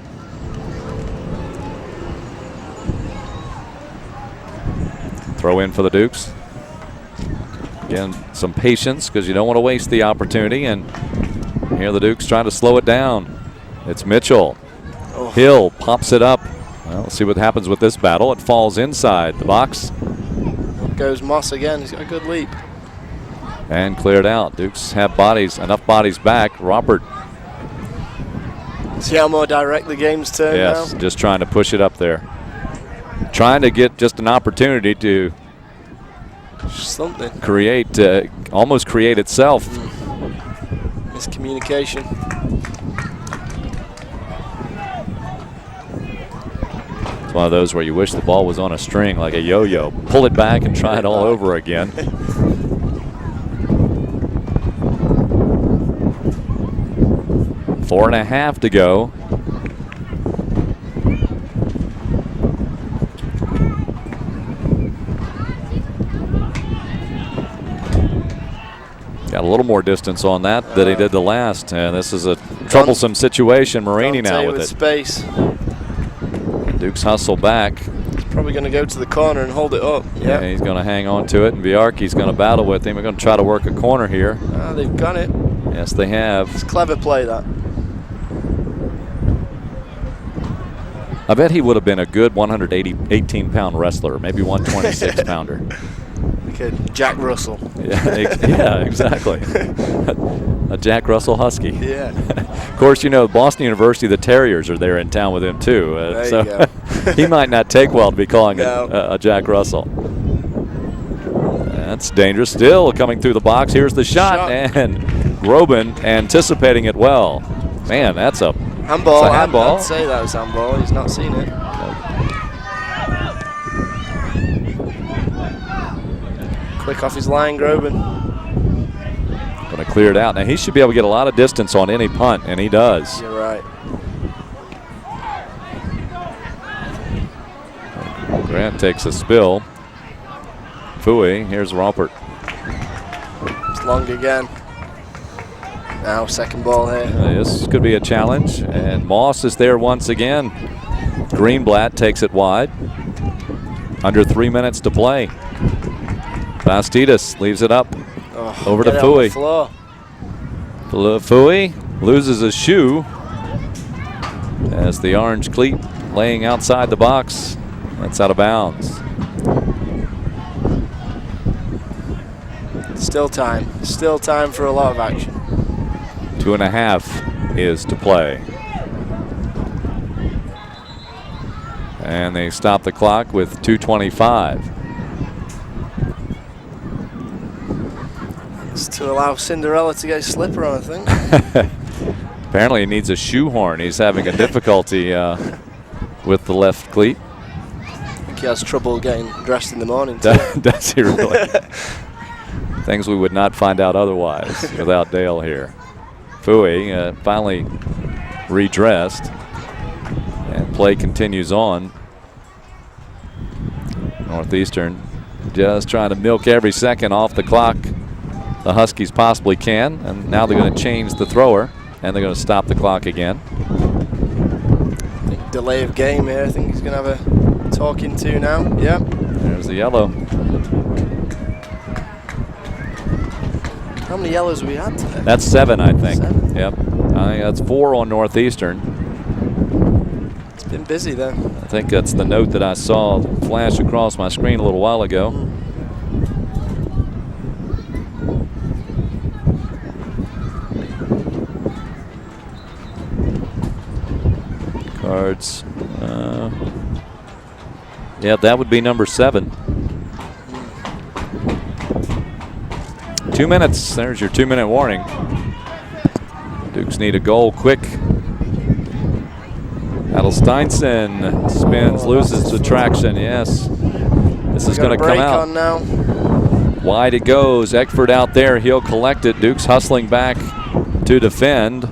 Throw in for the Dukes. Again, some patience because you don't want to waste the opportunity. And here the Dukes trying to slow it down. It's Mitchell. Oh. Hill pops it up. Well, let's see what happens with this battle. It falls inside the box. Up goes Moss again. He's got a good leap. And cleared out. Dukes have enough bodies back. Robert. See how more direct the game's turned now? Yes, just trying to push it up there. Trying to get just an opportunity to something almost create itself. Miscommunication. It's one of those where you wish the ball was on a string like a yo-yo. Pull it back and try it all over again. Four and a half to go. Got a little more distance on that than he did the last. And this is a troublesome situation. Marini now with it. Space. Dukes hustle back. He's probably going to go to the corner and hold it up. Yeah, he's going to hang on to it, and Biarki's going to battle with him. We're going to try to work a corner here. They've got it. Yes, they have. It's clever play, that. I bet he would have been a good 118-pound wrestler, maybe 126-pounder. Like a Jack Russell. Yeah, exactly. A Jack Russell Husky. Yeah. Of course, you know, Boston University, the Terriers are there in town with him too. There So you go. he might not take well to be calling No. a Jack Russell. That's dangerous. Still coming through the box. Here's the shot. And Groban anticipating it well. Man, that's a handball. It's a handball. I'd say that was handball. He's not seen it. Quick off his line, Groban. Going to clear it out. Now he should be able to get a lot of distance on any punt, and he does. You're right. Grant takes a spill. Fooey, here's Ruppert. It's long again. Now second ball here. This could be a challenge, and Moss is there once again. Greenblatt takes it wide. Under 3 minutes to play. Bastidas leaves it up. Over to Fooey. Fooey loses a shoe as the orange cleat laying outside the box. That's out of bounds. Still time. Still time for a lot of action. 2.5 is to play. And they stop the clock with 2:25. It's to allow Cinderella to get a slipper on, I think. Apparently he needs a shoehorn. He's having a difficulty with the left cleat. I think he has trouble getting dressed in the morning too. Does he really? Things we would not find out otherwise without Dale here. Fooey finally redressed, and play continues on. Northeastern just trying to milk every second off the clock the Huskies possibly can, and now they're going to change the thrower, and they're going to stop the clock again. I think delay of game here. I think he's going to have a talking to now. Yep. There's the yellow. How many yellows have we had today? That's 7, I think. 7? Yep. I think that's 4 on Northeastern. It's been busy then. I think that's the note that I saw flash across my screen a little while ago. Cards. Yeah, that would be number 7. 2 minutes. There's your 2-minute warning. Dukes need a goal quick. Adelsteinson spins, loses the traction. Yes. This is going to come out. On now. Wide it goes. Eckford out there. He'll collect it. Dukes hustling back to defend.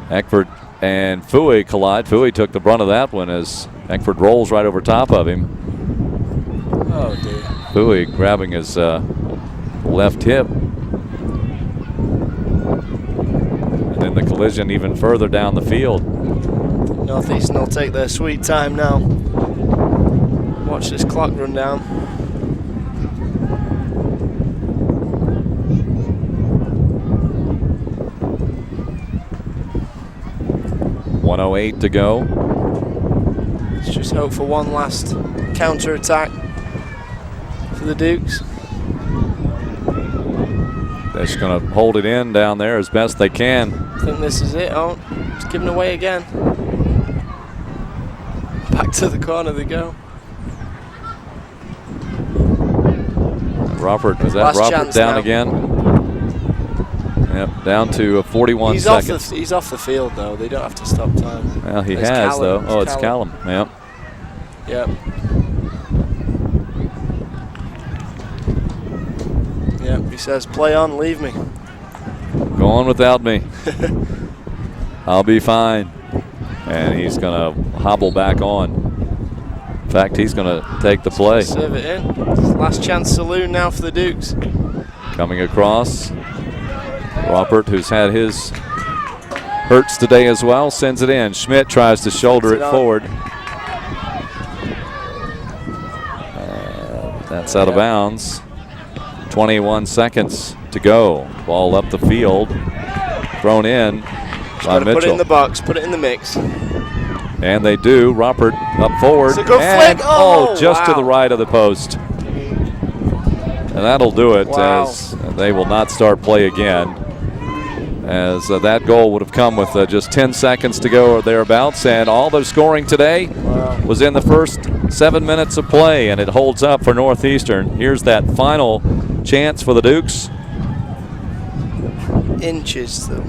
Eckford and Fooey collide. Fooey took the brunt of that one as Eckford rolls right over top of him. Oh, dear. Fooey grabbing his left hip. And then the collision even further down the field. Northeastern will take their sweet time now. Watch this clock run down. .108 to go. Let's just hope for one last counter attack for the Dukes. They're just going to hold it in down there as best they can. I think this is it. Oh, it's given away again. Back to the corner they go. Robert, was that Last Robert chance down now. again? Yep, down to 41 seconds. He's off the field though. They don't have to stop time. Well, he It's has Callum. though. Oh, it's Callum. Yep. Yep. Yep. He says, "Play on, leave me." Go on without me. I'll be fine. And he's going to hobble back on. In fact, he's going to take the play. Serve it in. Last chance saloon now for the Dukes. Coming across. Robert, who's had his hurts today as well, sends it in. Schmidt tries to shoulder it forward. That's out of bounds. 21 seconds to go. Ball up the field. Thrown in by Mitchell. Put it in the box. Put it in the mix. And they do. Robert up forward. It's a good and flick. Oh, just to wow. the right of the post. And that'll do it. Wow. As they will not start play again. As that goal would have come with just 10 seconds to go or thereabouts. And all the scoring today was in the first 7 minutes of play, and it holds up for Northeastern. Here's that final chance for the Dukes. Inches, though.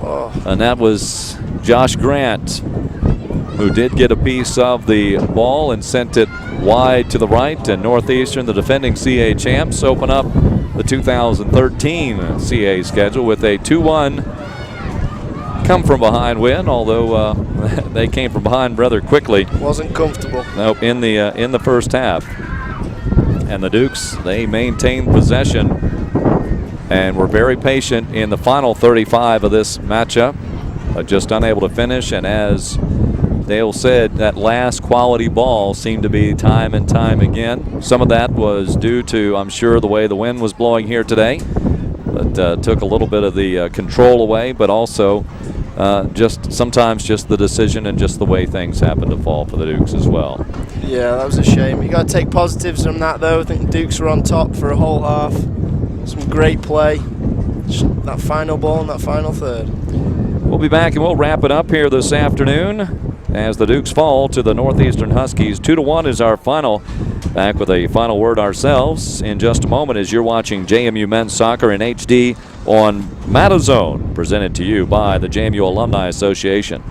Oh. And that was Josh Grant, who did get a piece of the ball and sent it wide to the right. And Northeastern, the defending CA champs, open up the 2013 CA schedule with a 2-1 come-from-behind win, although they came from behind rather quickly. Wasn't comfortable. Nope, in the first half. And the Dukes, they maintained possession and were very patient in the final 35 of this matchup, but just unable to finish. And as Dale said, that last quality ball seemed to be time and time again. Some of that was due to, I'm sure, the way the wind was blowing here today, but took a little bit of the control away, but also just sometimes just the decision and just the way things happen to fall for the Dukes as well. Yeah, that was a shame. You got to take positives from that, though. I think the Dukes were on top for a whole half. Some great play. That final ball and that final third. We'll be back and we'll wrap it up here this afternoon as the Dukes fall to the Northeastern Huskies. 2-1 is our final. Back with a final word ourselves in just a moment as you're watching JMU Men's Soccer in HD on Matazone, presented to you by the JMU Alumni Association.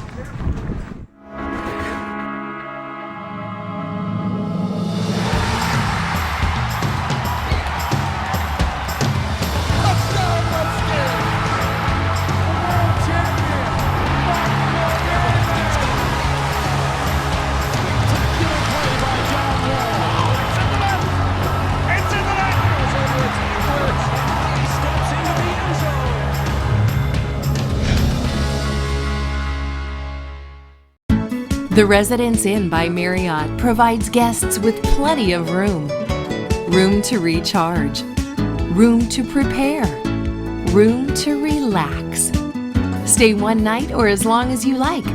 The Residence Inn by Marriott provides guests with plenty of room. Room to recharge. Room to prepare. Room to relax. Stay one night or as long as you like.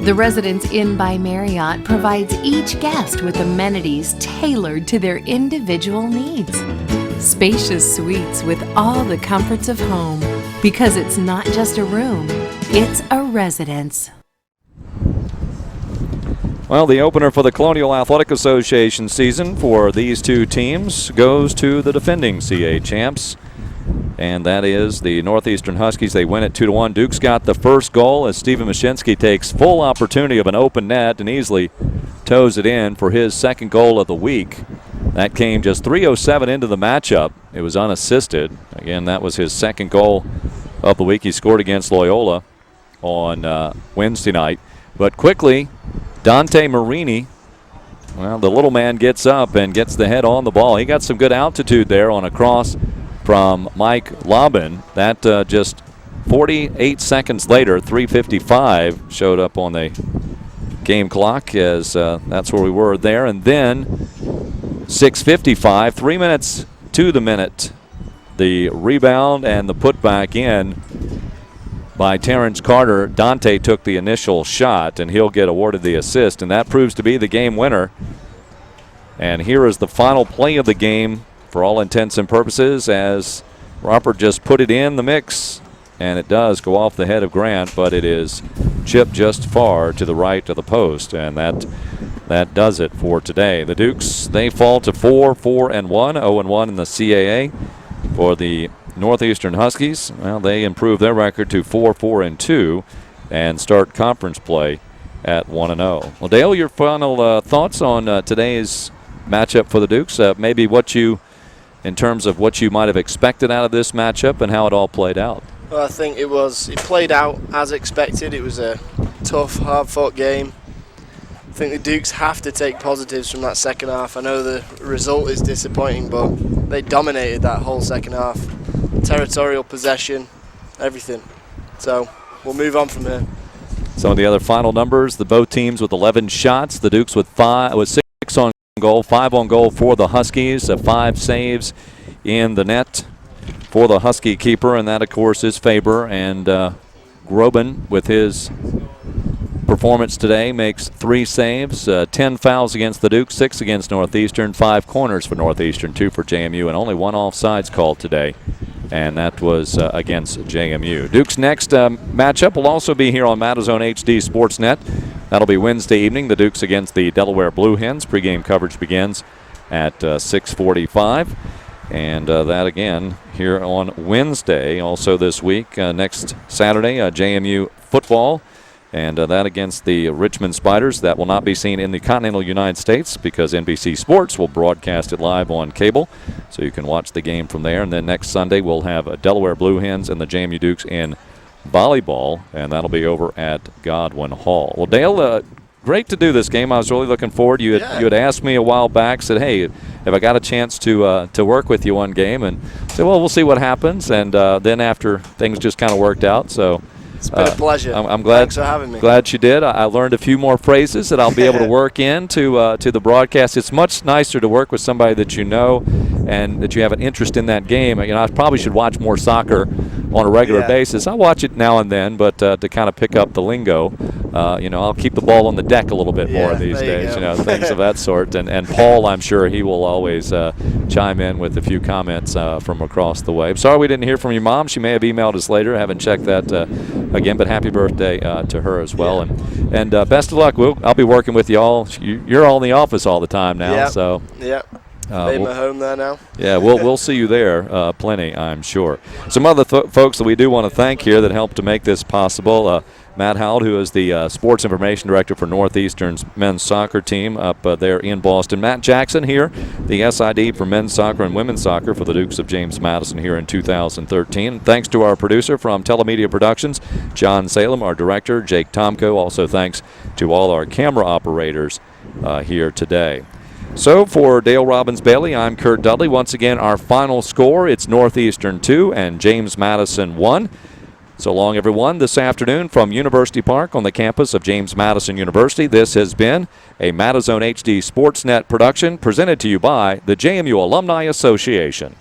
The Residence Inn by Marriott provides each guest with amenities tailored to their individual needs. Spacious suites with all the comforts of home, because it's not just a room, it's a residence. Well, the opener for the Colonial Athletic Association season for these two teams goes to the defending CA champs, and that is the Northeastern Huskies. They win it 2-1. Duke's got the first goal as Steven Mashinsky takes full opportunity of an open net and easily toes it in for his second goal of the week. That came just 3:07 into the matchup. It was unassisted. Again, that was his second goal of the week. He scored against Loyola on Wednesday night. But quickly, Dante Marini, well, the little man gets up and gets the head on the ball. He got some good altitude there on a cross from Mike Lobin. That just 48 seconds later, 3:55 showed up on the game clock as that's where we were there. And then 6:55, 3 minutes to the minute, the rebound and the putback in by Terrence Carter. Dante took the initial shot, and he'll get awarded the assist, and that proves to be the game winner. And here is the final play of the game for all intents and purposes, as Robert just put it in the mix, and it does go off the head of Grant, but it is chipped just far to the right of the post, and that does it for today. The Dukes, they fall to 4-4-1, 0-1 in the CAA. For the Northeastern Huskies, well, they improve their record to 4-4-2 and start conference play at 1-0. Well, Dale, your final thoughts on today's matchup for the Dukes? Maybe what you, in terms of what you might have expected out of this matchup and how it all played out. Well, I think it played out as expected. It was a tough, hard-fought game. I think the Dukes have to take positives from that second half. I know the result is disappointing, but they dominated that whole second half. Territorial possession, everything. So we'll move on from here. Some of the other final numbers: the both teams with 11 shots. The Dukes with 6 on goal, 5 on goal for the Huskies. 5 saves in the net for the Husky keeper, and that, of course, is Faber. And Groban with his performance today, makes 3 saves, 10 fouls against the Dukes, 6 against Northeastern, 5 corners for Northeastern, 2 for JMU, and only 1 offsides called today, and that was against JMU. Dukes' next matchup will also be here on Matazone HD Sportsnet. That'll be Wednesday evening, the Dukes against the Delaware Blue Hens. Pregame coverage begins at 6:45. And that again here on Wednesday. Also this week, next Saturday, JMU football. And that against the Richmond Spiders. That will not be seen in the continental United States because NBC Sports will broadcast it live on cable. So you can watch the game from there. And then next Sunday we'll have Delaware Blue Hens and the JMU Dukes in volleyball. And that'll be over at Godwin Hall. Well, Dale, great to do this game. I was really looking forward. You had asked me a while back, said, hey, have I got a chance to work with you one game? And I said, well, we'll see what happens. And then after things just kind of worked out. So it's been a pleasure. I'm glad. Thanks for having me. Glad you did. I learned a few more phrases that I'll be able to work into to the broadcast. It's much nicer to work with somebody that you know and that you have an interest in that game. You know, I probably should watch more soccer on a regular basis. I watch it now and then, but to kind of pick up the lingo, you know, I'll keep the ball on the deck a little bit more these days. You know, things of that sort. And Paul, I'm sure he will always chime in with a few comments from across the way. I'm sorry we didn't hear from your mom. She may have emailed us later. I haven't checked that again, but happy birthday to her as well. And best of luck. I'll be working with you all. You're all in the office all the time now. So made my home there now. Yeah, we'll see you there plenty, I'm sure. Some other folks that we do want to thank here that helped to make this possible. Matt Howell, who is the Sports Information Director for Northeastern's men's soccer team up there in Boston. Matt Jackson here, the SID for men's soccer and women's soccer for the Dukes of James Madison here in 2013. Thanks to our producer from Telemedia Productions, John Salem, our director, Jake Tomko. Also thanks to all our camera operators here today. So for Dale Robbins-Bailey, I'm Kurt Dudley. Once again, our final score, it's Northeastern 2 and James Madison 1. So long, everyone. This afternoon from University Park on the campus of James Madison University, this has been a Matazone HD Sportsnet production presented to you by the JMU Alumni Association.